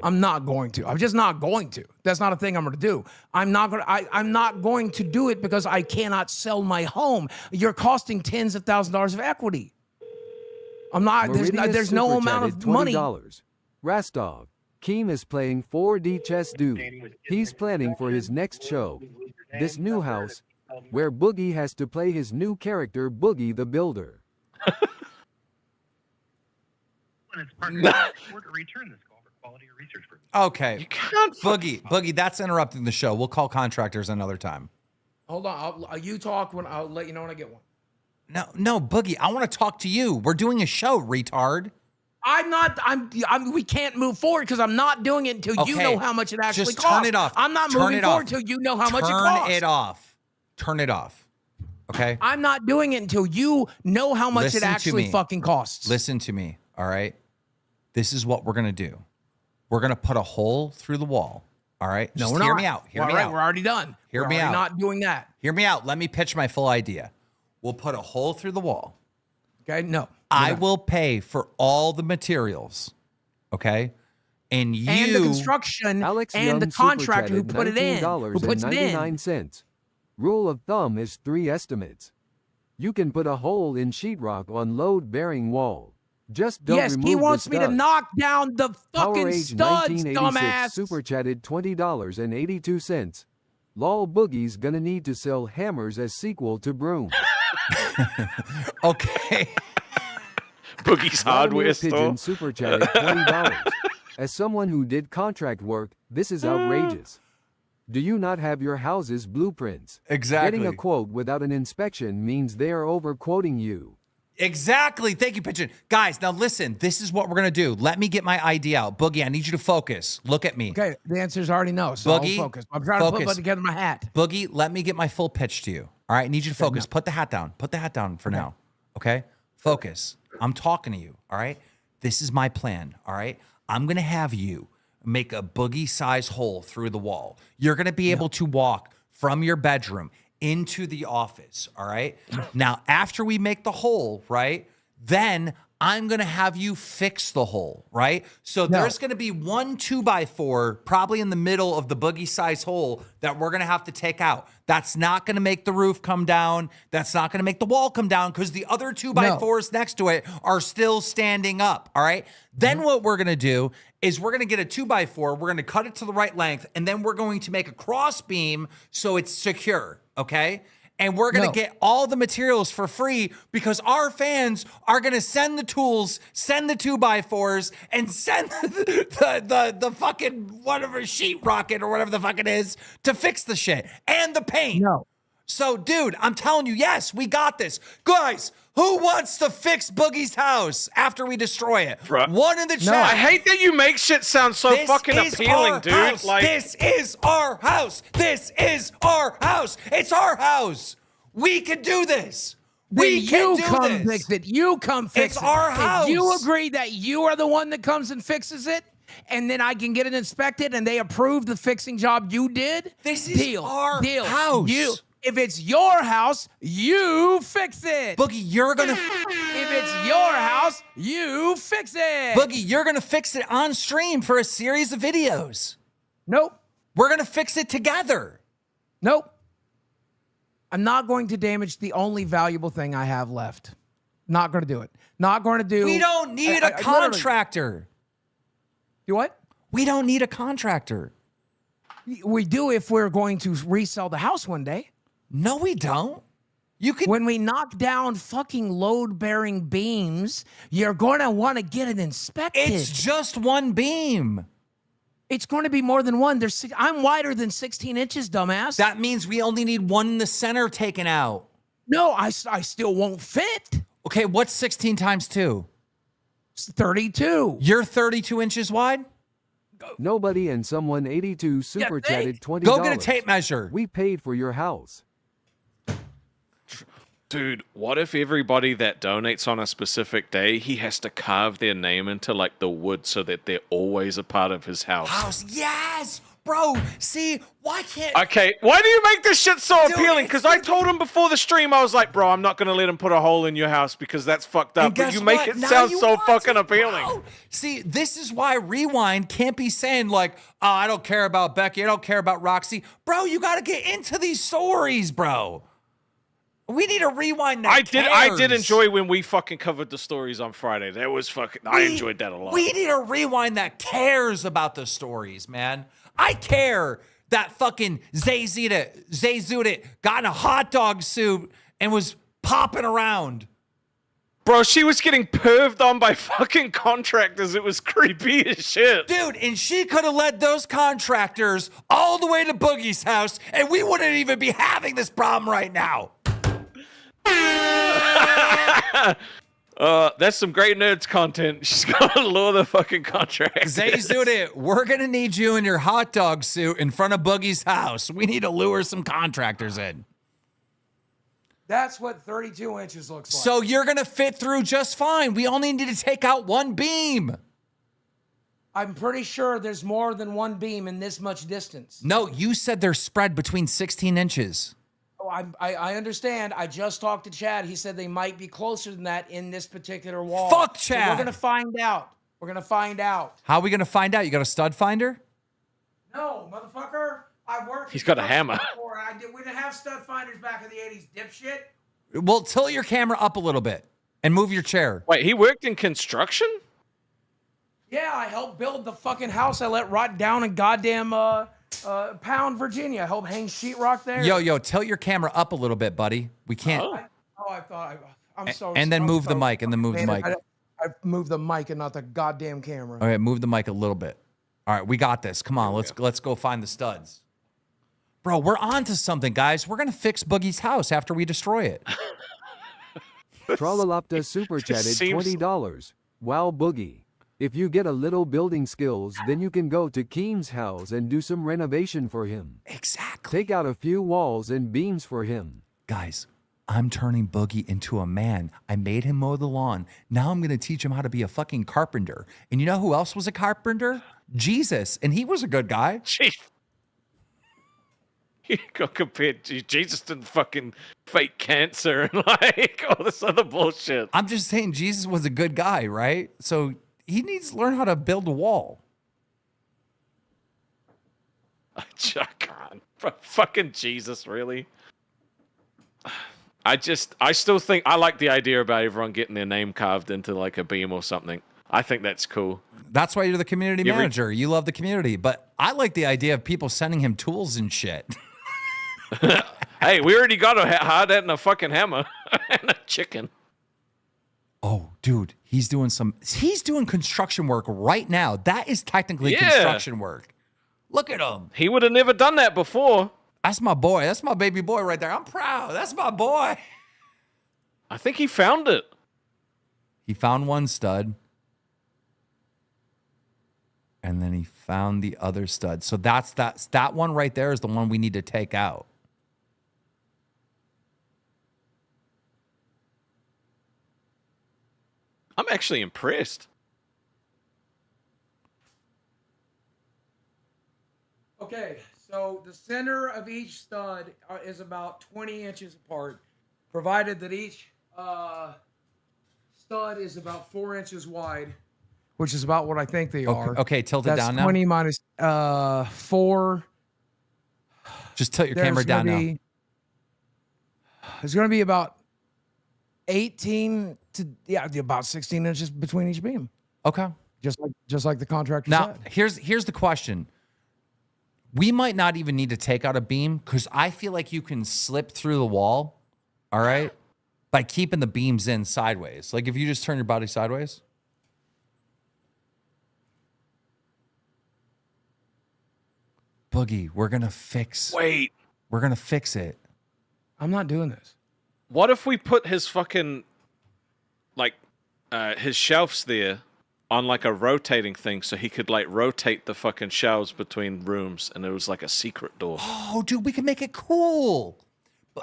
Speaker 5: I'm not going to. I'm just not going to. That's not a thing I'm going to do. I'm not going to. I'm not going to do it because I cannot sell my home. You're costing tens of thousands of dollars of equity. I'm not.
Speaker 3: Meridius
Speaker 5: There's no
Speaker 3: super
Speaker 5: amount
Speaker 3: chatted
Speaker 5: of money.
Speaker 3: $20. Rastov. Keem is playing 4D chess dude. He's planning for his next show. This new house, where Boogie has to play his new character Boogie the Builder.
Speaker 1: Okay.
Speaker 4: Can't
Speaker 1: Boogie, that's interrupting the show. We'll call contractors another time.
Speaker 5: Hold on. You talk when I'll let you know when I get one.
Speaker 1: No, Boogie, I want to talk to you. We're doing a show, retard.
Speaker 5: I'm not. We can't move forward because I'm not doing it until you
Speaker 1: Okay,
Speaker 5: know how much it actually
Speaker 1: just
Speaker 5: costs.
Speaker 1: turn it off.
Speaker 5: I'm not
Speaker 1: Turn
Speaker 5: moving
Speaker 1: it off.
Speaker 5: forward until you know how much it costs.
Speaker 1: Turn it off. Turn it off. Okay?
Speaker 5: I'm not doing it until you know how much
Speaker 1: Listen
Speaker 5: it
Speaker 1: to
Speaker 5: actually
Speaker 1: me.
Speaker 5: fucking costs.
Speaker 1: Listen to me, all right? This is what we're going to do. We're going to put a hole through the wall, all right?
Speaker 5: No,
Speaker 1: Just
Speaker 5: we're
Speaker 1: hear
Speaker 5: not.
Speaker 1: me out. Hear
Speaker 5: All
Speaker 1: me
Speaker 5: right,
Speaker 1: out.
Speaker 5: we're already done.
Speaker 1: Hear
Speaker 5: We're
Speaker 1: me
Speaker 5: already
Speaker 1: out.
Speaker 5: not doing that.
Speaker 1: Hear me out. Let me pitch my full idea. We'll put a hole through the wall.
Speaker 5: Okay, no.
Speaker 1: I will pay for all the materials, okay? And you
Speaker 5: And the construction
Speaker 3: Alex
Speaker 5: and
Speaker 3: Young
Speaker 5: the contractor who
Speaker 3: super
Speaker 5: put it in.
Speaker 3: chatted
Speaker 5: Who puts it in.
Speaker 3: $19.99. Rule of thumb is 3 estimates. You can put a hole in sheetrock on load-bearing wall. Just don't
Speaker 5: Yes,
Speaker 3: remove
Speaker 5: he
Speaker 3: the
Speaker 5: wants me to
Speaker 3: studs.
Speaker 5: knock down the fucking
Speaker 3: PowerAge
Speaker 5: studs,
Speaker 3: 1986
Speaker 5: dumbass.
Speaker 3: super chatted $20.82. Lol Boogie's gonna need to sell hammers as sequel to Broom.
Speaker 1: Okay.
Speaker 4: Boogie's hardware
Speaker 3: Vladimir
Speaker 4: store.
Speaker 3: Pigeon super chatted $20. As someone who did contract work, this is outrageous. Do you not have your house's blueprints?
Speaker 1: Exactly.
Speaker 3: Getting a quote without an inspection means they are over-quoting you.
Speaker 1: Exactly. Thank you, Pigeon. Guys, now listen. This is what we're going to do. Let me get my ID out. Boogie, I need you to focus. Look at me.
Speaker 5: Okay, the answer's already no, so
Speaker 1: Boogie,
Speaker 5: I'll focus. I'm trying to
Speaker 1: focus.
Speaker 5: put together my hat.
Speaker 1: Boogie, let me get my full pitch to you. All right, I need you to focus. Put the hat down. Put the hat down for now. Okay? Focus. I'm talking to you. All right? This is my plan. All right? I'm going to have you make a boogie size hole through the wall. You're going to be able to walk from your bedroom into the office. All right? Now, after we make the hole, right? Then I'm going to have you fix the hole, right? So there's going to be 1 2x4 probably in the middle of the boogie size hole that we're going to have to take out. That's not going to make the roof come down. That's not going to make the wall come down because the other 2x4s next to it are still standing up, all right? Then what we're going to do is we're going to get a 2x4, we're going to cut it to the right length, and then we're going to make a cross beam so it's secure, okay? And we're going to get all the materials for free because our fans are going to send the tools, send the 2x4s, and send the fucking whatever sheet rocket or whatever the fuck it is to fix the shit and the paint.
Speaker 5: No.
Speaker 1: So, dude, I'm telling you, yes, we got this. Guys, who wants to fix Boogie's house after we destroy it?
Speaker 4: Right.
Speaker 1: One in the chat.
Speaker 4: I hate that you make shit sound so
Speaker 1: This
Speaker 4: fucking
Speaker 1: is
Speaker 4: appealing,
Speaker 1: our
Speaker 4: dude.
Speaker 1: house.
Speaker 4: Like,
Speaker 1: This is our house. This is our house. It's our house. We can do this. We can
Speaker 5: you
Speaker 1: do
Speaker 5: come
Speaker 1: this.
Speaker 5: fix it. You come fix
Speaker 1: It's
Speaker 5: it.
Speaker 1: our
Speaker 5: If you
Speaker 1: house.
Speaker 5: agree that you are the one that comes and fixes it, and then I can get it inspected, and they approve the fixing job you did.
Speaker 1: This is our house.
Speaker 5: If it's your house, you fix it.
Speaker 1: Boogie, you're gonna.
Speaker 5: If it's your house, you fix it.
Speaker 1: Boogie, you're gonna fix it on stream for a series of videos.
Speaker 5: Nope.
Speaker 1: We're gonna fix it together.
Speaker 5: Nope. I'm not going to damage the only valuable thing I have left. Not going to do it. Not going to do.
Speaker 1: We don't need a contractor.
Speaker 5: Do what?
Speaker 1: We don't need a contractor.
Speaker 5: We do if we're going to resell the house one day.
Speaker 1: No, we don't. You can.
Speaker 5: When we knock down fucking load-bearing beams, you're going to want to get it inspected.
Speaker 1: It's just one beam.
Speaker 5: It's going to be more than one. I'm wider than 16 inches, dumbass.
Speaker 1: That means we only need one in the center taken out.
Speaker 5: No, I still won't fit.
Speaker 1: Okay, what's 16 times 2?
Speaker 5: It's 32.
Speaker 1: You're 32 inches wide?
Speaker 3: Nobody and someone 82 super chatted $20.
Speaker 1: Go get a tape measure.
Speaker 3: We paid for your house.
Speaker 4: dude, what if everybody that donates on a specific day, he has to carve their name into like the wood so that they're always a part of his house?
Speaker 1: Yes, bro. See, why can't?
Speaker 4: Okay, why do you make this shit so
Speaker 1: Dude,
Speaker 4: appealing?
Speaker 1: it's
Speaker 4: Because I told him before the stream, I was like, bro, I'm not going to let him put a hole in your house because that's fucked up.
Speaker 1: And
Speaker 4: But
Speaker 1: guess
Speaker 4: you make
Speaker 1: what?
Speaker 4: it
Speaker 1: Now
Speaker 4: sound
Speaker 1: you
Speaker 4: so
Speaker 1: want
Speaker 4: fucking
Speaker 1: to,
Speaker 4: appealing.
Speaker 1: bro. See, this is why Rewind can't be saying like, oh, I don't care about Becky. I don't care about Roxy. Bro, you got to get into these stories, bro. We need a Rewind that
Speaker 4: I did
Speaker 1: cares.
Speaker 4: enjoy when we fucking covered the stories on Friday. That was fucking, I enjoyed that a lot.
Speaker 1: We need a Rewind that cares about the stories, man. I care that fucking Zay Zudit got in a hot dog suit and was popping around.
Speaker 4: Bro, she was getting perved on by fucking contractors. It was creepy as shit.
Speaker 1: Dude, and she could have led those contractors all the way to Boogie's house, and we wouldn't even be having this problem right now.
Speaker 4: That's some great nerds content. She's gonna lure the fucking contractors.
Speaker 1: Zay Zudit, we're going to need you in your hot dog suit in front of Boogie's house. We need to lure some contractors in.
Speaker 5: That's what 32 inches looks like.
Speaker 1: So you're going to fit through just fine. We only need to take out one beam.
Speaker 5: I'm pretty sure there's more than one beam in this much distance.
Speaker 1: No, you said they're spread between 16 inches.
Speaker 5: Oh, I understand. I just talked to Chad. He said they might be closer than that in this particular wall.
Speaker 1: Fuck
Speaker 5: So
Speaker 1: Chad.
Speaker 5: we're going to find out. We're going to find out.
Speaker 1: How are we going to find out? You got a stud finder?
Speaker 5: No, motherfucker. I worked.
Speaker 4: He's got a hammer.
Speaker 5: Before. We didn't have stud finders back in the 80s, dipshit.
Speaker 1: Well, tilt your camera up a little bit and move your chair.
Speaker 4: Wait, he worked in construction?
Speaker 5: Yeah, I helped build the fucking house I let rot down in goddamn Pound, Virginia. I helped hang sheetrock there.
Speaker 1: Yo, tilt your camera up a little bit, buddy. We can't.
Speaker 5: I thought I'm so.
Speaker 1: And then
Speaker 5: I'm
Speaker 1: move
Speaker 5: so
Speaker 1: the mic. And then move the mic.
Speaker 5: I moved the mic and not the goddamn camera.
Speaker 1: All right, move the mic a little bit. All right, we got this. Come on, let's go find the studs. Bro, we're on to something, guys. We're gonna fix Boogie's house after we destroy it.
Speaker 3: Trollolopta super chatted $20. Wow, Boogie. If you get a little building skills, then you can go to Keem's house and do some renovation for him.
Speaker 1: Exactly.
Speaker 3: Take out a few walls and beams for him.
Speaker 1: Guys, I'm turning Boogie into a man. I made him mow the lawn. Now I'm gonna teach him how to be a fucking carpenter. And you know who else was a carpenter? Jesus, and he was a good guy.
Speaker 4: Jeez. You got compared to Jesus didn't fucking fake cancer and like all this other bullshit.
Speaker 1: I'm just saying Jesus was a good guy, right? So he needs to learn how to build a wall.
Speaker 4: I can't. Fucking Jesus, really? I still think I like the idea about everyone getting their name carved into like a beam or something. I think that's cool.
Speaker 1: That's why you're the community manager. You love the community. But I like the idea of people sending him tools and shit.
Speaker 4: Hey, we already got a hard hat and a fucking hammer and a chicken.
Speaker 1: Oh, dude, he's doing construction work right now. That is technically construction work. Look at him.
Speaker 4: He would have never done that before.
Speaker 1: That's my boy. That's my baby boy right there. I'm proud. That's my boy.
Speaker 4: I think he found it.
Speaker 1: He found one stud. And then he found the other stud. So that one right there is the one we need to take out.
Speaker 4: I'm actually impressed.
Speaker 5: Okay, so the center of each stud is about 20 inches apart, provided that each stud is about 4 inches wide, which is about what I think they are.
Speaker 1: Okay, tilt it
Speaker 5: That's
Speaker 1: down now.
Speaker 5: 20 minus 4.
Speaker 1: Just tilt your camera down now.
Speaker 5: It's going to be about 18 to about 16 inches between each beam.
Speaker 1: Okay.
Speaker 5: Just like the contractor
Speaker 1: Now,
Speaker 5: said.
Speaker 1: here's the question. We might not even need to take out a beam because I feel like you can slip through the wall, all right, by keeping the beams in sideways. Like if you just turn your body sideways. Boogie, we're going to fix.
Speaker 4: Wait.
Speaker 1: We're going to fix it.
Speaker 5: I'm not doing this.
Speaker 4: What if we put his fucking, like, his shelves there on, like, a rotating thing so he could, like, rotate the fucking shelves between rooms and it was, like, a secret door?
Speaker 1: Oh, dude, we can make it cool.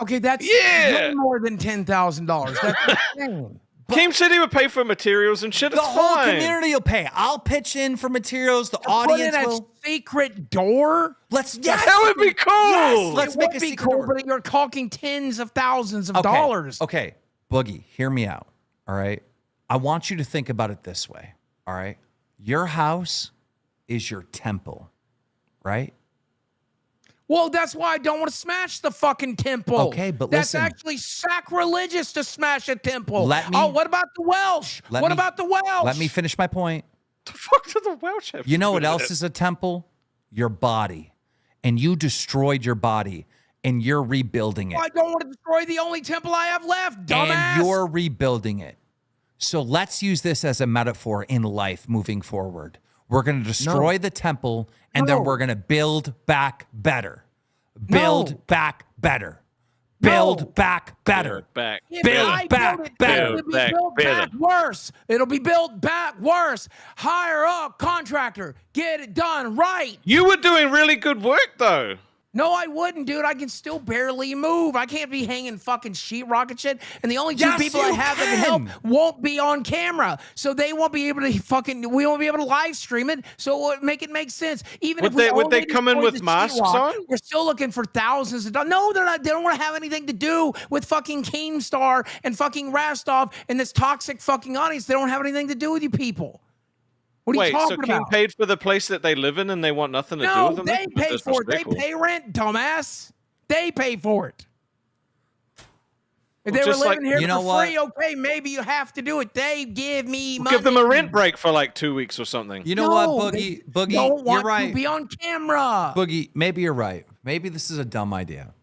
Speaker 5: Okay, that's way more than $10,000. That's insane.
Speaker 4: Keem said he would pay for materials and shit.
Speaker 1: The
Speaker 4: It's
Speaker 1: whole
Speaker 4: fine.
Speaker 1: community will pay. I'll pitch in for materials. The audience
Speaker 5: Put in
Speaker 1: will.
Speaker 5: a secret door.
Speaker 1: Yes,
Speaker 4: That would be cool.
Speaker 1: Yes, let's
Speaker 5: It
Speaker 1: make
Speaker 5: would
Speaker 1: a
Speaker 5: be
Speaker 1: secret
Speaker 5: cool,
Speaker 1: door.
Speaker 5: but you're talking tens of thousands of
Speaker 1: Okay,
Speaker 5: dollars.
Speaker 1: Okay, Boogie, hear me out. All right, I want you to think about it this way. All right, your house is your temple, right?
Speaker 5: Well, that's why I don't want to smash the fucking temple.
Speaker 1: Okay, but
Speaker 5: that's
Speaker 1: listen.
Speaker 5: actually sacrilegious to smash a temple.
Speaker 1: Let me-
Speaker 5: Oh, what about the Welsh? What about the Welsh?
Speaker 1: Let me finish my point.
Speaker 4: The fuck did the Welsh have?
Speaker 1: You know
Speaker 4: to
Speaker 1: what
Speaker 4: do
Speaker 1: else
Speaker 4: with
Speaker 1: is a temple? Your body, and you destroyed your body, and you're rebuilding it.
Speaker 5: I don't want to destroy the only temple I have left, dumbass.
Speaker 1: And you're rebuilding it. So let's use this as a metaphor in life moving forward. We're going to destroy the temple, and then we're going to build back better. Build back better. Build back better.
Speaker 4: Back.
Speaker 5: If
Speaker 1: Build
Speaker 5: I
Speaker 1: back
Speaker 5: build it,
Speaker 1: better.
Speaker 5: It'll be
Speaker 4: Back
Speaker 5: built
Speaker 4: better.
Speaker 5: back worse. It'll be built back worse. Hire a contractor. Get it done right.
Speaker 4: You were doing really good work, though.
Speaker 5: No, I wouldn't, dude. I can still barely move. I can't be hanging fucking sheetrock and shit. And the only two
Speaker 1: Yes,
Speaker 5: people I
Speaker 1: you
Speaker 5: have that can
Speaker 1: can.
Speaker 5: help won't be on camera. So they won't be able to we won't be able to live stream it. So it would make sense. Even
Speaker 4: Would
Speaker 5: if we
Speaker 4: they- would
Speaker 5: only
Speaker 4: they come in
Speaker 5: destroyed
Speaker 4: with
Speaker 5: the
Speaker 4: masks
Speaker 5: sheetrock,
Speaker 4: on?
Speaker 5: We're still looking for thousands of dollars. No, they're not. They don't want to have anything to do with fucking KEEMSTAR and fucking Rastov and this toxic fucking audience. They don't have anything to do with you people. What are
Speaker 4: Wait,
Speaker 5: you talking
Speaker 4: so King
Speaker 5: about?
Speaker 4: paid for the place that they live in and they want nothing to do
Speaker 5: No,
Speaker 4: with them?
Speaker 5: they pay
Speaker 4: That's
Speaker 5: for it. They
Speaker 4: disrespectful.
Speaker 5: pay rent, dumbass. They pay for it. If they were
Speaker 4: just like-
Speaker 5: living here
Speaker 1: You know
Speaker 5: for free,
Speaker 1: what?
Speaker 5: okay, maybe you have to do it. They give me money.
Speaker 4: Give them a rent break for like 2 weeks or something.
Speaker 1: You know what, Boogie? Boogie,
Speaker 5: don't
Speaker 1: you're
Speaker 5: want to
Speaker 1: right.
Speaker 5: be on camera.
Speaker 1: Boogie, maybe you're right. Maybe this is a dumb idea.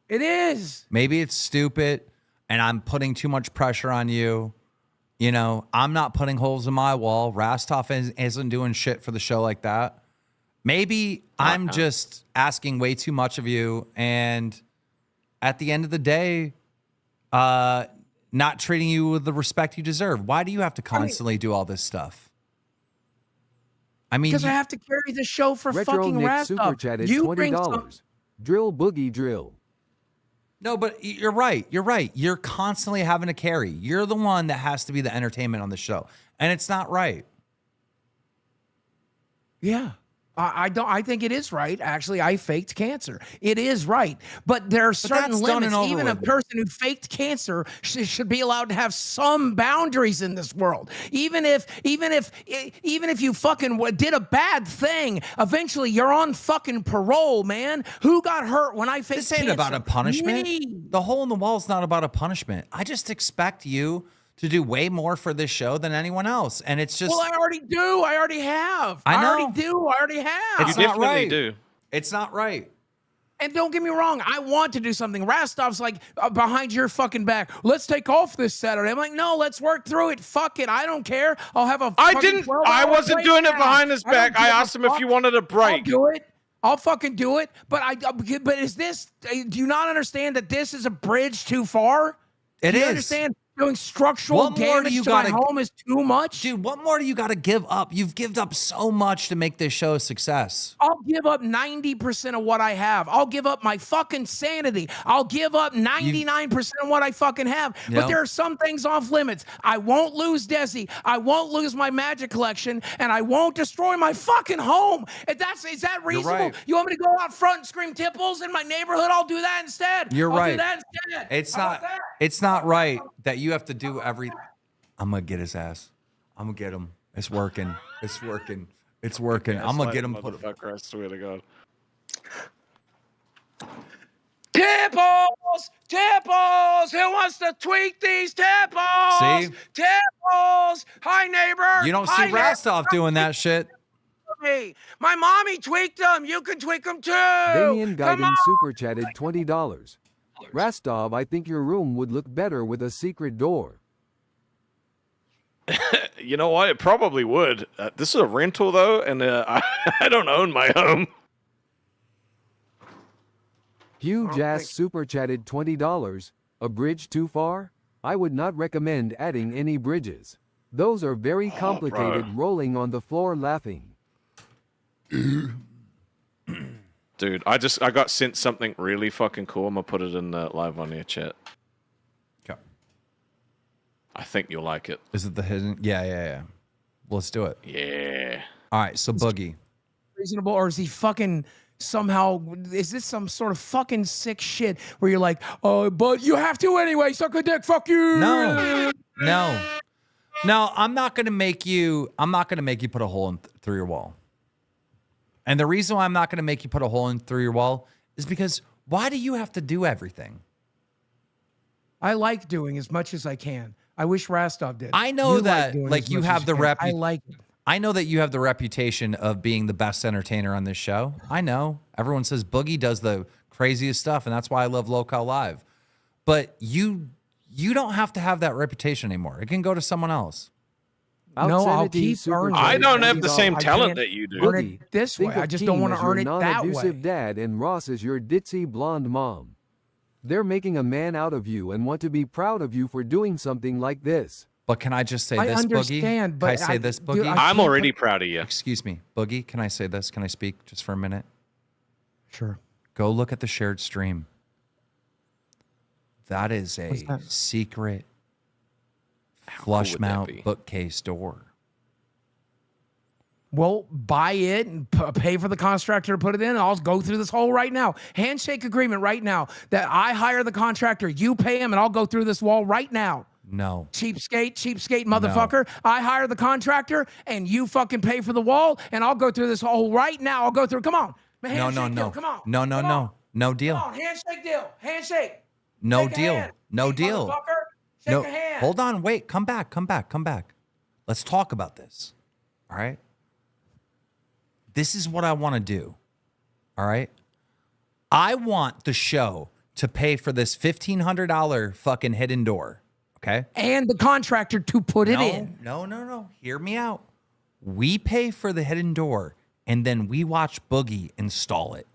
Speaker 5: It is.
Speaker 1: Maybe it's stupid and I'm putting too much pressure on you. You know, I'm not putting holes in my wall. Rastov isn't doing shit for the show like that. Maybe I'm just asking way too much of you. And at the end of the day, not treating you with the respect you deserve. Why do you have to constantly do all this stuff? I mean,
Speaker 5: Because I have to carry the show for
Speaker 3: Retro
Speaker 5: fucking
Speaker 3: Nick
Speaker 5: Rastov.
Speaker 3: super chatted
Speaker 5: You bring some-
Speaker 3: $20. Drill Boogie drill.
Speaker 1: no, but you're right. You're right. You're constantly having to carry. You're the one that has to be the entertainment on the show. And it's not right.
Speaker 5: Yeah. I don't. I think it is right. Actually, I faked cancer. It is right, but there are certain
Speaker 1: that's done and
Speaker 5: limits.
Speaker 1: over
Speaker 5: Even a
Speaker 1: with.
Speaker 5: person who faked cancer should be allowed to have some boundaries in this world. Even if you fucking did a bad thing, eventually you're on fucking parole, man. Who got hurt when I faked
Speaker 1: This ain't
Speaker 5: cancer?
Speaker 1: about a punishment.
Speaker 5: Me.
Speaker 1: The hole in the wall is not about a punishment. I just expect you to do way more for this show than anyone else. And it's just,
Speaker 5: Well, I already do. I already have.
Speaker 1: I know.
Speaker 5: already do. I already have.
Speaker 1: It's
Speaker 4: You
Speaker 1: not
Speaker 4: definitely
Speaker 1: right.
Speaker 4: do.
Speaker 1: It's not right.
Speaker 5: And don't get me wrong, I want to do something. Rastov's like behind your fucking back. Let's take off this Saturday. I'm like, no, let's work through it. Fuck it. I don't care. I'll have a.
Speaker 4: I
Speaker 5: fucking
Speaker 4: didn't.
Speaker 5: 12-hour
Speaker 4: I wasn't doing it
Speaker 5: breakdown.
Speaker 4: behind his
Speaker 5: I don't
Speaker 4: back. I
Speaker 5: give a
Speaker 4: asked him if
Speaker 5: fuck.
Speaker 4: you wanted a
Speaker 5: I'll
Speaker 4: break.
Speaker 5: do it. I'll fucking do it. But But is this? Do you not understand that this is a bridge too far?
Speaker 1: It
Speaker 5: Do you
Speaker 1: is.
Speaker 5: understand? Doing structural
Speaker 1: What more do
Speaker 5: damage
Speaker 1: you
Speaker 5: to my
Speaker 1: gotta-
Speaker 5: home is too much.
Speaker 1: Dude, what more do you got to give up? You've given up so much to make this show a success.
Speaker 5: I'll give up 90% of what I have. I'll give up my fucking sanity. I'll give up 99% of what I fucking have.
Speaker 1: Yep.
Speaker 5: But there are some things off limits. I won't lose Desi. I won't lose my magic collection, and I won't destroy my fucking home. Is that reasonable?
Speaker 1: right.
Speaker 5: You want me to go out front and scream tipples in my neighborhood? I'll do that instead.
Speaker 1: You're
Speaker 5: I'll
Speaker 1: right.
Speaker 5: do that instead.
Speaker 1: It's
Speaker 5: How
Speaker 1: not.
Speaker 5: about that?
Speaker 1: It's not right that you have to do every. I'm gonna get his ass. I'm gonna get him. It's working. It's working. It's working. I'm gonna get him. Put.
Speaker 4: Motherfucker, I swear to God.
Speaker 8: Tipples! Tipples! Who wants to tweak these tipples?
Speaker 1: See?
Speaker 8: Tipples! Hi, neighbor!
Speaker 1: You don't see
Speaker 8: Hi, neighbor.
Speaker 1: Rastov doing that shit.
Speaker 8: My mommy tweaked them. You can tweak them too.
Speaker 3: Damian
Speaker 8: Come
Speaker 3: Guyton
Speaker 8: on.
Speaker 3: super chatted $20. Rastov, I think your room would look better with a secret door.
Speaker 4: You know what? It probably would. This is a rental though, and I don't own my home.
Speaker 3: Hugh Jass super chatted $20. A bridge too far? I would not recommend adding any bridges. Those are very complicated, rolling on the floor laughing.
Speaker 4: Dude, I got sent something really fucking cool. I'm gonna put it in live on your chat.
Speaker 1: Okay.
Speaker 4: I think you'll like it.
Speaker 1: Is it the hidden? Yeah. Let's do it.
Speaker 4: Yeah.
Speaker 1: All right. So Boogie.
Speaker 5: Reasonable, or is he fucking somehow? Is this some sort of fucking sick shit where you're like, oh, but you have to anyway, suck a dick, fuck you.
Speaker 1: No. I'm not gonna make you. I'm not gonna make you put a hole in through your wall. And the reason why I'm not gonna make you put a hole in through your wall is because why do you have to do everything?
Speaker 5: I like doing as much as I can. I wish Rastov did.
Speaker 1: I know
Speaker 5: You
Speaker 1: that,
Speaker 5: doing
Speaker 1: like,
Speaker 5: as
Speaker 1: you
Speaker 5: much
Speaker 1: have
Speaker 5: as
Speaker 1: the
Speaker 5: can. I like it.
Speaker 1: I know that you have the reputation of being the best entertainer on this show. I know. Everyone says Boogie does the craziest stuff, and that's why I love Local Live. But you don't have to have that reputation anymore. It can go to someone else.
Speaker 5: No, I'll
Speaker 3: Obscenity
Speaker 5: keep
Speaker 3: super
Speaker 5: earning
Speaker 3: chatted
Speaker 4: I don't have the
Speaker 3: $20.
Speaker 4: same
Speaker 5: I
Speaker 4: talent
Speaker 5: can't
Speaker 4: that you do.
Speaker 5: earn it
Speaker 3: Boogie,
Speaker 5: this way.
Speaker 3: think of
Speaker 5: I just don't
Speaker 3: Keem
Speaker 5: want
Speaker 3: as
Speaker 5: to
Speaker 3: your
Speaker 5: earn it that way.
Speaker 3: non-abusive dad and Ross as your ditzy blonde mom. They're making a man out of you and want to be proud of you for doing something like this.
Speaker 1: But can I just say
Speaker 5: I
Speaker 1: this, Boogie?
Speaker 5: understand, but
Speaker 1: can I say this,
Speaker 5: dude,
Speaker 1: Boogie?
Speaker 5: I
Speaker 4: I'm
Speaker 5: can't
Speaker 4: already proud of you.
Speaker 1: Excuse me, Boogie. Can I say this? Can I speak just for a minute?
Speaker 5: Sure.
Speaker 1: Go look at the shared stream. That is
Speaker 5: What's
Speaker 1: a
Speaker 5: that?
Speaker 1: secret
Speaker 4: cool
Speaker 1: flush
Speaker 4: would that
Speaker 1: mount
Speaker 4: be?
Speaker 1: bookcase door.
Speaker 5: Well, buy it and pay for the contractor to put it in. And I'll go through this whole right now. Handshake agreement right now that I hire the contractor, you pay him, and I'll go through this wall right now.
Speaker 1: No.
Speaker 5: Cheapskate, motherfucker. I hire the contractor and you fucking pay for the wall and I'll go through this whole right now. I'll go through. Come on.
Speaker 1: No, no,
Speaker 5: Handshake deal.
Speaker 1: no.
Speaker 5: Come on.
Speaker 1: No, no,
Speaker 5: Come
Speaker 1: no.
Speaker 5: on.
Speaker 1: No deal.
Speaker 5: Come on. Handshake deal. Handshake.
Speaker 1: No
Speaker 5: Shake a
Speaker 1: deal.
Speaker 5: hand.
Speaker 1: No
Speaker 5: Hey,
Speaker 1: deal.
Speaker 5: motherfucker. Shake
Speaker 1: No.
Speaker 5: a hand.
Speaker 1: Hold on. Wait. Come back. Come back. Come back. Let's talk about this. All right. This is what I want to do. All right. I want the show to pay for this $1,500 fucking hidden door. Okay.
Speaker 5: And the contractor to put it in.
Speaker 1: No. Hear me out. We pay for the hidden door and then we watch Boogie install it.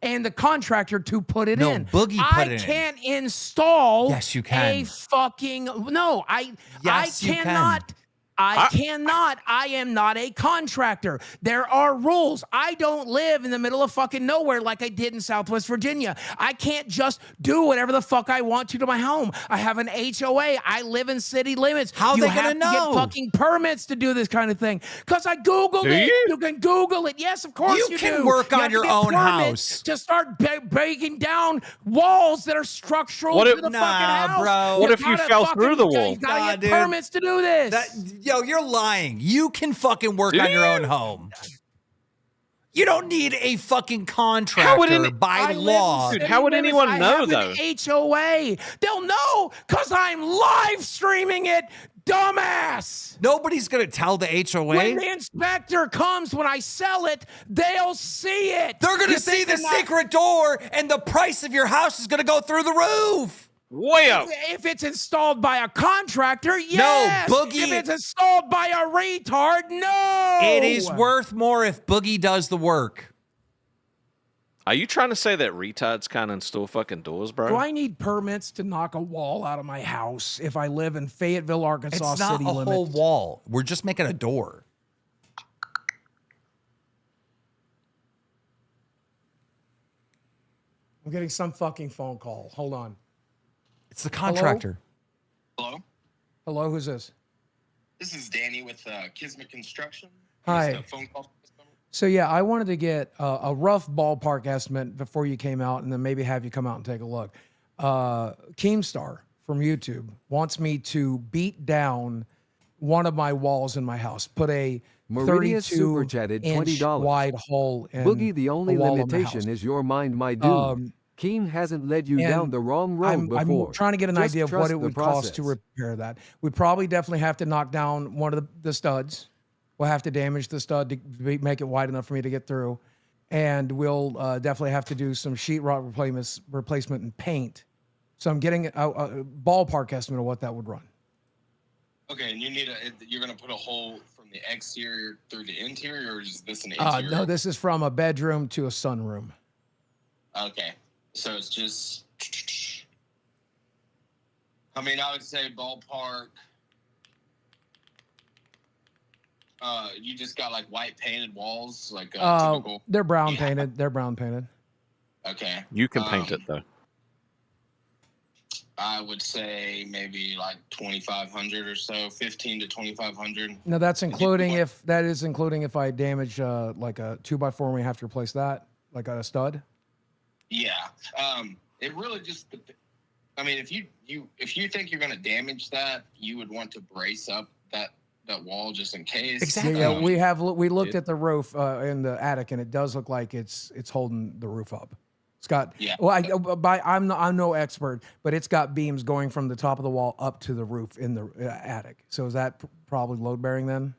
Speaker 5: And the contractor to put it
Speaker 1: No,
Speaker 5: in.
Speaker 1: Boogie put it in.
Speaker 5: I can't install
Speaker 1: Yes, you can.
Speaker 5: a fucking no.
Speaker 1: Yes,
Speaker 5: I
Speaker 1: you
Speaker 5: cannot.
Speaker 1: can.
Speaker 5: I cannot. I am not a contractor. There are rules. I don't live in the middle of fucking nowhere like I did in Southwest Virginia. I can't just do whatever the fuck I want to my home. I have an HOA. I live in city limits.
Speaker 1: How
Speaker 5: you
Speaker 1: they
Speaker 5: have
Speaker 1: gonna
Speaker 5: to
Speaker 1: know?
Speaker 5: get fucking permits to do this kind of thing? Because I Googled it. You can Google it. Yes, of course
Speaker 1: You
Speaker 5: you
Speaker 1: can
Speaker 5: do.
Speaker 1: work
Speaker 5: You
Speaker 1: on
Speaker 5: have to
Speaker 1: your
Speaker 5: get
Speaker 1: own
Speaker 5: permits
Speaker 1: house.
Speaker 5: to start breaking down walls that are structural
Speaker 4: What
Speaker 5: to
Speaker 4: if-
Speaker 5: the
Speaker 1: Nah,
Speaker 5: fucking house.
Speaker 1: bro.
Speaker 4: What if you
Speaker 5: gotta
Speaker 4: fell through the wall?
Speaker 5: You gotta
Speaker 1: Nah,
Speaker 5: get
Speaker 1: dude.
Speaker 5: permits to do this.
Speaker 1: You're lying. You can fucking work on your own home. You don't need a fucking contractor by
Speaker 5: I live in
Speaker 1: law.
Speaker 5: city
Speaker 4: Dude, how would
Speaker 5: limits.
Speaker 4: anyone
Speaker 5: I
Speaker 4: know,
Speaker 5: have
Speaker 4: though?
Speaker 5: an HOA. They'll know because I'm live streaming it, dumbass.
Speaker 1: Nobody's gonna tell the
Speaker 5: When
Speaker 1: HOA.
Speaker 5: the inspector comes, when I sell it, they'll see it.
Speaker 1: They're gonna
Speaker 5: You
Speaker 1: see
Speaker 5: think
Speaker 1: the
Speaker 5: they're not-
Speaker 1: secret door, and the price of your house is gonna go through the roof.
Speaker 4: Way up.
Speaker 5: If it's installed by a contractor, yes.
Speaker 1: Boogie-
Speaker 5: If it's installed by a retard, no.
Speaker 1: It is worth more if Boogie does the work.
Speaker 4: Are you trying to say that retards can't install fucking doors, bro?
Speaker 5: Do I need permits to knock a wall out of my house if I live in Fayetteville, Arkansas
Speaker 1: It's not
Speaker 5: city
Speaker 1: a
Speaker 5: limits?
Speaker 1: whole wall. We're just making a door.
Speaker 5: I'm getting some fucking phone call. Hold on.
Speaker 1: It's the contractor.
Speaker 9: Hello,
Speaker 5: Hello, who's this?
Speaker 9: this is Danny with Kismet Construction.
Speaker 5: Hi.
Speaker 9: Just a phone call.
Speaker 5: So yeah, I wanted to get a rough ballpark estimate before you came out, and then maybe have you come out and take a look. KEEMSTAR from YouTube wants me to beat down one of my walls in my house, put a
Speaker 3: Meridius super
Speaker 5: 32
Speaker 3: chatted
Speaker 5: inch
Speaker 3: $20.
Speaker 5: wide hole in
Speaker 3: Boogie, the only
Speaker 5: a wall in my
Speaker 3: limitation
Speaker 5: house.
Speaker 3: is your mind, my dude. Keem hasn't led you
Speaker 5: and
Speaker 3: down the wrong road before.
Speaker 5: I'm trying to get an
Speaker 3: Just
Speaker 5: idea of what
Speaker 3: trust
Speaker 5: it
Speaker 3: the
Speaker 5: would cost to
Speaker 3: process.
Speaker 5: repair that. We probably definitely have to knock down one of the studs. We'll have to damage the stud to make it wide enough for me to get through. And we'll definitely have to do some sheetrock replacement and paint. So I'm getting a ballpark estimate of what that would run.
Speaker 9: Okay, and you're gonna put a hole from the exterior through the interior, or is this an interior?
Speaker 5: No, this is from a bedroom to a sunroom.
Speaker 9: Okay, so it's just. I mean, I would say ballpark. You just got like white painted walls, like typical.
Speaker 5: They're brown
Speaker 9: Yeah.
Speaker 5: painted. They're brown painted.
Speaker 9: Okay.
Speaker 4: You can paint it though.
Speaker 9: I would say maybe like 2,500 or so, 15 to 2,500.
Speaker 5: No, that's including if I damage like a 2x4 and we have to replace that, like a stud.
Speaker 9: Yeah. It really just. I mean, if you think you're gonna damage that, you would want to brace up that wall just in case.
Speaker 1: Exactly.
Speaker 5: Yeah, we looked at the roof in the attic, and it does look like it's holding the roof up. It's got I'm no expert, but it's got beams going from the top of the wall up to the roof in the attic. So is that probably load bearing then?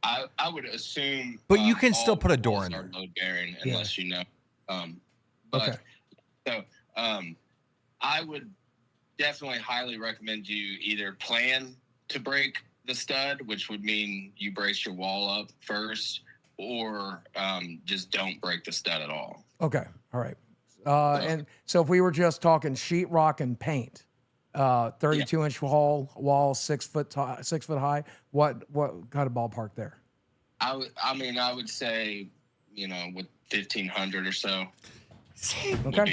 Speaker 9: I would assume.
Speaker 1: But you can
Speaker 9: all
Speaker 1: still put a
Speaker 9: walls
Speaker 1: door in
Speaker 9: are
Speaker 1: there.
Speaker 9: load bearing
Speaker 5: Yeah.
Speaker 9: unless you know.
Speaker 5: Okay.
Speaker 9: So I would definitely highly recommend you either plan to break the stud, which would mean you brace your wall up first, or just don't break the stud at all.
Speaker 5: Okay. All right. And so if we were just talking sheetrock and paint, 32-inch wall, 6 foot high, what kind of ballpark there?
Speaker 9: I would say, with 1,500 or so would
Speaker 5: Okay.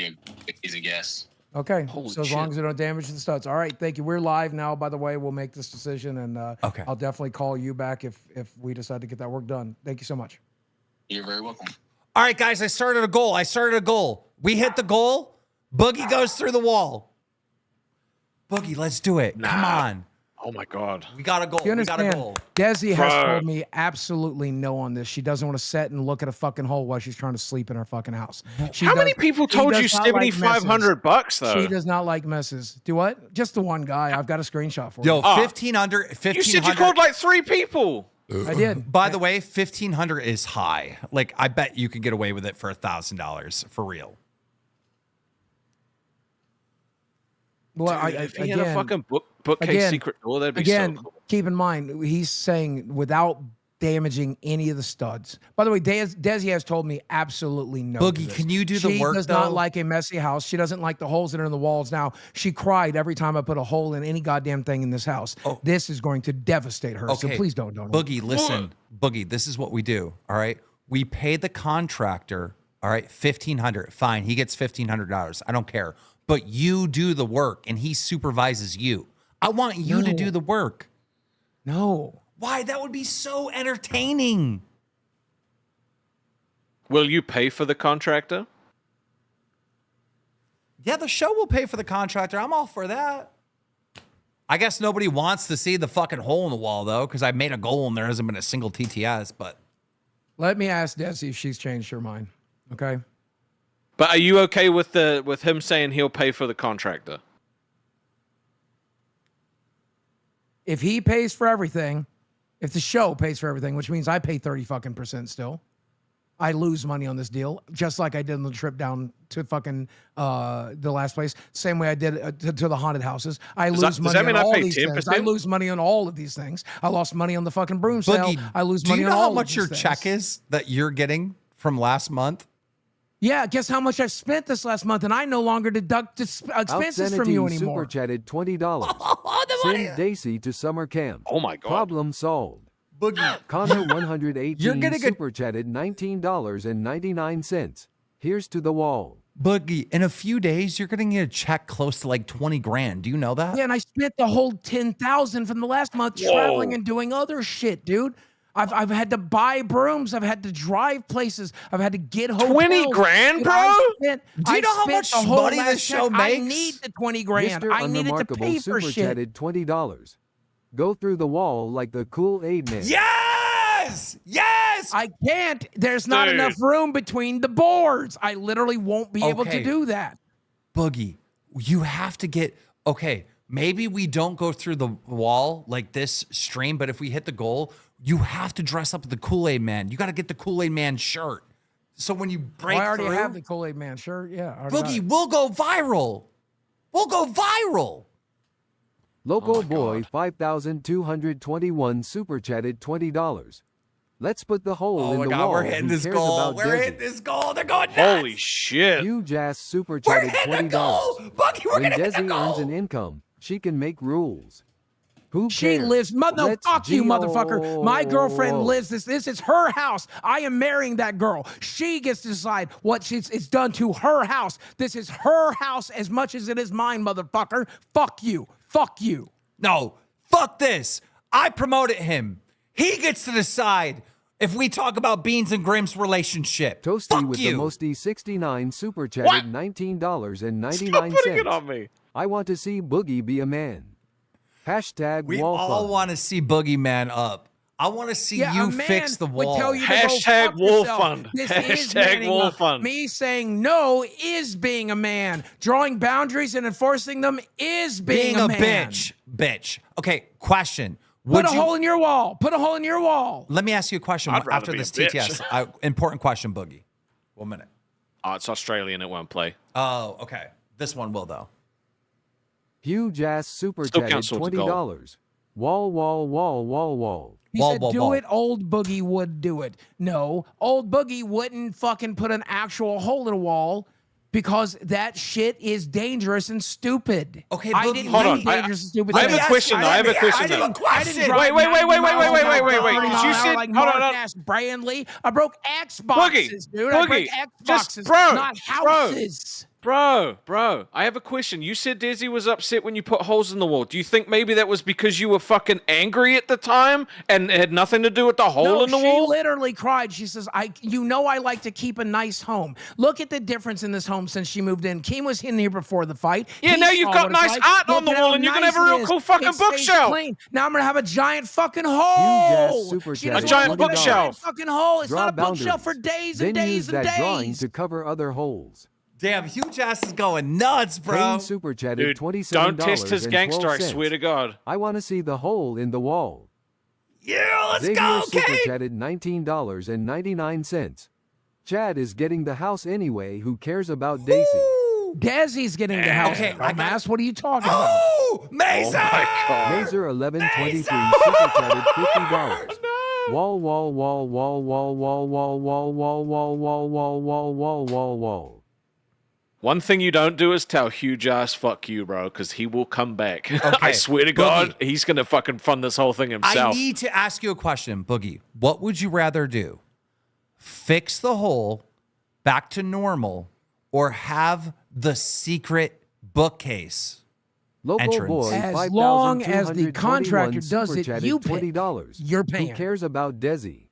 Speaker 9: be a easy guess.
Speaker 5: Okay.
Speaker 4: Holy
Speaker 5: So as long
Speaker 4: shit.
Speaker 5: as they don't damage the studs. All right. Thank you. We're live now, by the way. We'll make this decision, and
Speaker 1: Okay.
Speaker 5: I'll definitely call you back if we decide to get that work done. Thank you so much.
Speaker 9: You're very welcome.
Speaker 1: All right, guys, I started a goal. We hit the goal. Boogie goes through the wall. Boogie, let's do it. Come
Speaker 4: Nah.
Speaker 1: on.
Speaker 4: Oh my god.
Speaker 1: We got a goal.
Speaker 5: You
Speaker 1: We got a
Speaker 5: understand?
Speaker 1: goal.
Speaker 5: Desi has
Speaker 4: Bro.
Speaker 5: told me absolutely no on this. She doesn't want to sit and look at a fucking hole while she's trying to sleep in her fucking house.
Speaker 4: How many people
Speaker 5: she
Speaker 4: told you
Speaker 5: does not like
Speaker 4: $7,500 though?
Speaker 5: She does not like messes. Do what? Just the one guy. I've got a screenshot for
Speaker 1: Yo,
Speaker 5: you.
Speaker 1: 1,500.
Speaker 4: You said you called like 3 people.
Speaker 5: I did.
Speaker 1: By the way, 1,500 is high. Like, I bet you could get away with it for $1,000 for real.
Speaker 5: Well,
Speaker 4: Dude, if he had a fucking bookcase
Speaker 5: again-
Speaker 4: secret door, that'd be
Speaker 5: Again,
Speaker 4: so cool.
Speaker 5: keep in mind, he's saying without damaging any of the studs. By the way, Desi has told me absolutely no. to
Speaker 1: Boogie,
Speaker 5: this.
Speaker 1: can you do the
Speaker 5: She
Speaker 1: work,
Speaker 5: does
Speaker 1: though?
Speaker 5: not like a messy house. She doesn't like the holes that are in the walls. Now, she cried every time I put a hole in any goddamn thing in this house.
Speaker 1: Oh.
Speaker 5: This is going to devastate her. So
Speaker 1: Okay.
Speaker 5: please don't.
Speaker 1: Boogie, listen. Boogie, this is what we do. All right. We pay the contractor. All right. $1,500. Fine. He gets $1,500. I don't care. But you do the work and he supervises you. I want you to
Speaker 5: No.
Speaker 1: do the work.
Speaker 5: No.
Speaker 1: Why? That would be so entertaining.
Speaker 4: Will you pay for the contractor?
Speaker 1: Yeah, the show will pay for the contractor. I'm all for that. I guess nobody wants to see the fucking hole in the wall, though, because I made a goal and there hasn't been a single TTS, but.
Speaker 5: Let me ask Desi if she's changed her mind. Okay.
Speaker 4: But are you okay with him saying he'll pay for the contractor?
Speaker 5: If he pays for everything, if the show pays for everything, which means I pay 30% still, I lose money on this deal, just like I did on the trip down to fucking the last place. Same way I did to the haunted houses. I lose
Speaker 4: does
Speaker 5: money
Speaker 4: that mean
Speaker 5: on
Speaker 4: I
Speaker 5: all
Speaker 4: pay
Speaker 5: these things.
Speaker 4: 10%?
Speaker 5: I lose money on all of these things. I lost money on the fucking broom sale.
Speaker 1: Boogie,
Speaker 5: I lose
Speaker 1: do
Speaker 5: money
Speaker 1: you
Speaker 5: on
Speaker 1: know
Speaker 5: all
Speaker 1: how
Speaker 5: of
Speaker 1: much
Speaker 5: these
Speaker 1: your
Speaker 5: things.
Speaker 1: check is that you're getting from last month?
Speaker 5: Yeah, guess how much I've spent this last month, and I no longer deduct expenses from
Speaker 3: Outsanity
Speaker 5: you anymore.
Speaker 3: super chatted $20. Send Daisy to summer camp.
Speaker 4: Oh my god.
Speaker 3: Problem solved.
Speaker 1: Boogie.
Speaker 3: Connor 118
Speaker 1: You're getting a-
Speaker 3: super chatted $19.99. Here's to the wall.
Speaker 1: Boogie, in a few days, you're going to get a check close to like 20 grand. Do you know that?
Speaker 5: Yeah, and I spent the whole 10,000 from the last month traveling and doing other shit, dude. I've had to buy brooms. I've had to drive places. I've had to get hotels.
Speaker 4: 20 grand,
Speaker 5: Dude,
Speaker 4: bro?
Speaker 1: Do you know how much
Speaker 5: the whole
Speaker 1: money
Speaker 5: last
Speaker 1: this show
Speaker 5: check. I
Speaker 1: makes?
Speaker 5: need the 20 grand.
Speaker 3: Mr.
Speaker 5: I needed to
Speaker 3: Unremarkable
Speaker 5: pay for
Speaker 3: super
Speaker 5: shit.
Speaker 3: chatted $20. Go through the wall like the Kool-Aid man.
Speaker 1: Yes! Yes!
Speaker 5: I can't. There's not
Speaker 4: Dude.
Speaker 5: enough room between the boards. I literally won't be able to
Speaker 1: Okay.
Speaker 5: do that.
Speaker 1: Boogie, you have to get, okay, maybe we don't go through the wall like this stream, but if we hit the goal, you have to dress up the Kool-Aid Man. You got to get the Kool-Aid Man shirt. So when you break
Speaker 5: I already
Speaker 1: through,
Speaker 5: have the Kool-Aid Man shirt. Yeah. I already got
Speaker 1: Boogie,
Speaker 5: it.
Speaker 1: we'll go viral. We'll go viral.
Speaker 3: Local boy 5,221 super chatted $20. Let's put the hole
Speaker 1: Oh
Speaker 3: in
Speaker 1: my
Speaker 3: the
Speaker 1: God,
Speaker 3: wall.
Speaker 1: we're hitting
Speaker 3: Who
Speaker 1: this
Speaker 3: cares
Speaker 1: goal.
Speaker 3: about
Speaker 1: We're
Speaker 3: Desi?
Speaker 1: hitting this goal. They're going nuts.
Speaker 4: Holy shit.
Speaker 3: Huge ass super
Speaker 1: We're
Speaker 3: chatted
Speaker 1: hitting a goal.
Speaker 3: $20.
Speaker 1: Boogie, we're
Speaker 3: When
Speaker 1: going to hit the
Speaker 3: Desi earns
Speaker 1: goal.
Speaker 3: an income, she can make rules. Who
Speaker 5: She
Speaker 3: cares?
Speaker 5: lives. No,
Speaker 3: Let's
Speaker 5: fuck you,
Speaker 3: G-O.
Speaker 5: motherfucker. My girlfriend lives this. This is her house. I am marrying that girl. She gets to decide what it's done to her house. This is her house as much as it is mine, motherfucker. Fuck you. Fuck you.
Speaker 1: No, fuck this. I promoted him. He gets to decide if we talk about Beans and Grimm's relationship.
Speaker 3: Toasty
Speaker 1: Fuck
Speaker 3: with
Speaker 1: you.
Speaker 3: the Mosty 69 super
Speaker 4: What?
Speaker 3: chatted $19.99.
Speaker 4: Stop putting it on me.
Speaker 3: I want to see Boogie be a man. Hashtag
Speaker 1: We
Speaker 3: wall
Speaker 1: all
Speaker 3: fun.
Speaker 1: want to see Boogeyman up. I want to see
Speaker 5: Yeah,
Speaker 1: you
Speaker 5: a man
Speaker 1: fix the
Speaker 5: would
Speaker 1: wall.
Speaker 5: tell you to go
Speaker 4: Hashtag
Speaker 5: fuck
Speaker 4: wolf
Speaker 5: yourself.
Speaker 4: fund.
Speaker 5: This is
Speaker 4: Hashtag
Speaker 5: manning
Speaker 4: wolf
Speaker 5: up.
Speaker 4: fund.
Speaker 5: Me saying no is being a man. Drawing boundaries and enforcing them is being a man.
Speaker 1: bitch. Okay, question.
Speaker 5: Put
Speaker 1: Would
Speaker 5: a
Speaker 1: you,
Speaker 5: hole in your wall. Put a hole in your wall.
Speaker 1: let me ask you a question
Speaker 4: I'd rather
Speaker 1: after
Speaker 4: be
Speaker 1: this
Speaker 4: a bitch.
Speaker 1: TTS. Important question, Boogie. 1 minute.
Speaker 4: Oh, it's Australian. It won't play.
Speaker 1: Oh, okay. This one will, though.
Speaker 3: Huge ass super
Speaker 4: Still
Speaker 3: chatted
Speaker 4: counts towards the goal.
Speaker 3: $20. Wall.
Speaker 5: He
Speaker 1: Wall,
Speaker 5: said,
Speaker 1: wall,
Speaker 5: do
Speaker 1: wall.
Speaker 5: it, old Boogie would do it. No, old Boogie wouldn't fucking put an actual hole in a wall because that shit is dangerous and stupid.
Speaker 1: Okay,
Speaker 5: I
Speaker 1: Boogie,
Speaker 5: didn't
Speaker 4: hold
Speaker 5: mean
Speaker 4: on.
Speaker 5: dangerous and stupid.
Speaker 4: I have a
Speaker 5: things.
Speaker 4: question, though. I have a question, though.
Speaker 5: I didn't drive
Speaker 4: Wait,
Speaker 5: 90 miles an hour
Speaker 4: wait.
Speaker 5: 30
Speaker 4: You
Speaker 5: miles an
Speaker 4: said-
Speaker 5: hour like
Speaker 4: hold on,
Speaker 5: Mark
Speaker 4: hold on.
Speaker 5: ass Brandley. I broke Xboxes,
Speaker 4: Boogie,
Speaker 5: dude. I broke
Speaker 4: Boogie,
Speaker 5: Xboxes,
Speaker 4: just- bro,
Speaker 5: not
Speaker 4: bro.
Speaker 5: houses.
Speaker 4: Bro, I have a question. You said Desi was upset when you put holes in the wall. Do you think maybe that was because you were fucking angry at the time and it had nothing to do with the hole in the
Speaker 5: she
Speaker 4: wall?
Speaker 5: literally cried. She says, I like to keep a nice home. Look at the difference in this home since she moved in. Keem was in here before the fight.
Speaker 4: Yeah,
Speaker 5: He
Speaker 4: now you've
Speaker 5: saw
Speaker 4: got
Speaker 5: what it's
Speaker 4: nice
Speaker 5: like.
Speaker 4: art on
Speaker 5: Look
Speaker 4: the
Speaker 5: at
Speaker 4: wall
Speaker 5: how
Speaker 4: and you're gonna
Speaker 5: nice
Speaker 4: have a
Speaker 5: it
Speaker 4: real
Speaker 5: is.
Speaker 4: cool fucking
Speaker 5: It stays
Speaker 4: bookshelf.
Speaker 5: clean. Now I'm gonna have a giant fucking
Speaker 3: Jazz
Speaker 5: hole.
Speaker 3: Super
Speaker 5: She
Speaker 3: Chat
Speaker 5: doesn't
Speaker 4: A giant
Speaker 5: want to look at
Speaker 4: bookshelf.
Speaker 5: giant fucking hole. It's
Speaker 3: Draw
Speaker 5: not a bookshelf for
Speaker 3: boundaries.
Speaker 5: days
Speaker 3: Then
Speaker 5: and days
Speaker 3: use
Speaker 5: and
Speaker 3: that drawing
Speaker 5: days.
Speaker 3: to cover other holes.
Speaker 1: Damn, Huge Ass is going nuts, bro.
Speaker 3: Kane Super Chatted
Speaker 4: Dude,
Speaker 3: $27.
Speaker 4: don't test his gangster, I swear to God.
Speaker 3: I want to see the hole in the wall.
Speaker 1: Yeah, let's
Speaker 3: Xavier
Speaker 1: go,
Speaker 3: Super
Speaker 1: Kane.
Speaker 3: Chatted $19.99. Chad is getting the house anyway. Who cares about Daisy?
Speaker 5: Desi's getting the house.
Speaker 1: Okay, I got-
Speaker 5: Dumbass, what are you talking about?
Speaker 1: Oh, Mason!
Speaker 3: Mazer 1123 Super Chatted $50. Wall wall wall wall wall wall wall wall wall wall wall wall wall wall wall wall.
Speaker 4: One thing you don't do is tell huge ass fuck you, bro, because he will come back. I
Speaker 1: Okay,
Speaker 4: swear to God,
Speaker 1: Boogie.
Speaker 4: he's gonna fucking fund this whole thing
Speaker 1: I
Speaker 4: himself.
Speaker 1: need to ask you a question, Boogie. What would you rather do? Fix the hole back to normal or have the secret bookcase?
Speaker 3: Local
Speaker 1: Entrance.
Speaker 3: boy,
Speaker 5: As long as the
Speaker 3: 5,221
Speaker 5: contractor does
Speaker 3: Super
Speaker 5: it,
Speaker 3: Chatted
Speaker 5: you pick.
Speaker 3: $20.
Speaker 5: You're
Speaker 3: Who
Speaker 5: paying.
Speaker 3: cares about Desi?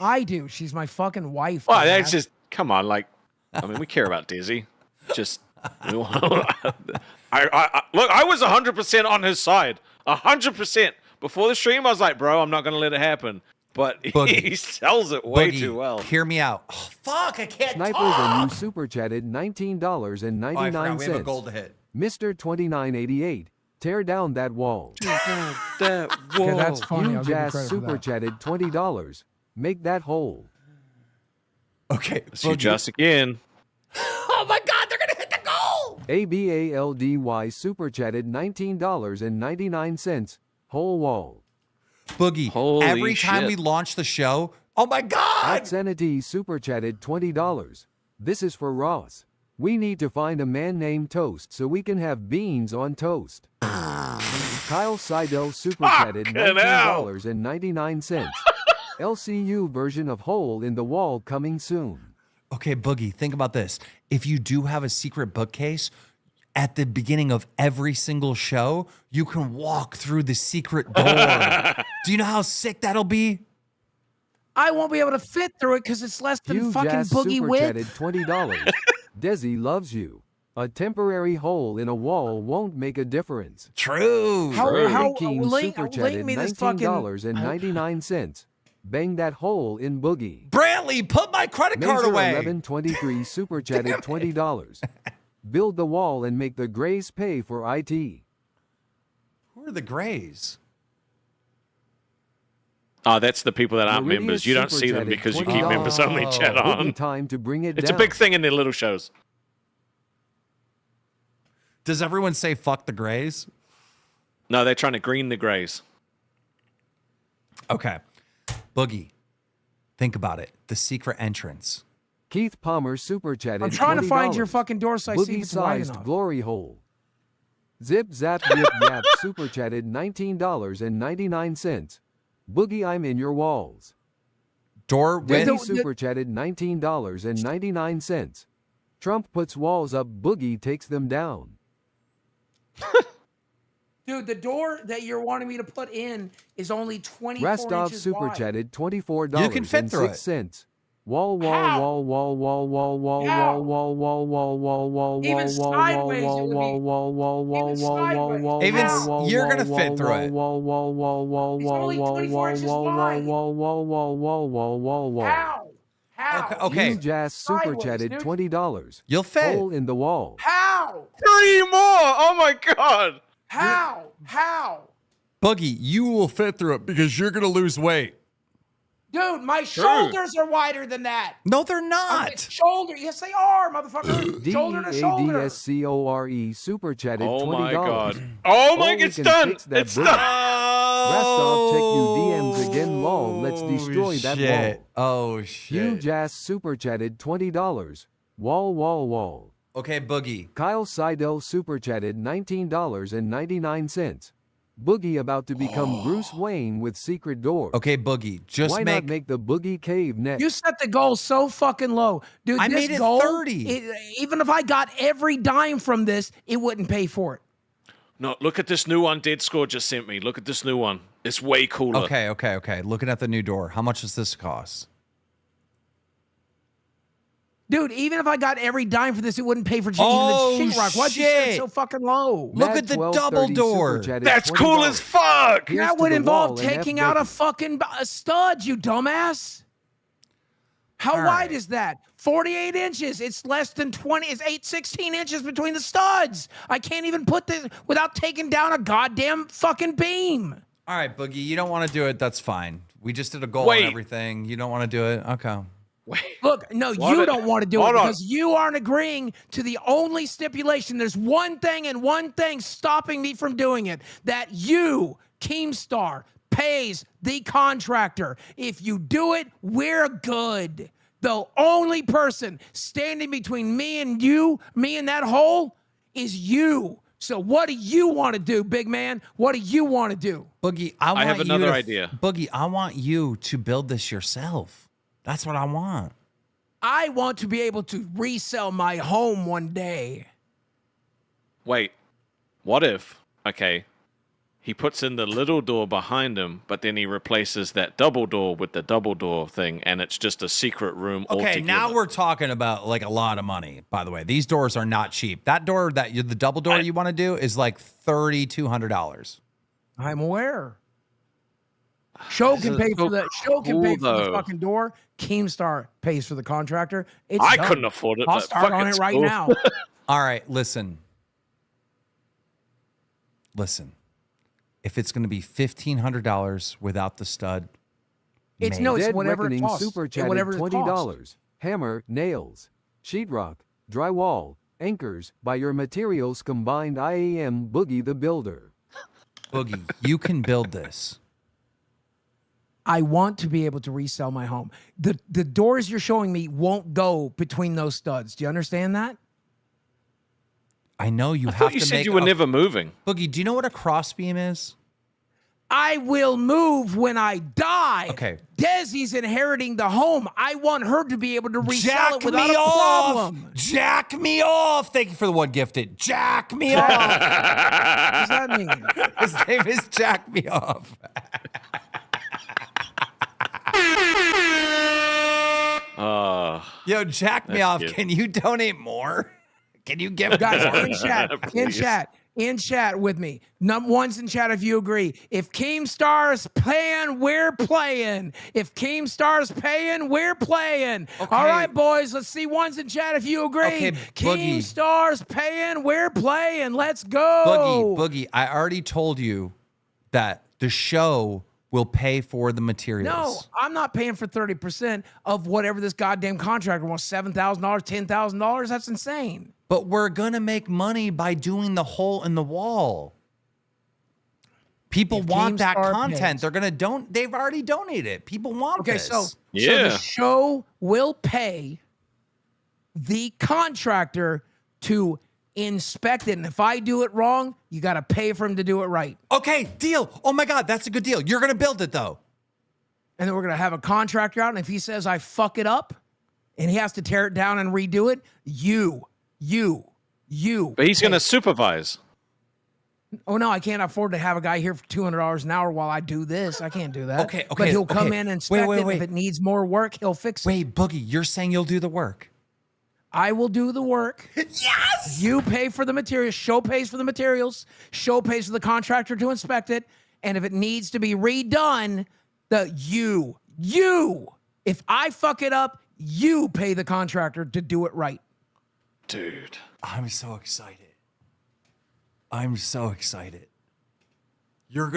Speaker 5: I do. She's my fucking wife.
Speaker 4: Well,
Speaker 5: dumbass.
Speaker 4: that's just come on. Like, I mean, we care about Dizzy. Just look. I was 100% on his side. 100% before the stream. I was like, bro, I'm not gonna let it happen. But
Speaker 1: Boogie.
Speaker 4: he sells it way
Speaker 1: Boogie,
Speaker 4: too well.
Speaker 1: Hear me out. Oh, fuck, I can't
Speaker 3: Snipers
Speaker 1: talk.
Speaker 3: and you Super Chatted
Speaker 1: Oh, I forgot. We have a
Speaker 3: $19.99.
Speaker 1: goal to hit.
Speaker 3: Mr. 2988, tear down that wall.
Speaker 5: Okay, that's funny.
Speaker 3: You
Speaker 5: I'll give you
Speaker 3: Jazz
Speaker 5: credit for
Speaker 3: Super
Speaker 5: that.
Speaker 3: Chatted $20. Make that hole.
Speaker 1: Okay,
Speaker 4: See
Speaker 1: Boogie.
Speaker 4: just again.
Speaker 1: Oh my God, they're gonna hit the goal.
Speaker 3: ABALDY Super Chatted $19.99. Whole wall.
Speaker 1: Boogie,
Speaker 4: Holy
Speaker 1: every time
Speaker 4: shit.
Speaker 1: we launch the show, oh my God.
Speaker 3: Outsanity Super Chatted $20. This is for Ross. We need to find a man named Toast so we can have beans on toast. Kyle Seidel Super Chatted
Speaker 4: Fucking hell.
Speaker 3: $19.99. LCU version of Hole in the Wall coming soon.
Speaker 1: Okay, Boogie, think about this. If you do have a secret bookcase, at the beginning of every single show, you can walk through the secret door. Do you know how sick that'll be?
Speaker 5: I won't be able to fit through it because it's less than
Speaker 3: Hugh
Speaker 5: fucking
Speaker 3: Jazz
Speaker 5: boogie
Speaker 3: Super
Speaker 5: width.
Speaker 3: Chatted $20. Desi loves you. A temporary hole in a wall won't make a difference.
Speaker 1: True.
Speaker 5: How
Speaker 3: King
Speaker 5: link
Speaker 3: Super Chatted
Speaker 5: me this fucking
Speaker 3: $19.99. Bang that hole in Boogie.
Speaker 1: Brantley, put my credit card
Speaker 3: Major
Speaker 1: away.
Speaker 3: 1123 Super Chatted $20. Build the wall and make the Grays pay for IT.
Speaker 1: Who are the Grays?
Speaker 4: Oh, that's the people that aren't
Speaker 3: Meridian
Speaker 4: members. You don't
Speaker 3: Super
Speaker 4: see them
Speaker 3: Chatted
Speaker 4: because you keep
Speaker 3: $20.
Speaker 4: members only chat
Speaker 3: Boogie
Speaker 4: on.
Speaker 3: time to bring it
Speaker 4: It's
Speaker 3: down.
Speaker 4: a big thing in their little shows.
Speaker 1: Does everyone say fuck the Grays?
Speaker 4: No, they're trying to green the Grays.
Speaker 1: Okay. Boogie, think about it. The secret entrance.
Speaker 3: Keith Palmer Super Chatted
Speaker 5: I'm trying to find your
Speaker 3: $20.
Speaker 5: fucking door so I see if
Speaker 3: Boogie
Speaker 5: it's wide
Speaker 3: sized
Speaker 5: enough.
Speaker 3: glory hole. Zip Zap Yip Yap Super Chatted $19.99. Boogie, I'm in your walls.
Speaker 1: Door
Speaker 3: Denny
Speaker 1: width.
Speaker 3: Super Chatted $19.99. Trump puts walls up, Boogie takes them down.
Speaker 5: Dude, the door that you're wanting me to put in is only 24
Speaker 3: Rastov
Speaker 5: inches
Speaker 3: Super
Speaker 5: wide.
Speaker 3: Chatted $24.
Speaker 1: You can fit through it.
Speaker 3: Wall wall
Speaker 5: How?
Speaker 3: wall wall wall wall wall
Speaker 5: How?
Speaker 3: wall wall wall wall wall wall
Speaker 5: Even
Speaker 3: wall
Speaker 5: sideways, it
Speaker 3: wall
Speaker 5: would be-
Speaker 3: wall wall wall wall
Speaker 5: even
Speaker 3: wall wall
Speaker 5: sideways.
Speaker 3: wall
Speaker 1: Even
Speaker 3: wall wall
Speaker 1: you're gonna
Speaker 3: wall
Speaker 1: fit through
Speaker 3: wall
Speaker 1: it.
Speaker 3: wall wall wall wall
Speaker 5: It's
Speaker 3: wall
Speaker 5: only
Speaker 3: wall
Speaker 5: 24
Speaker 3: wall
Speaker 5: inches
Speaker 3: wall
Speaker 5: wide.
Speaker 3: wall wall wall wall wall wall wall.
Speaker 5: How? How?
Speaker 1: Okay.
Speaker 3: You Jazz Super
Speaker 5: Sideways,
Speaker 3: Chatted
Speaker 5: dude.
Speaker 3: $20.
Speaker 1: You'll fit.
Speaker 3: Hole in the wall.
Speaker 5: How?
Speaker 4: 3 more! Oh my God!
Speaker 5: How? How?
Speaker 1: Boogie, you will fit through it because you're gonna lose weight.
Speaker 5: Dude, my shoulders are wider than that.
Speaker 1: No, they're
Speaker 5: Okay,
Speaker 1: not.
Speaker 5: shoulder. Yes, they are, motherfucker. Shoulder to shoulder.
Speaker 3: DADSCORE Super Chatted $20.
Speaker 4: Oh my God! Oh my!
Speaker 3: we
Speaker 4: It's
Speaker 3: can
Speaker 4: done!
Speaker 3: fix that
Speaker 4: It's
Speaker 3: boogie.
Speaker 4: done!
Speaker 3: Rastov, check you DMs again, lol. Let's destroy that
Speaker 1: shit.
Speaker 3: wall.
Speaker 1: Oh
Speaker 3: You
Speaker 1: shit.
Speaker 3: Jazz Super Chatted $20. Wall wall wall.
Speaker 1: Okay, Boogie.
Speaker 3: Kyle Seidel Super Chatted $19.99. Boogie about to become Bruce Wayne with secret door.
Speaker 1: Okay, Boogie, just
Speaker 3: Why not make the Boogie cave next?
Speaker 5: You set the goal so fucking low. Dude,
Speaker 1: I
Speaker 5: this
Speaker 1: made it
Speaker 5: goal,
Speaker 1: 30.
Speaker 5: Even if I got every dime from this, it wouldn't pay for it.
Speaker 4: No, look at this new one Dead Score just sent me. Look at this new one. It's way cooler.
Speaker 1: Okay. Looking at the new door. How much does this cost?
Speaker 5: Dude, even if I got every dime for this, it wouldn't pay for changing
Speaker 1: Oh,
Speaker 5: the sheetrock. Why'd you set it
Speaker 1: shit.
Speaker 5: so fucking low?
Speaker 1: Look
Speaker 3: Mad
Speaker 1: at the
Speaker 3: 1230
Speaker 1: double door.
Speaker 3: super chatted
Speaker 4: That's cool
Speaker 3: $20.
Speaker 4: as fuck.
Speaker 3: Here's
Speaker 5: That
Speaker 3: to
Speaker 5: would
Speaker 3: the
Speaker 5: involve
Speaker 3: wall and
Speaker 5: taking
Speaker 3: F
Speaker 5: out a
Speaker 3: Becky.
Speaker 5: fucking stud, you dumbass. How
Speaker 1: All
Speaker 5: wide
Speaker 1: right.
Speaker 5: is that? 48 inches. It's less than 20. It's 16 inches between the studs. I can't even put this without taking down a goddamn fucking beam.
Speaker 1: All right, Boogie, you don't want to do it. That's fine. We just did a goal
Speaker 4: Wait.
Speaker 1: and everything. You don't want to do it. Okay.
Speaker 5: Look, no,
Speaker 4: What
Speaker 5: you
Speaker 4: a-
Speaker 5: don't want to do it
Speaker 4: hold on.
Speaker 5: because you aren't agreeing to the only stipulation. There's one thing and one thing stopping me from doing it. That you, KEEMSTAR, pays the contractor. If you do it, we're good. The only person standing between me and you, me and that hole, is you. So what do you want to do, big man? What do you want to do?
Speaker 1: Boogie, I want
Speaker 4: have
Speaker 1: you
Speaker 4: another
Speaker 1: to
Speaker 4: idea.
Speaker 1: Boogie, I want you to build this yourself. That's what I want.
Speaker 5: I want to be able to resell my home one day.
Speaker 4: Wait, what if, okay, he puts in the little door behind him, but then he replaces that double door with the double door thing, and it's just a secret room
Speaker 1: Okay,
Speaker 4: altogether.
Speaker 1: now we're talking about like a lot of money, by the way. These doors are not cheap. That door, the double door you want to do is like $3,200.
Speaker 5: I'm aware. Show can
Speaker 4: is
Speaker 5: pay
Speaker 4: so
Speaker 5: for the show can
Speaker 4: cool,
Speaker 5: pay for the
Speaker 4: though.
Speaker 5: fucking door. KEEMSTAR pays for the contractor. It's
Speaker 4: I
Speaker 5: done.
Speaker 4: couldn't afford it.
Speaker 5: I'll
Speaker 4: but
Speaker 5: start
Speaker 4: fuck,
Speaker 5: on
Speaker 4: it's
Speaker 5: it right
Speaker 4: cool.
Speaker 5: now.
Speaker 1: All right, listen. Listen. If it's going to be $1,500 without the stud,
Speaker 5: It's
Speaker 1: maybe.
Speaker 5: no, it's
Speaker 3: Dead
Speaker 5: whatever it
Speaker 3: Reckoning
Speaker 5: costs.
Speaker 3: super chatted
Speaker 5: Whatever it
Speaker 3: $20.
Speaker 5: costs.
Speaker 3: Hammer, nails, sheetrock, drywall, anchors, by your materials combined. I am Boogie the Builder.
Speaker 1: Boogie, you can build this.
Speaker 5: I want to be able to resell my home. The doors you're showing me won't go between those studs. Do you understand that?
Speaker 1: I know you
Speaker 4: I
Speaker 1: have
Speaker 4: thought you
Speaker 1: to
Speaker 4: said
Speaker 1: make
Speaker 4: you were
Speaker 1: a-
Speaker 4: never moving.
Speaker 1: Boogie, do you know what a crossbeam is?
Speaker 5: I will move when I die.
Speaker 1: Okay.
Speaker 5: Desi's inheriting the home. I want her to be able to resell
Speaker 1: Jack
Speaker 5: it without
Speaker 1: me
Speaker 5: a
Speaker 1: off.
Speaker 5: problem.
Speaker 1: Jack me off. Thank you for the one gifted. Jack me off.
Speaker 5: What does that mean?
Speaker 1: His name is Jack me off. Yo, Jack me
Speaker 4: That's
Speaker 1: off.
Speaker 4: cute.
Speaker 1: Can you donate more? Can you give
Speaker 5: Guys,
Speaker 1: more?
Speaker 5: in chat with me. Number one's in chat if you agree. If KEEMSTAR's paying, we're playing. If KEEMSTAR's paying, we're playing.
Speaker 1: Okay.
Speaker 5: All right, boys, let's see ones in chat if you agree.
Speaker 1: Okay, Boogie.
Speaker 5: KEEMSTAR's paying, we're playing. Let's go.
Speaker 1: Boogie, I already told you that the show will pay for the materials.
Speaker 5: No, I'm not paying for 30% of whatever this goddamn contractor wants. $7,000, $10,000. That's insane.
Speaker 1: But we're going to make money by doing the hole in the wall. People
Speaker 5: If
Speaker 1: want that
Speaker 5: KEEMSTAR
Speaker 1: content.
Speaker 5: pays.
Speaker 1: They're going to they've already donated. People want
Speaker 5: Okay,
Speaker 1: this.
Speaker 5: so
Speaker 4: Yeah.
Speaker 5: the show will pay the contractor to inspect it. And if I do it wrong, you got to pay for him to do it right.
Speaker 1: Okay, deal. Oh my God, that's a good deal. You're going to build it though.
Speaker 5: And then we're going to have a contractor out. And if he says I fuck it up and he has to tear it down and redo it, you.
Speaker 4: But he's going to supervise.
Speaker 5: Oh no, I can't afford to have a guy here for $200 an hour while I do this. I can't do that.
Speaker 1: Okay,
Speaker 5: But he'll come
Speaker 1: okay.
Speaker 5: in and inspect it. And if it needs more work, he'll fix it.
Speaker 1: Wait, Boogie, you're saying you'll do the work.
Speaker 5: I will do the work. Yes! You pay for the materials. Show pays for the materials. Show pays for the contractor to inspect it. And if it needs to be redone, if I fuck it up, you pay the contractor to do it right.
Speaker 4: Dude.
Speaker 1: I'm so excited. I'm so excited. You're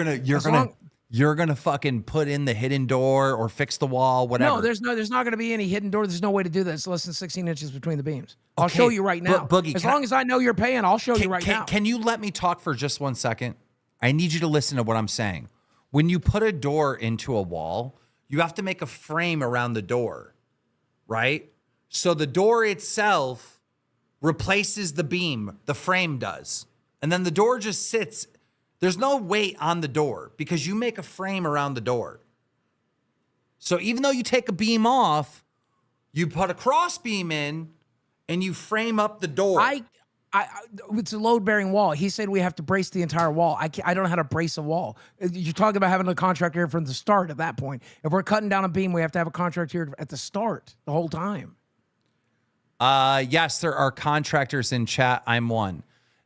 Speaker 1: gonna fucking put in the hidden door or fix the wall, whatever.
Speaker 5: No, there's not going to be any hidden door. There's no way to do that. It's less than 16 inches between the beams. I'll
Speaker 1: Okay,
Speaker 5: show you right now.
Speaker 1: Boogie,
Speaker 5: as
Speaker 1: can
Speaker 5: long as I know you're paying, I'll show you right now.
Speaker 1: Can you let me talk for just 1 second? I need you to listen to what I'm saying. When you put a door into a wall, you have to make a frame around the door, right? So the door itself replaces the beam, the frame does. And then the door just sits There's no weight on the door because you make a frame around the door. So even though you take a beam off, you put a cross beam in and you frame up the door.
Speaker 5: It's a load-bearing wall. He said we have to brace the entire wall. I don't know how to brace a wall. You're talking about having a contractor here from the start at that point. If we're cutting down a beam, we have to have a contractor here at the start the whole time.
Speaker 1: Yes, there are contractors in chat. I'm one.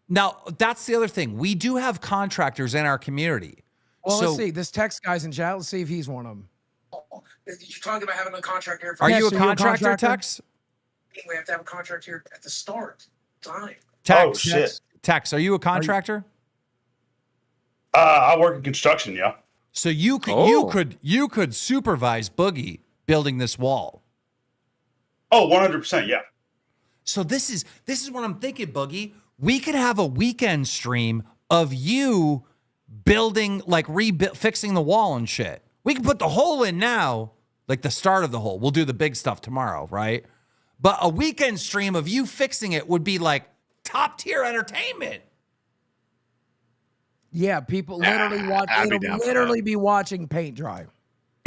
Speaker 1: Now, that's the other thing. We do have contractors in our community.
Speaker 5: Well,
Speaker 1: So-
Speaker 5: let's see. This text guy's in chat. Let's see if he's one of them. You're talking about having a contractor here.
Speaker 1: Are
Speaker 5: Yeah,
Speaker 1: you a
Speaker 5: so you're
Speaker 1: contractor, Tex?
Speaker 5: We have to have a contractor here at the start. Time.
Speaker 1: Tex,
Speaker 10: Oh, shit.
Speaker 1: Tex, are you a contractor?
Speaker 10: I work in construction, yeah.
Speaker 1: So you could supervise Boogie building this wall.
Speaker 10: Oh, 100%, yeah.
Speaker 1: So this is what I'm thinking, Boogie. We could have a weekend stream of you building, like fixing the wall and shit. We can put the hole in now, like the start of the hole. We'll do the big stuff tomorrow, right? But a weekend stream of you fixing it would be like top tier entertainment.
Speaker 5: Yeah, people literally watch. It'll literally be watching paint dry.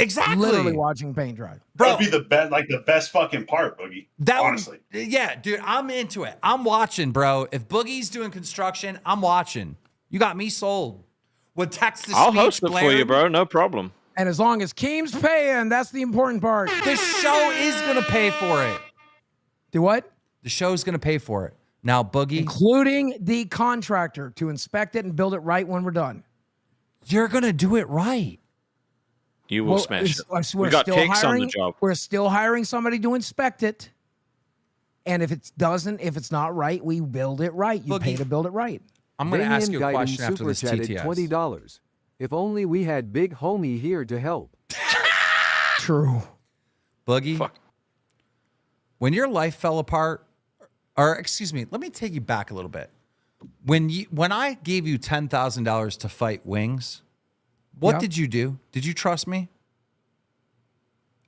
Speaker 1: Exactly.
Speaker 5: Literally watching paint dry.
Speaker 1: Bro,
Speaker 10: That'd be the best fucking part, Boogie. Honestly.
Speaker 1: Yeah, dude, I'm into it. I'm watching, bro. If Boogie's doing construction, I'm watching. You got me sold. With text to
Speaker 4: I'll
Speaker 1: speech
Speaker 4: host it for you, bro. No problem.
Speaker 5: And as long as Keem's paying, that's the important part.
Speaker 1: The show is gonna pay for it.
Speaker 5: Do what?
Speaker 1: The show's gonna pay for it. Now, Boogie,
Speaker 5: Including the contractor to inspect it and build it right when we're done.
Speaker 1: you're gonna do it right.
Speaker 4: You will smash it.
Speaker 5: We're
Speaker 4: We got
Speaker 5: still
Speaker 4: cakes on the
Speaker 5: hiring-
Speaker 4: job.
Speaker 5: We're still hiring somebody to inspect it. And if it's not right, we build it right. You pay
Speaker 1: Boogie,
Speaker 5: to build it right.
Speaker 1: I'm gonna ask you a
Speaker 3: Damien Guyton
Speaker 1: question after
Speaker 3: super
Speaker 1: this
Speaker 3: chatted
Speaker 1: TTS.
Speaker 3: $20. If only we had Big Homie here to help.
Speaker 5: True.
Speaker 1: Boogie,
Speaker 4: Fuck.
Speaker 1: when your life fell apart, or excuse me, let me take you back a little bit. When I gave you $10,000 to fight Wings, what
Speaker 5: Yeah.
Speaker 1: did you do? Did you trust me?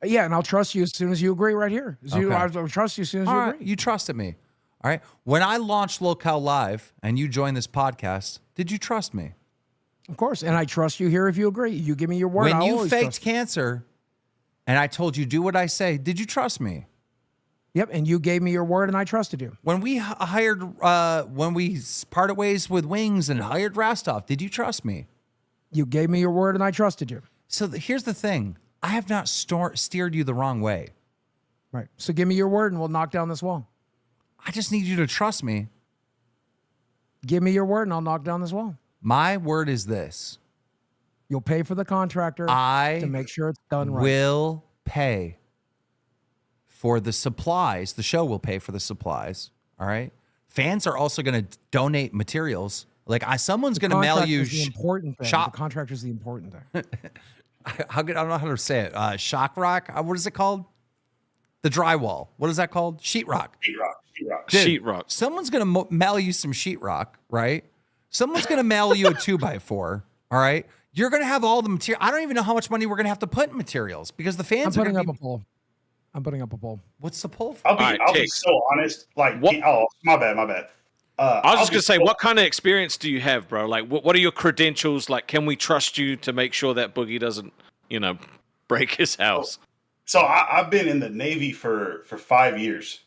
Speaker 5: Yeah, and I'll trust you as soon as you agree right here.
Speaker 1: Okay.
Speaker 5: I'll trust you as soon as
Speaker 1: All
Speaker 5: you
Speaker 1: right,
Speaker 5: agree.
Speaker 1: you trusted me. All right. When I launched Local Live and you joined this podcast, did you trust me?
Speaker 5: Of course. And I trust you here if you agree. You give me your word.
Speaker 1: When
Speaker 5: I'll
Speaker 1: you
Speaker 5: always
Speaker 1: faked
Speaker 5: trust you.
Speaker 1: cancer and I told you do what I say, did you trust me?
Speaker 5: Yep, and you gave me your word and I trusted you.
Speaker 1: When we when we parted ways with Wings and hired Rastov, did you trust me?
Speaker 5: You gave me your word and I trusted you.
Speaker 1: So here's the thing. I have not steered you the wrong way.
Speaker 5: Right. So give me your word and we'll knock down this wall.
Speaker 1: I just need you to trust me.
Speaker 5: Give me your word and I'll knock down this wall.
Speaker 1: My word is this.
Speaker 5: You'll pay for the contractor to make sure it's done right.
Speaker 1: will pay for the supplies. The show will pay for the supplies. All right. Fans are also going to donate materials. Like someone's going to mail you.
Speaker 5: The important thing.
Speaker 1: shop-
Speaker 5: The contractor's the important thing.
Speaker 1: I don't know how to say it. Shock rock. What is it called? The drywall. What is that called? Sheetrock.
Speaker 10: Sheetrock.
Speaker 1: Dude,
Speaker 4: Sheetrock.
Speaker 1: Someone's going to mail you some sheetrock, right? Someone's going to mail you a 2x4. All right. You're going to have all the material. I don't even know how much money we're going to have to put in materials because the
Speaker 5: I'm
Speaker 1: fans are
Speaker 5: putting
Speaker 1: going
Speaker 5: up
Speaker 1: to
Speaker 5: a poll. I'm putting up a poll.
Speaker 1: What's the poll for?
Speaker 10: I'll be so honest. Like,
Speaker 4: What-
Speaker 10: oh, my bad.
Speaker 4: I was just gonna say, what kind of experience do you have, bro? Like, what are your credentials? Like, can we trust you to make sure that Boogie doesn't, break his house?
Speaker 10: So I've been in the Navy for 5 years.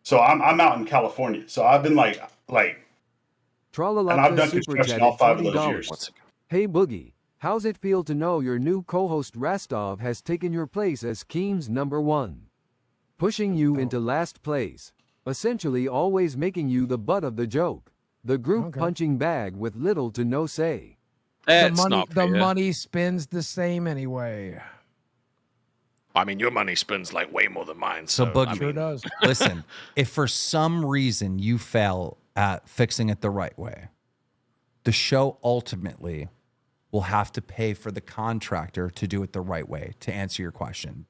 Speaker 10: So I'm out in California. So I've been like, and I've
Speaker 3: Trollolopta
Speaker 10: done
Speaker 3: super
Speaker 10: construction
Speaker 3: chatted
Speaker 10: all 5 of those
Speaker 3: $20.
Speaker 10: years.
Speaker 3: Hey Boogie, how's it feel to know your new co-host Rastov has taken your place as Keem's #1? Pushing you into last place. Essentially always making you the butt of the joke. The group punching bag with little to no say.
Speaker 4: That's
Speaker 5: the money,
Speaker 4: not
Speaker 5: the
Speaker 4: fair.
Speaker 5: money spends the same anyway.
Speaker 4: I mean, your money spends like way more than mine.
Speaker 1: So,
Speaker 4: So,
Speaker 1: Boogie,
Speaker 4: I
Speaker 5: Sure
Speaker 4: mean,
Speaker 5: does.
Speaker 1: listen, if for some reason you fail at fixing it the right way, the show ultimately will have to pay for the contractor to do it the right way, to answer your question.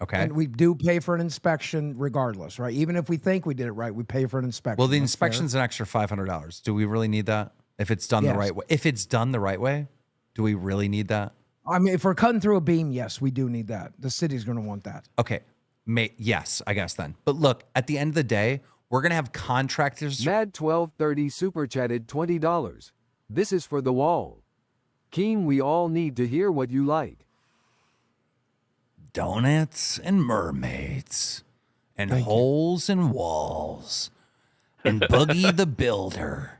Speaker 1: Okay?
Speaker 5: And we do pay for an inspection regardless, right? Even if we think we did it right, we pay for an inspection.
Speaker 1: Well, the
Speaker 5: That's
Speaker 1: inspection's an extra $500. Do we really need that? If it's done the
Speaker 5: Yes.
Speaker 1: right way. If it's done the right way, do we really need that?
Speaker 5: fair. I mean, if we're cutting through a beam, yes, we do need that. The city's going to want that.
Speaker 1: Okay. Yes, I guess then. But look, at the end of the day, we're going to have contractors.
Speaker 3: Mad1230 super chatted $20. This is for the wall. Keem, we all need to hear what you like.
Speaker 1: Donuts and mermaids, and holes in walls, and Boogie the Builder.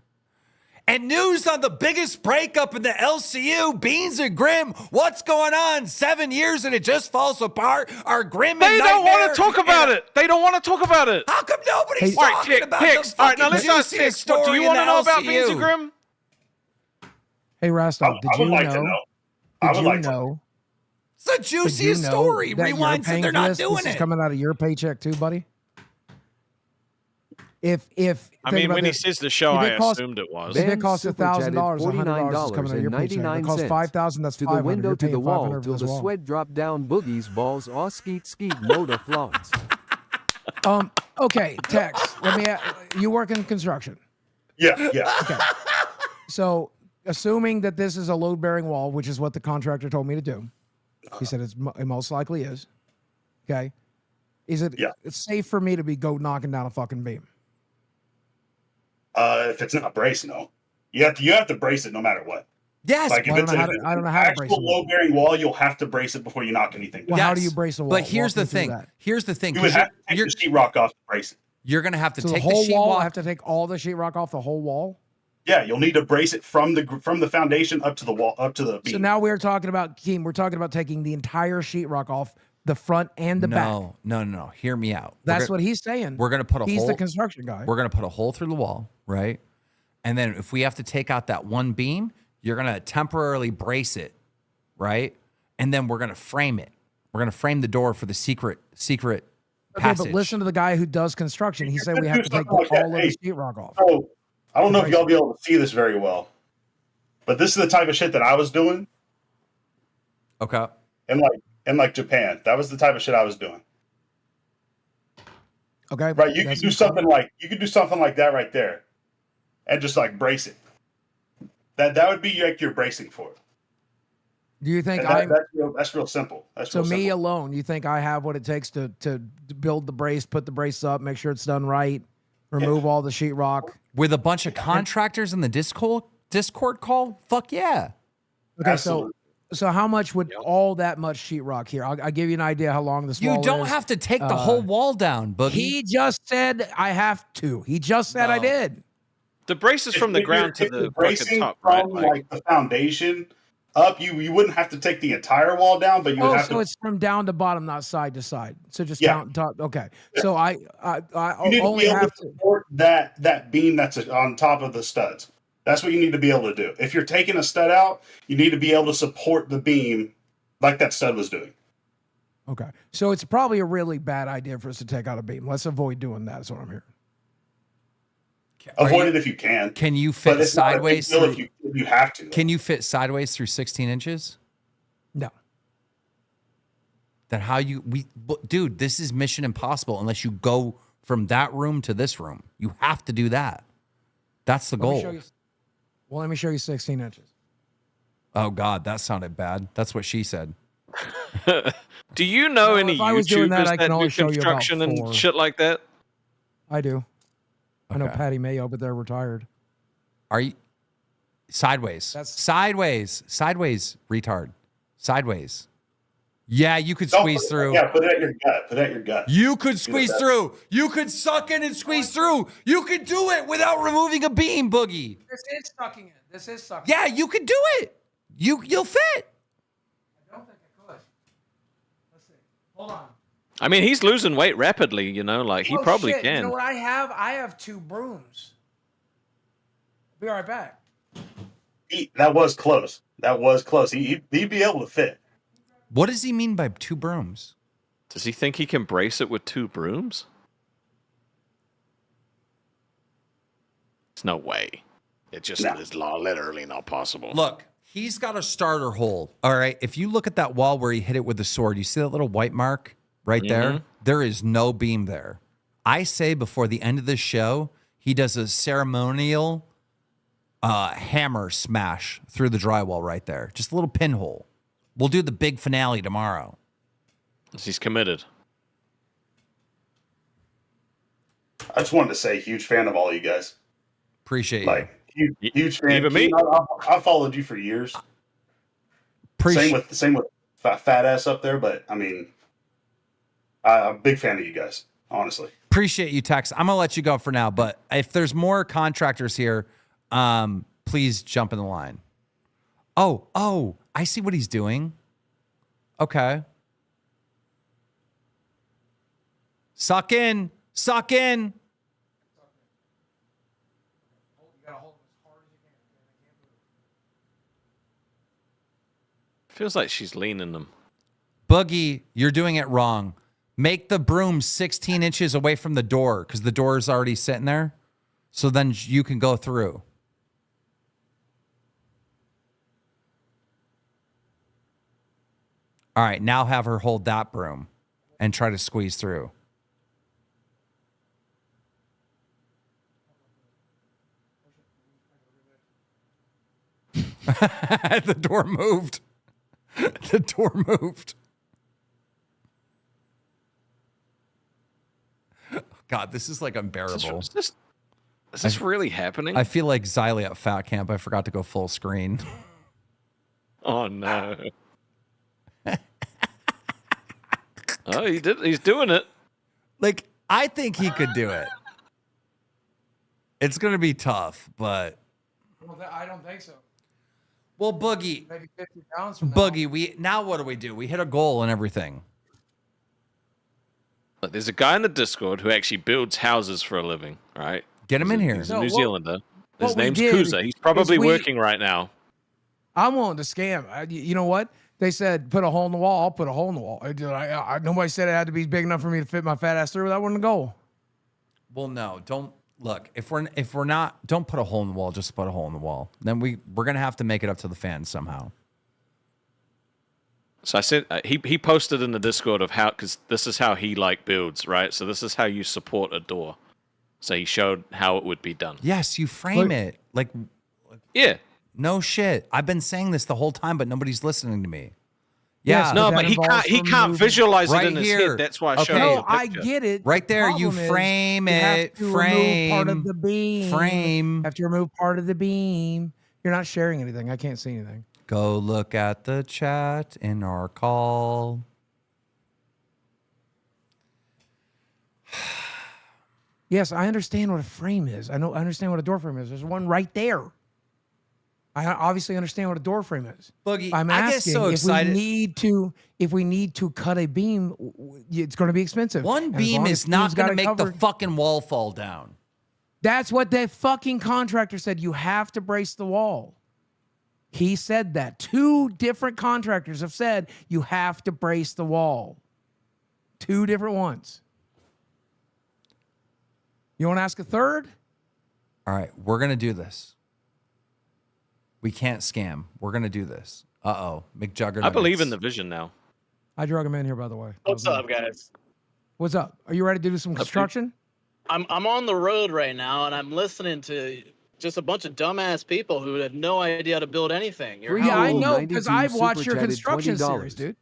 Speaker 1: And news on the biggest breakup in the LCU, Beans and Grim. What's going on? 7 years and it just falls apart. Our Grim and
Speaker 4: They don't want
Speaker 1: Nightmare
Speaker 4: to talk about it. They don't want to talk about it.
Speaker 1: How come nobody's
Speaker 4: All right,
Speaker 1: talking about
Speaker 4: Hicks.
Speaker 1: the
Speaker 4: All right,
Speaker 1: fucking
Speaker 4: now let's ask
Speaker 1: juiciest
Speaker 4: Hicks. What, do
Speaker 1: story
Speaker 4: you
Speaker 1: in
Speaker 4: want
Speaker 1: the
Speaker 4: to know about Beans
Speaker 1: LCU?
Speaker 4: and Grim?
Speaker 6: Hey, Rasto, did
Speaker 10: I would
Speaker 6: you
Speaker 10: like to
Speaker 6: know?
Speaker 10: know. I
Speaker 6: Did
Speaker 10: would
Speaker 6: you
Speaker 10: like to know.
Speaker 6: know?
Speaker 1: It's the
Speaker 6: Did you
Speaker 1: juiciest
Speaker 6: know
Speaker 1: story.
Speaker 6: that you're
Speaker 1: Rewind said
Speaker 6: paying
Speaker 1: they're
Speaker 6: for
Speaker 1: not
Speaker 6: this?
Speaker 1: doing
Speaker 6: This is
Speaker 1: it.
Speaker 6: coming out of your paycheck too, buddy. If
Speaker 4: I
Speaker 6: think
Speaker 4: mean,
Speaker 6: about
Speaker 4: when he
Speaker 6: this,
Speaker 4: says the show,
Speaker 6: if
Speaker 4: I
Speaker 6: it costs-
Speaker 4: assumed it was.
Speaker 6: if
Speaker 3: Ben
Speaker 6: it costs
Speaker 3: super
Speaker 6: $1,000,
Speaker 3: chatted
Speaker 6: $100 is coming out of your paycheck. If it costs
Speaker 3: $49.99
Speaker 6: $5,000, that's
Speaker 3: to the
Speaker 6: $500.
Speaker 3: window
Speaker 6: You're
Speaker 3: to the
Speaker 6: paying
Speaker 3: wall
Speaker 6: $500
Speaker 3: till
Speaker 6: as
Speaker 3: the
Speaker 6: well.
Speaker 3: sweat drop down Boogie's balls all skeet motor flaunts.
Speaker 6: Okay, Tex. Let me. You work in construction.
Speaker 10: Yeah, yeah.
Speaker 6: Okay. So, assuming that this is a load-bearing wall, which is what the contractor told me to do, he said it most likely is. Okay. Is it?
Speaker 10: Yeah.
Speaker 6: It's safe for me to go knocking down a fucking beam.
Speaker 10: If it's not braced, no. You have to brace it no matter what.
Speaker 1: Yes,
Speaker 10: Like if
Speaker 6: Well,
Speaker 10: it's
Speaker 6: I
Speaker 10: an
Speaker 6: don't know how to brace
Speaker 10: actual
Speaker 6: a wall.
Speaker 10: load-bearing wall, you'll have to brace it before you knock anything down.
Speaker 6: Well, how do
Speaker 1: Yes.
Speaker 6: you brace a wall?
Speaker 1: But here's
Speaker 6: Walk
Speaker 1: the
Speaker 6: me through
Speaker 1: thing.
Speaker 6: that.
Speaker 1: Here's the thing.
Speaker 10: You would
Speaker 1: 'cause
Speaker 10: have to take the sheetrock off to brace it.
Speaker 1: you're going to have to
Speaker 6: So the
Speaker 1: take
Speaker 6: whole
Speaker 1: the
Speaker 6: wall.
Speaker 1: sheetrock.
Speaker 6: I have to take all the sheetrock off the whole wall.
Speaker 10: Yeah, you'll need to brace it from the foundation up to the wall, up to the beam.
Speaker 6: So now we're talking about Keem. We're talking about taking the entire sheetrock off the front and the back.
Speaker 1: No. Hear me out.
Speaker 6: That's what he's saying.
Speaker 1: We're going to put a
Speaker 6: He's
Speaker 1: hole.
Speaker 6: the construction guy.
Speaker 1: We're going to put a hole through the wall, right? And then if we have to take out that one beam, you're going to temporarily brace it, right? And then we're going to frame it. We're going to frame the door for the secret
Speaker 6: Okay,
Speaker 1: passage.
Speaker 6: but listen to the guy who does construction. He said we
Speaker 10: could
Speaker 6: have
Speaker 10: do
Speaker 6: to take
Speaker 10: something like that.
Speaker 6: all of
Speaker 10: Hey,
Speaker 6: the sheetrock off.
Speaker 10: So I don't know if y'all be able to see this very well, but this is the type of shit that I was doing
Speaker 1: Okay.
Speaker 10: in like Japan. That was the type of shit I was doing.
Speaker 6: Okay,
Speaker 10: Right? You could
Speaker 6: that's
Speaker 10: do something like that right there, and just like brace it. That would be like your bracing for it.
Speaker 6: Do you think
Speaker 10: And that's real simple. That's
Speaker 6: so?
Speaker 10: real
Speaker 6: Me
Speaker 10: simple.
Speaker 6: alone, you think I have what it takes to build the brace, put the brace up, make sure it's done right, remove all the sheetrock?
Speaker 1: With a bunch of contractors in the Discord call? Fuck yeah.
Speaker 6: Okay,
Speaker 10: Absolutely.
Speaker 6: so how much would all that much sheetrock here? I'll give you an idea how long this wall
Speaker 1: You don't
Speaker 6: is.
Speaker 1: have to take the whole wall down, Boogie.
Speaker 6: He just said I have to. He just said I
Speaker 1: No.
Speaker 6: did.
Speaker 4: The brace is from the
Speaker 10: If
Speaker 4: ground to
Speaker 10: you're
Speaker 4: the fucking
Speaker 10: bracing
Speaker 4: top, right?
Speaker 10: from like the foundation up, you wouldn't have to take the entire wall down, but you would
Speaker 6: Oh,
Speaker 10: have
Speaker 6: so
Speaker 10: to.
Speaker 6: it's from down to bottom, not side to side. So just
Speaker 10: Yeah.
Speaker 6: down top. Okay. So I
Speaker 10: You need
Speaker 6: only
Speaker 10: to be able
Speaker 6: have
Speaker 10: to
Speaker 6: to.
Speaker 10: support that beam that's on top of the studs. That's what you need to be able to do. If you're taking a stud out, you need to be able to support the beam like that stud was doing.
Speaker 6: Okay. So it's probably a really bad idea for us to take out a beam. Let's avoid doing that. That's what I'm hearing.
Speaker 10: Avoid it if you can.
Speaker 1: Can you
Speaker 10: But
Speaker 1: fit
Speaker 10: it's not a big
Speaker 1: sideways
Speaker 10: deal
Speaker 1: through,
Speaker 10: if you have to.
Speaker 1: Can you fit sideways through 16 inches?
Speaker 6: No.
Speaker 1: Then dude, this is mission impossible unless you go from that room to this room. You have to do that. That's the
Speaker 6: Let me
Speaker 1: goal.
Speaker 6: show you. Well, let me show you 16 inches.
Speaker 1: Oh God, that sounded bad. That's what she said.
Speaker 4: Do you know
Speaker 6: No,
Speaker 4: any
Speaker 6: if I was doing that,
Speaker 4: YouTubers
Speaker 6: I can
Speaker 4: that
Speaker 6: only
Speaker 4: do
Speaker 6: show you about
Speaker 4: construction and
Speaker 6: 4.
Speaker 4: shit like that?
Speaker 6: I do. I know
Speaker 1: Okay.
Speaker 6: Patty Mayo, but they're retired.
Speaker 1: Are you sideways?
Speaker 6: That's-
Speaker 1: sideways, retard. Sideways. Yeah, you could
Speaker 10: Don't
Speaker 1: squeeze
Speaker 10: put it-
Speaker 1: through.
Speaker 10: Yeah, put it at your gut. Put it at your gut.
Speaker 1: You could squeeze
Speaker 10: that.
Speaker 1: through. You could suck in and squeeze through. You could do it without removing a beam, Boogie.
Speaker 6: This is sucking in. This is sucking.
Speaker 1: Yeah, you could do it. You'll fit.
Speaker 6: I don't think I could. Let's see. Hold on.
Speaker 4: I mean, he's losing weight rapidly, you know, like he
Speaker 6: Oh,
Speaker 4: probably
Speaker 6: shit.
Speaker 4: can.
Speaker 6: You know what I have? I have 2 brooms. Be right back.
Speaker 10: That was close. That was close. He'd be able to fit.
Speaker 1: What does he mean by 2 brooms?
Speaker 4: Does he think he can brace it with 2 brooms? There's no way. It just is literally not possible.
Speaker 1: Look, he's got a starter hole. All right. If you look at that wall where he hit it with the sword, you see that little white mark right there? There is no beam there. I say before the end of the show, he does a ceremonial hammer smash through the drywall right there. Just a little pinhole. We'll do the big finale tomorrow.
Speaker 4: He's committed.
Speaker 10: I just wanted to say, huge fan of all you guys.
Speaker 1: Appreciate you.
Speaker 10: Like, huge fan.
Speaker 4: Even me.
Speaker 10: I've followed you for years. Same with fat ass up there, but I mean, I'm a big fan of you guys, honestly.
Speaker 1: Appreciate you, Tex. I'm gonna let you go for now, but if there's more contractors here, please jump in the line. Oh, I see what he's doing. Okay. Suck in.
Speaker 4: Feels like she's leaning them.
Speaker 1: Boogie, you're doing it wrong. Make the broom 16 inches away from the door because the door is already sitting there. So then you can go through. All right, now have her hold that broom and try to squeeze through. The door moved. The door moved. God, this is like unbearable.
Speaker 4: Is this really happening?
Speaker 1: I feel like Xylee at Fat Camp. I forgot to go full screen.
Speaker 4: Oh no. Oh, he did. He's doing it.
Speaker 1: Like, I think he could do it. It's going to be tough, but
Speaker 8: I don't think so.
Speaker 1: well, Boogie,
Speaker 8: Maybe 50 pounds from now.
Speaker 1: Boogie, now what do? We hit a goal and everything.
Speaker 4: Look, there's a guy in the Discord who actually builds houses for a living, right?
Speaker 1: Get him in here.
Speaker 4: He's a
Speaker 5: No,
Speaker 4: New
Speaker 5: what-
Speaker 4: Zealander. His
Speaker 5: what we
Speaker 4: name's
Speaker 5: did
Speaker 4: Kuza. He's probably
Speaker 5: is we-
Speaker 4: working right now.
Speaker 5: I'm willing to scam. You know what? They said put a hole in the wall. I'll put a hole in the wall. Nobody said it had to be big enough for me to fit my fat ass through. That wouldn't go.
Speaker 1: Well, no, don't look. If we're not, don't put a hole in the wall. Just put a hole in the wall. Then we're gonna have to make it up to the fans somehow.
Speaker 4: So I said he posted in the Discord of how, because this is how he like builds, right? So this is how you support a door. So he showed how it would be done.
Speaker 1: Yes, you frame it like
Speaker 4: Yeah.
Speaker 1: no shit. I've been saying this the whole time, but nobody's listening to me.
Speaker 5: Yes,
Speaker 1: Yeah,
Speaker 5: but
Speaker 4: No,
Speaker 5: that
Speaker 4: but he
Speaker 5: involves
Speaker 4: can't
Speaker 5: removing-
Speaker 4: visualize
Speaker 1: Right
Speaker 4: it in his
Speaker 1: here.
Speaker 4: head. That's why I
Speaker 1: Okay.
Speaker 4: showed you
Speaker 5: No,
Speaker 4: the
Speaker 5: I
Speaker 4: picture.
Speaker 5: get it.
Speaker 1: right there. You
Speaker 5: Problem is,
Speaker 1: frame
Speaker 5: you have
Speaker 1: it.
Speaker 5: to remove part of
Speaker 1: Frame.
Speaker 5: the beam.
Speaker 1: Frame.
Speaker 5: You have to remove part of the beam. You're not sharing anything. I can't see anything.
Speaker 1: Go look at the chat in our call.
Speaker 5: Yes, I understand what a frame is. I understand what a door frame is. There's one right there. I obviously understand what a door frame is.
Speaker 1: Boogie,
Speaker 5: I'm
Speaker 1: I get
Speaker 5: asking
Speaker 1: so
Speaker 5: if
Speaker 1: excited.
Speaker 5: we need to cut a beam, it's going to be expensive.
Speaker 1: One
Speaker 5: And as
Speaker 1: beam
Speaker 5: long
Speaker 1: is
Speaker 5: as
Speaker 1: not
Speaker 5: Steve's got
Speaker 1: going to
Speaker 5: it
Speaker 1: make the
Speaker 5: covered-
Speaker 1: fucking wall fall down.
Speaker 5: That's what the fucking contractor said. You have to brace the wall. He said that. 2 different contractors have said you have to brace the wall. 2 different ones. You want to ask a third?
Speaker 1: All right, we're going to do this. We can't scam. We're going to do this. Uh-oh. McJuggernuggets.
Speaker 4: I believe in the vision now.
Speaker 5: I drug him in here, by the way.
Speaker 11: What's up, guys?
Speaker 5: What's up? Are you ready to do some construction?
Speaker 11: I'm on the road right now, and I'm listening to just a bunch of dumbass people who have no idea how to build anything. Your
Speaker 3: Free
Speaker 5: Yeah, I
Speaker 11: house-
Speaker 3: Roll
Speaker 5: know, because
Speaker 3: 92
Speaker 5: I've watched your
Speaker 3: super chatted
Speaker 5: construction
Speaker 3: $20.
Speaker 5: series, dude.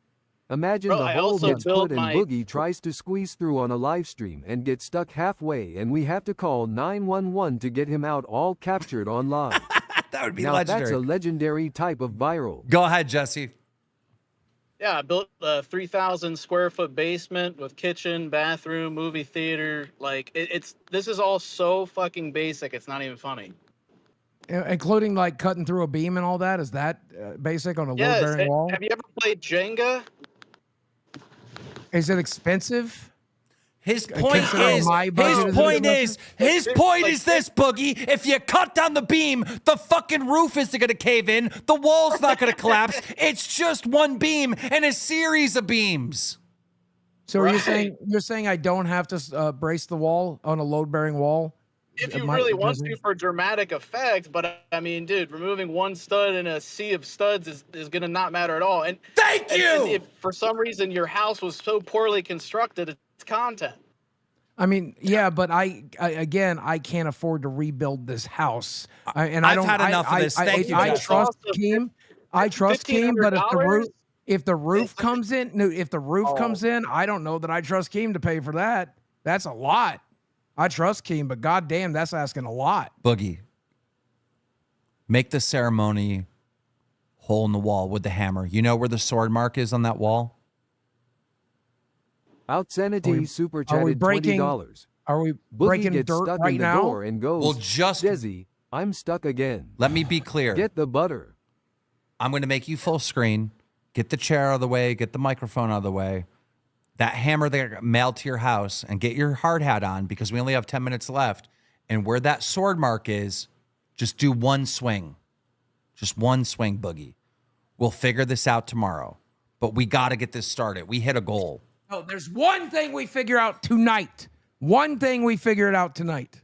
Speaker 3: Imagine
Speaker 11: Bro,
Speaker 3: the
Speaker 11: I
Speaker 3: hole
Speaker 11: also
Speaker 3: gets
Speaker 11: built
Speaker 3: put and
Speaker 11: my-
Speaker 3: Boogie tries to squeeze through on a live stream and gets stuck halfway and we have to call 911 to get him out, all captured on live.
Speaker 1: That would be
Speaker 3: Now
Speaker 1: legendary.
Speaker 3: that's a legendary type of viral.
Speaker 1: Go ahead, Jesse.
Speaker 11: Yeah, I built a 3,000 square foot basement with kitchen, bathroom, movie theater. Like this is all so fucking basic. It's not even funny.
Speaker 5: Including like cutting through a beam and all that. Is that basic on a
Speaker 11: Yes.
Speaker 5: load-bearing wall?
Speaker 11: Have you ever played Jenga?
Speaker 5: Is it expensive?
Speaker 1: His point
Speaker 5: considering
Speaker 1: is,
Speaker 5: my budget
Speaker 1: his point is this, Boogie. If you cut down the beam, the fucking roof isn't going to cave in. The wall's not going to collapse. It's just one beam and a series of beams.
Speaker 5: So are you
Speaker 11: Right.
Speaker 5: saying I don't have to brace the wall on a load-bearing wall?
Speaker 11: If you
Speaker 5: Might-
Speaker 11: really want
Speaker 5: doesn't-
Speaker 11: to for dramatic effect, but I mean, dude, removing one stud in a sea of studs is gonna not matter at all. And
Speaker 1: Thank
Speaker 11: and
Speaker 1: you.
Speaker 11: if for some reason your house was so poorly constructed, it's content.
Speaker 5: I mean, yeah, but I again, I can't afford to rebuild this house. And I
Speaker 1: I've
Speaker 5: don't.
Speaker 1: had enough of this. Thank you,
Speaker 5: I
Speaker 1: Jeff.
Speaker 5: trust Keem. I trust Keem, but
Speaker 11: $1,500?
Speaker 5: if the roof comes in, no, if the roof comes in, I don't know that I trust Keem to pay for that. That's a lot. I trust Keem, but goddamn, that's asking a lot.
Speaker 1: Boogie, Make the ceremony hole in the wall with the hammer. You know where the sword mark is on that wall?
Speaker 3: Outsanity super chatted
Speaker 5: breaking-
Speaker 3: $20.
Speaker 5: Are we
Speaker 3: Boogie
Speaker 5: breaking
Speaker 3: gets
Speaker 5: dirt
Speaker 3: stuck
Speaker 5: right
Speaker 3: in the
Speaker 5: now?
Speaker 3: door and goes,
Speaker 1: Well, just
Speaker 3: Desi, I'm stuck again.
Speaker 1: let me be clear.
Speaker 3: Get the butter.
Speaker 1: I'm going to make you full screen. Get the chair out of the way. Get the microphone out of the way. That hammer that got mailed to your house, and get your hard hat on because we only have 10 minutes left. And where that sword mark is, just do one swing. Just one swing, Boogie. We'll figure this out tomorrow. But we got to get this started. We hit a goal.
Speaker 5: No, there's one thing we figure out tonight. One thing we figured out tonight.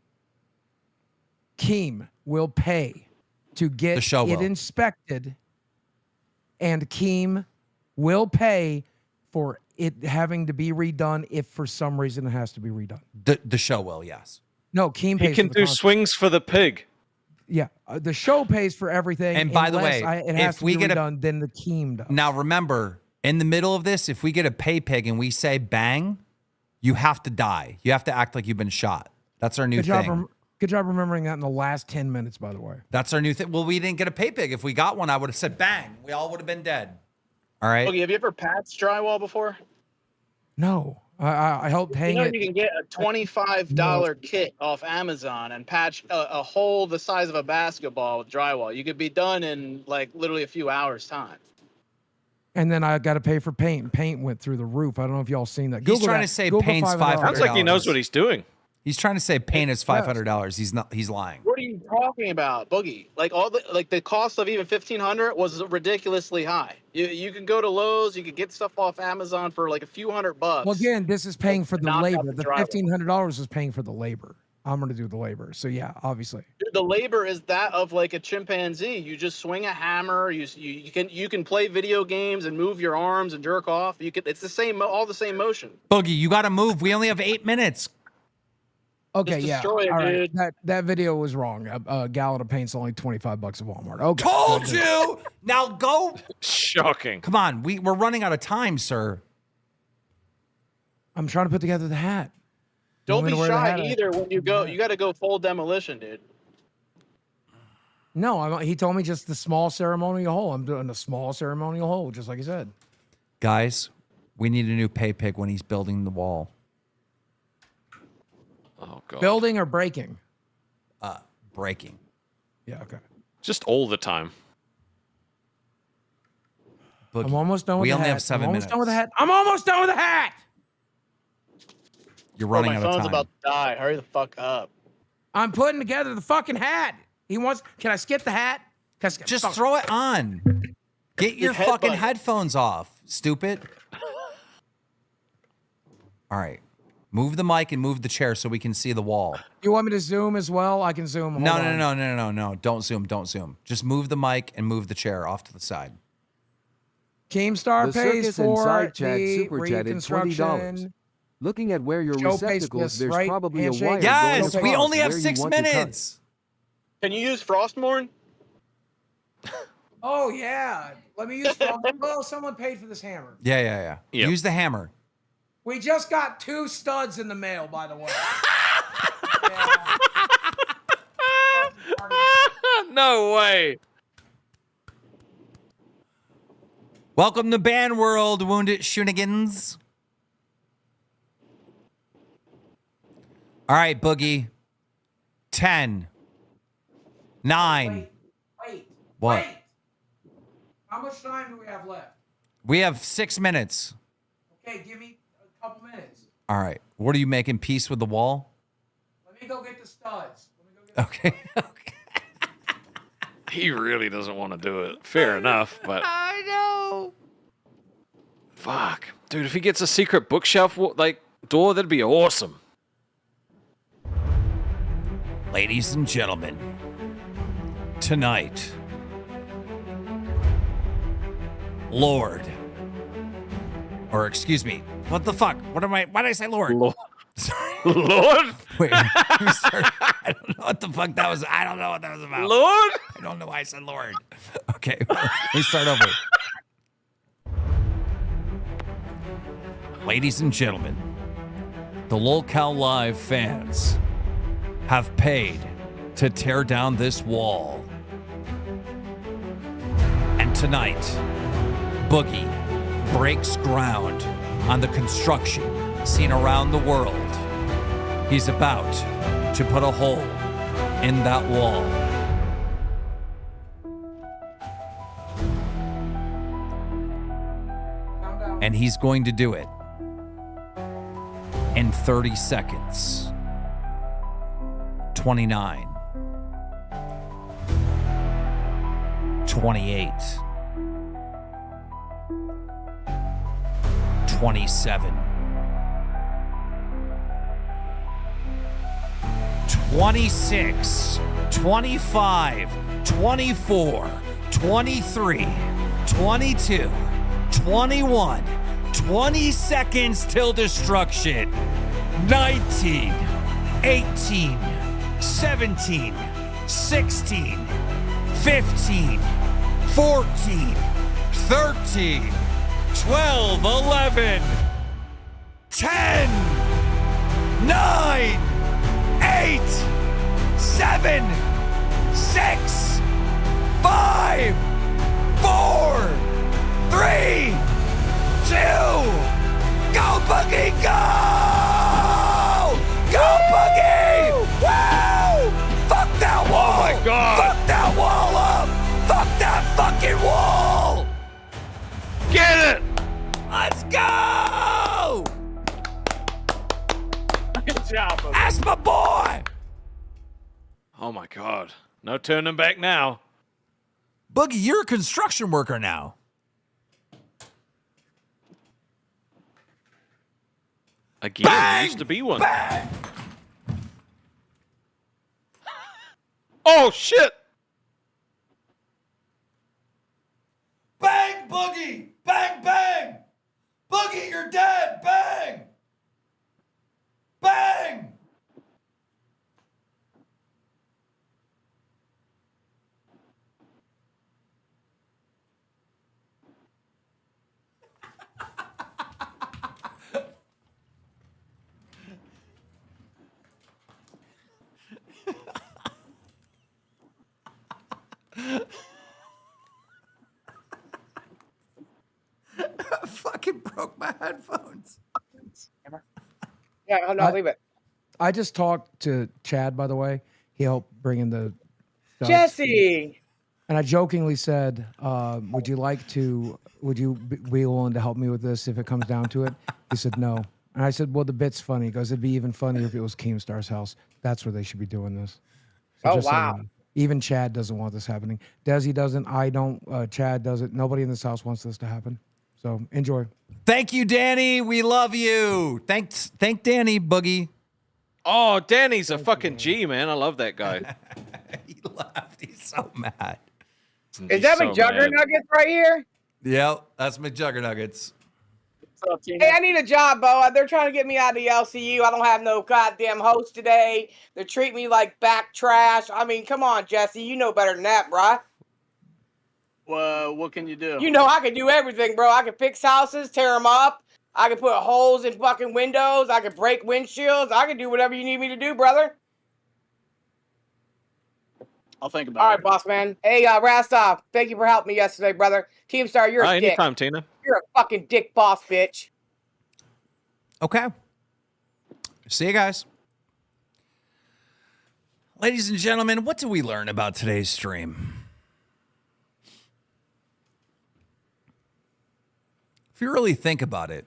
Speaker 5: Keem will pay to get
Speaker 1: The show
Speaker 5: it
Speaker 1: will.
Speaker 5: inspected, and Keem will pay for it having to be redone if for some reason it has to be redone.
Speaker 1: The show will, yes.
Speaker 5: No, Keem
Speaker 4: He
Speaker 5: pays
Speaker 4: can
Speaker 5: for the
Speaker 4: do
Speaker 5: contract.
Speaker 4: swings for the pig.
Speaker 5: Yeah, the show pays for everything.
Speaker 1: And by the
Speaker 5: unless
Speaker 1: way,
Speaker 5: it has
Speaker 1: if
Speaker 5: to
Speaker 1: we
Speaker 5: be
Speaker 1: get a-
Speaker 5: redone, then the Keem does.
Speaker 1: Now, remember, in the middle of this, if we get a pay pig and we say bang, you have to die. You have to act like you've been shot. That's our new
Speaker 5: Good job,
Speaker 1: thing.
Speaker 5: good job remembering that in the last 10 minutes, by the way.
Speaker 1: That's our new thing. Well, we didn't get a pay pig. If we got one, I would have said bang. We all would have been dead. All right.
Speaker 11: Boogie, have you ever patched drywall before?
Speaker 5: No, I helped hang
Speaker 11: You know
Speaker 5: it.
Speaker 11: you can get a $25 kit off Amazon and patch a hole the size of a basketball with drywall. You could be done in like literally a few hours time.
Speaker 5: And then I got to pay for paint. And paint went through the roof. I don't know if y'all seen that.
Speaker 1: He's
Speaker 5: Google
Speaker 1: trying
Speaker 5: that.
Speaker 1: to say
Speaker 5: Google
Speaker 1: paint's
Speaker 5: $500.
Speaker 4: Sounds like he knows what he's doing.
Speaker 1: He's trying to say paint is $500. He's not. He's lying.
Speaker 11: What are you talking about, Boogie? Like the cost of even $1,500 was ridiculously high. You can go to Lowe's, you could get stuff off Amazon for like a few $100.
Speaker 5: Well, again, this is paying for the
Speaker 11: Knock out
Speaker 5: labor.
Speaker 11: the
Speaker 5: The
Speaker 11: drywall.
Speaker 5: $1,500 is paying for the labor. I'm going to do the labor. So yeah, obviously.
Speaker 11: Dude, the labor is that of like a chimpanzee. You just swing a hammer. You can play video games and move your arms and jerk off. It's the same, all the same motion.
Speaker 1: Boogie, you got to move. We only have 8 minutes.
Speaker 5: Okay,
Speaker 11: Just
Speaker 5: yeah.
Speaker 11: destroy it,
Speaker 5: All right.
Speaker 11: dude.
Speaker 5: That video was wrong. A gallon of paint's only $25 at Walmart. Okay.
Speaker 1: Told you. Now go.
Speaker 4: Shocking.
Speaker 1: Come on. We're running out of time, sir.
Speaker 5: I'm trying to put together the hat. You
Speaker 11: Don't
Speaker 5: want me
Speaker 11: be
Speaker 5: to wear the
Speaker 11: shy
Speaker 5: hat?
Speaker 11: either when you go. You got to go full demolition, dude.
Speaker 5: No, he told me just the small ceremonial hole. I'm doing a small ceremonial hole, just like he said.
Speaker 1: Guys, we need a new pay pig when he's building the wall.
Speaker 4: Oh god.
Speaker 5: Building or breaking?
Speaker 1: Breaking.
Speaker 5: Yeah, okay.
Speaker 4: Just all the time.
Speaker 1: Boogie,
Speaker 5: I'm almost done with
Speaker 1: we
Speaker 5: the
Speaker 1: only
Speaker 5: hat.
Speaker 1: have 7
Speaker 5: I'm
Speaker 1: minutes.
Speaker 5: almost done with the hat. I'm almost done with the hat.
Speaker 1: You're
Speaker 11: Bro,
Speaker 1: running
Speaker 11: my
Speaker 1: out of
Speaker 11: phone's
Speaker 1: time.
Speaker 11: about to die. Hurry the fuck up.
Speaker 5: I'm putting together the fucking hat. He wants. Can I skip the hat? Can I skip,
Speaker 1: Just
Speaker 5: fuck.
Speaker 1: throw it on. Get your
Speaker 11: Just
Speaker 1: fucking
Speaker 11: headbutt.
Speaker 1: headphones off, stupid. All right. Move the mic and move the chair so we can see the wall.
Speaker 5: You want me to zoom as well? I can zoom.
Speaker 1: No,
Speaker 5: Hold
Speaker 1: no,
Speaker 5: on.
Speaker 1: no, no, no, no. Don't zoom. Don't zoom. Just move the mic and move the chair off to the side.
Speaker 5: KEEMSTAR
Speaker 3: The
Speaker 5: pays
Speaker 3: circus and
Speaker 5: for
Speaker 3: side chat
Speaker 5: the
Speaker 3: super chatted $20.
Speaker 5: reconstruction.
Speaker 3: Looking at where your
Speaker 5: Joe pays
Speaker 3: receptacles,
Speaker 5: this,
Speaker 3: there's
Speaker 5: right?
Speaker 3: probably
Speaker 5: Handshake?
Speaker 3: a wire
Speaker 1: Yes,
Speaker 3: going
Speaker 1: we
Speaker 3: across
Speaker 1: only have
Speaker 3: where you
Speaker 1: 6
Speaker 3: want to cut.
Speaker 1: minutes.
Speaker 11: Can you use Frostmourne?
Speaker 5: Oh yeah. Let me use. Well, someone paid for this hammer.
Speaker 1: Yeah, yeah, yeah.
Speaker 4: Yep.
Speaker 1: Use the hammer.
Speaker 5: We just got 2 studs in the mail, by the way.
Speaker 4: No way.
Speaker 1: Welcome to Band World, Wounded Shenanigans. All right, Boogie. 10, 9.
Speaker 5: Wait.
Speaker 1: What?
Speaker 5: Wait. How much time do we have left?
Speaker 1: We have 6 minutes.
Speaker 5: Okay, give me a couple minutes.
Speaker 1: All right. What are you making peace with the wall?
Speaker 5: Let me go get the studs. Let me go get
Speaker 1: Okay. Okay.
Speaker 4: He really doesn't want to do it. Fair enough, but
Speaker 1: I know.
Speaker 4: fuck, dude. If he gets a secret bookshelf like door, that'd be awesome.
Speaker 1: Ladies and gentlemen, tonight, Lord, or excuse me, what the fuck? Why did I say Lord?
Speaker 4: Lord.
Speaker 1: Sorry.
Speaker 4: Lord?
Speaker 1: Wait, I don't know what the fuck that was. I don't know what that was about.
Speaker 4: Lord?
Speaker 1: I don't know why I said Lord. Okay, let me start over. Ladies and gentlemen, the LolCow Live fans have paid to tear down this wall. Tonight, Boogie breaks ground on the construction seen around the world. He's about to put a hole in that wall. And he's going to do it in 30 seconds. 29. 28. 27. 26. 25. 24. 23. 22. 21. 20 seconds till destruction. 19. 18. 17. 16. 15. 14. 13. 12. 11. 10. 9. 8. 7. 6. 5. 4. 3, 2, go Boogie, go! Go Boogie! Woo! Fuck that wall!
Speaker 4: Oh my God!
Speaker 1: Fuck that wall up! Fuck that fucking wall!
Speaker 4: Get it!
Speaker 1: Let's go!
Speaker 11: Good job. Boogie.
Speaker 1: That's my boy!
Speaker 4: Oh my God. No turning back now.
Speaker 1: Boogie, you're a construction worker now.
Speaker 4: Again,
Speaker 1: Bang!
Speaker 4: used to be one.
Speaker 1: Bang!
Speaker 4: Oh shit!
Speaker 1: Bang, Boogie! Bang, bang! Boogie, you're dead! Bang! Bang! I fucking broke my headphones.
Speaker 12: Yeah, oh, no, leave it.
Speaker 5: I just talked to Chad, by the way. He helped bring in the stuff.
Speaker 12: Jesse.
Speaker 5: And I jokingly said, would you be willing to help me with this if it comes down to it? He said, no. And I said, well, the bit's funny. He goes, it'd be even funnier if it was Keemstar's house. That's where they should be doing this. So
Speaker 12: Oh,
Speaker 5: just so you
Speaker 12: wow.
Speaker 5: know. Even Chad doesn't want this happening. Desi doesn't. I don't. Chad doesn't. Nobody in this house wants this to happen. So enjoy.
Speaker 1: Thank you, Danny. We love you. Thank Danny, Boogie.
Speaker 4: Oh, Danny's a fucking G, man. I love that guy.
Speaker 1: He laughed. He's so mad.
Speaker 12: Is that
Speaker 4: so
Speaker 12: McJugger
Speaker 4: mad.
Speaker 12: Nuggets right here?
Speaker 1: Yep, that's McJuggernuggets.
Speaker 11: What's up, Tina?
Speaker 12: Hey, I need a job, Bo. They're trying to get me out of the LCU. I don't have no goddamn host today. They treat me like back trash. I mean, come on, Jesse. You know better than that, bruh.
Speaker 11: Well, what can you do?
Speaker 12: You know I can do everything, bro. I can fix houses, tear them up. I can put holes in fucking windows. I can break windshields. I can do whatever you need me to do, brother.
Speaker 11: I'll think about
Speaker 12: All
Speaker 11: it.
Speaker 12: right, boss man. Hey, Rastov, thank you for helping me yesterday, brother. Keemstar, you're a dick.
Speaker 4: Anytime, Tina.
Speaker 12: You're a fucking dick boss, bitch.
Speaker 1: Okay. See you guys. Ladies and gentlemen, what did we learn about today's stream? If you really think about it,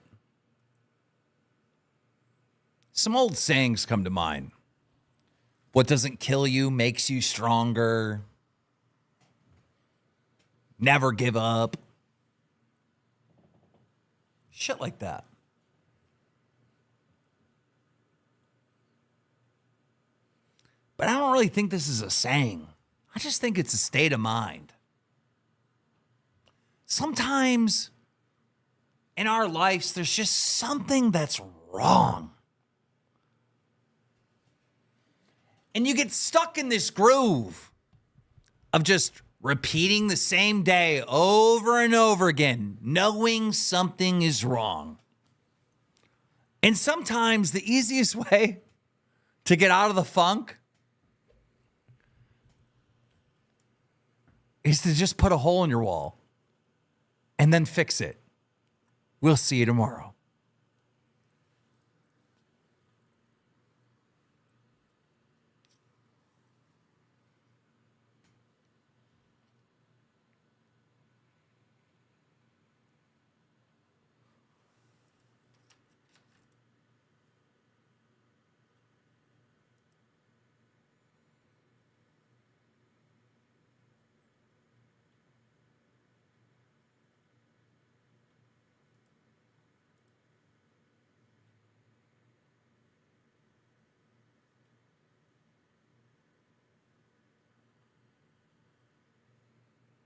Speaker 1: some old sayings come to mind. What doesn't kill you makes you stronger. Never give up. Shit like that. But I don't really think this is a saying. I just think it's a state of mind. Sometimes in our lives, there's just something that's wrong. And you get stuck in this groove of just repeating the same day over and over again, knowing something is wrong. And sometimes the easiest way to get out of the funk is to just put a hole in your wall. and then fix it. We'll see you tomorrow.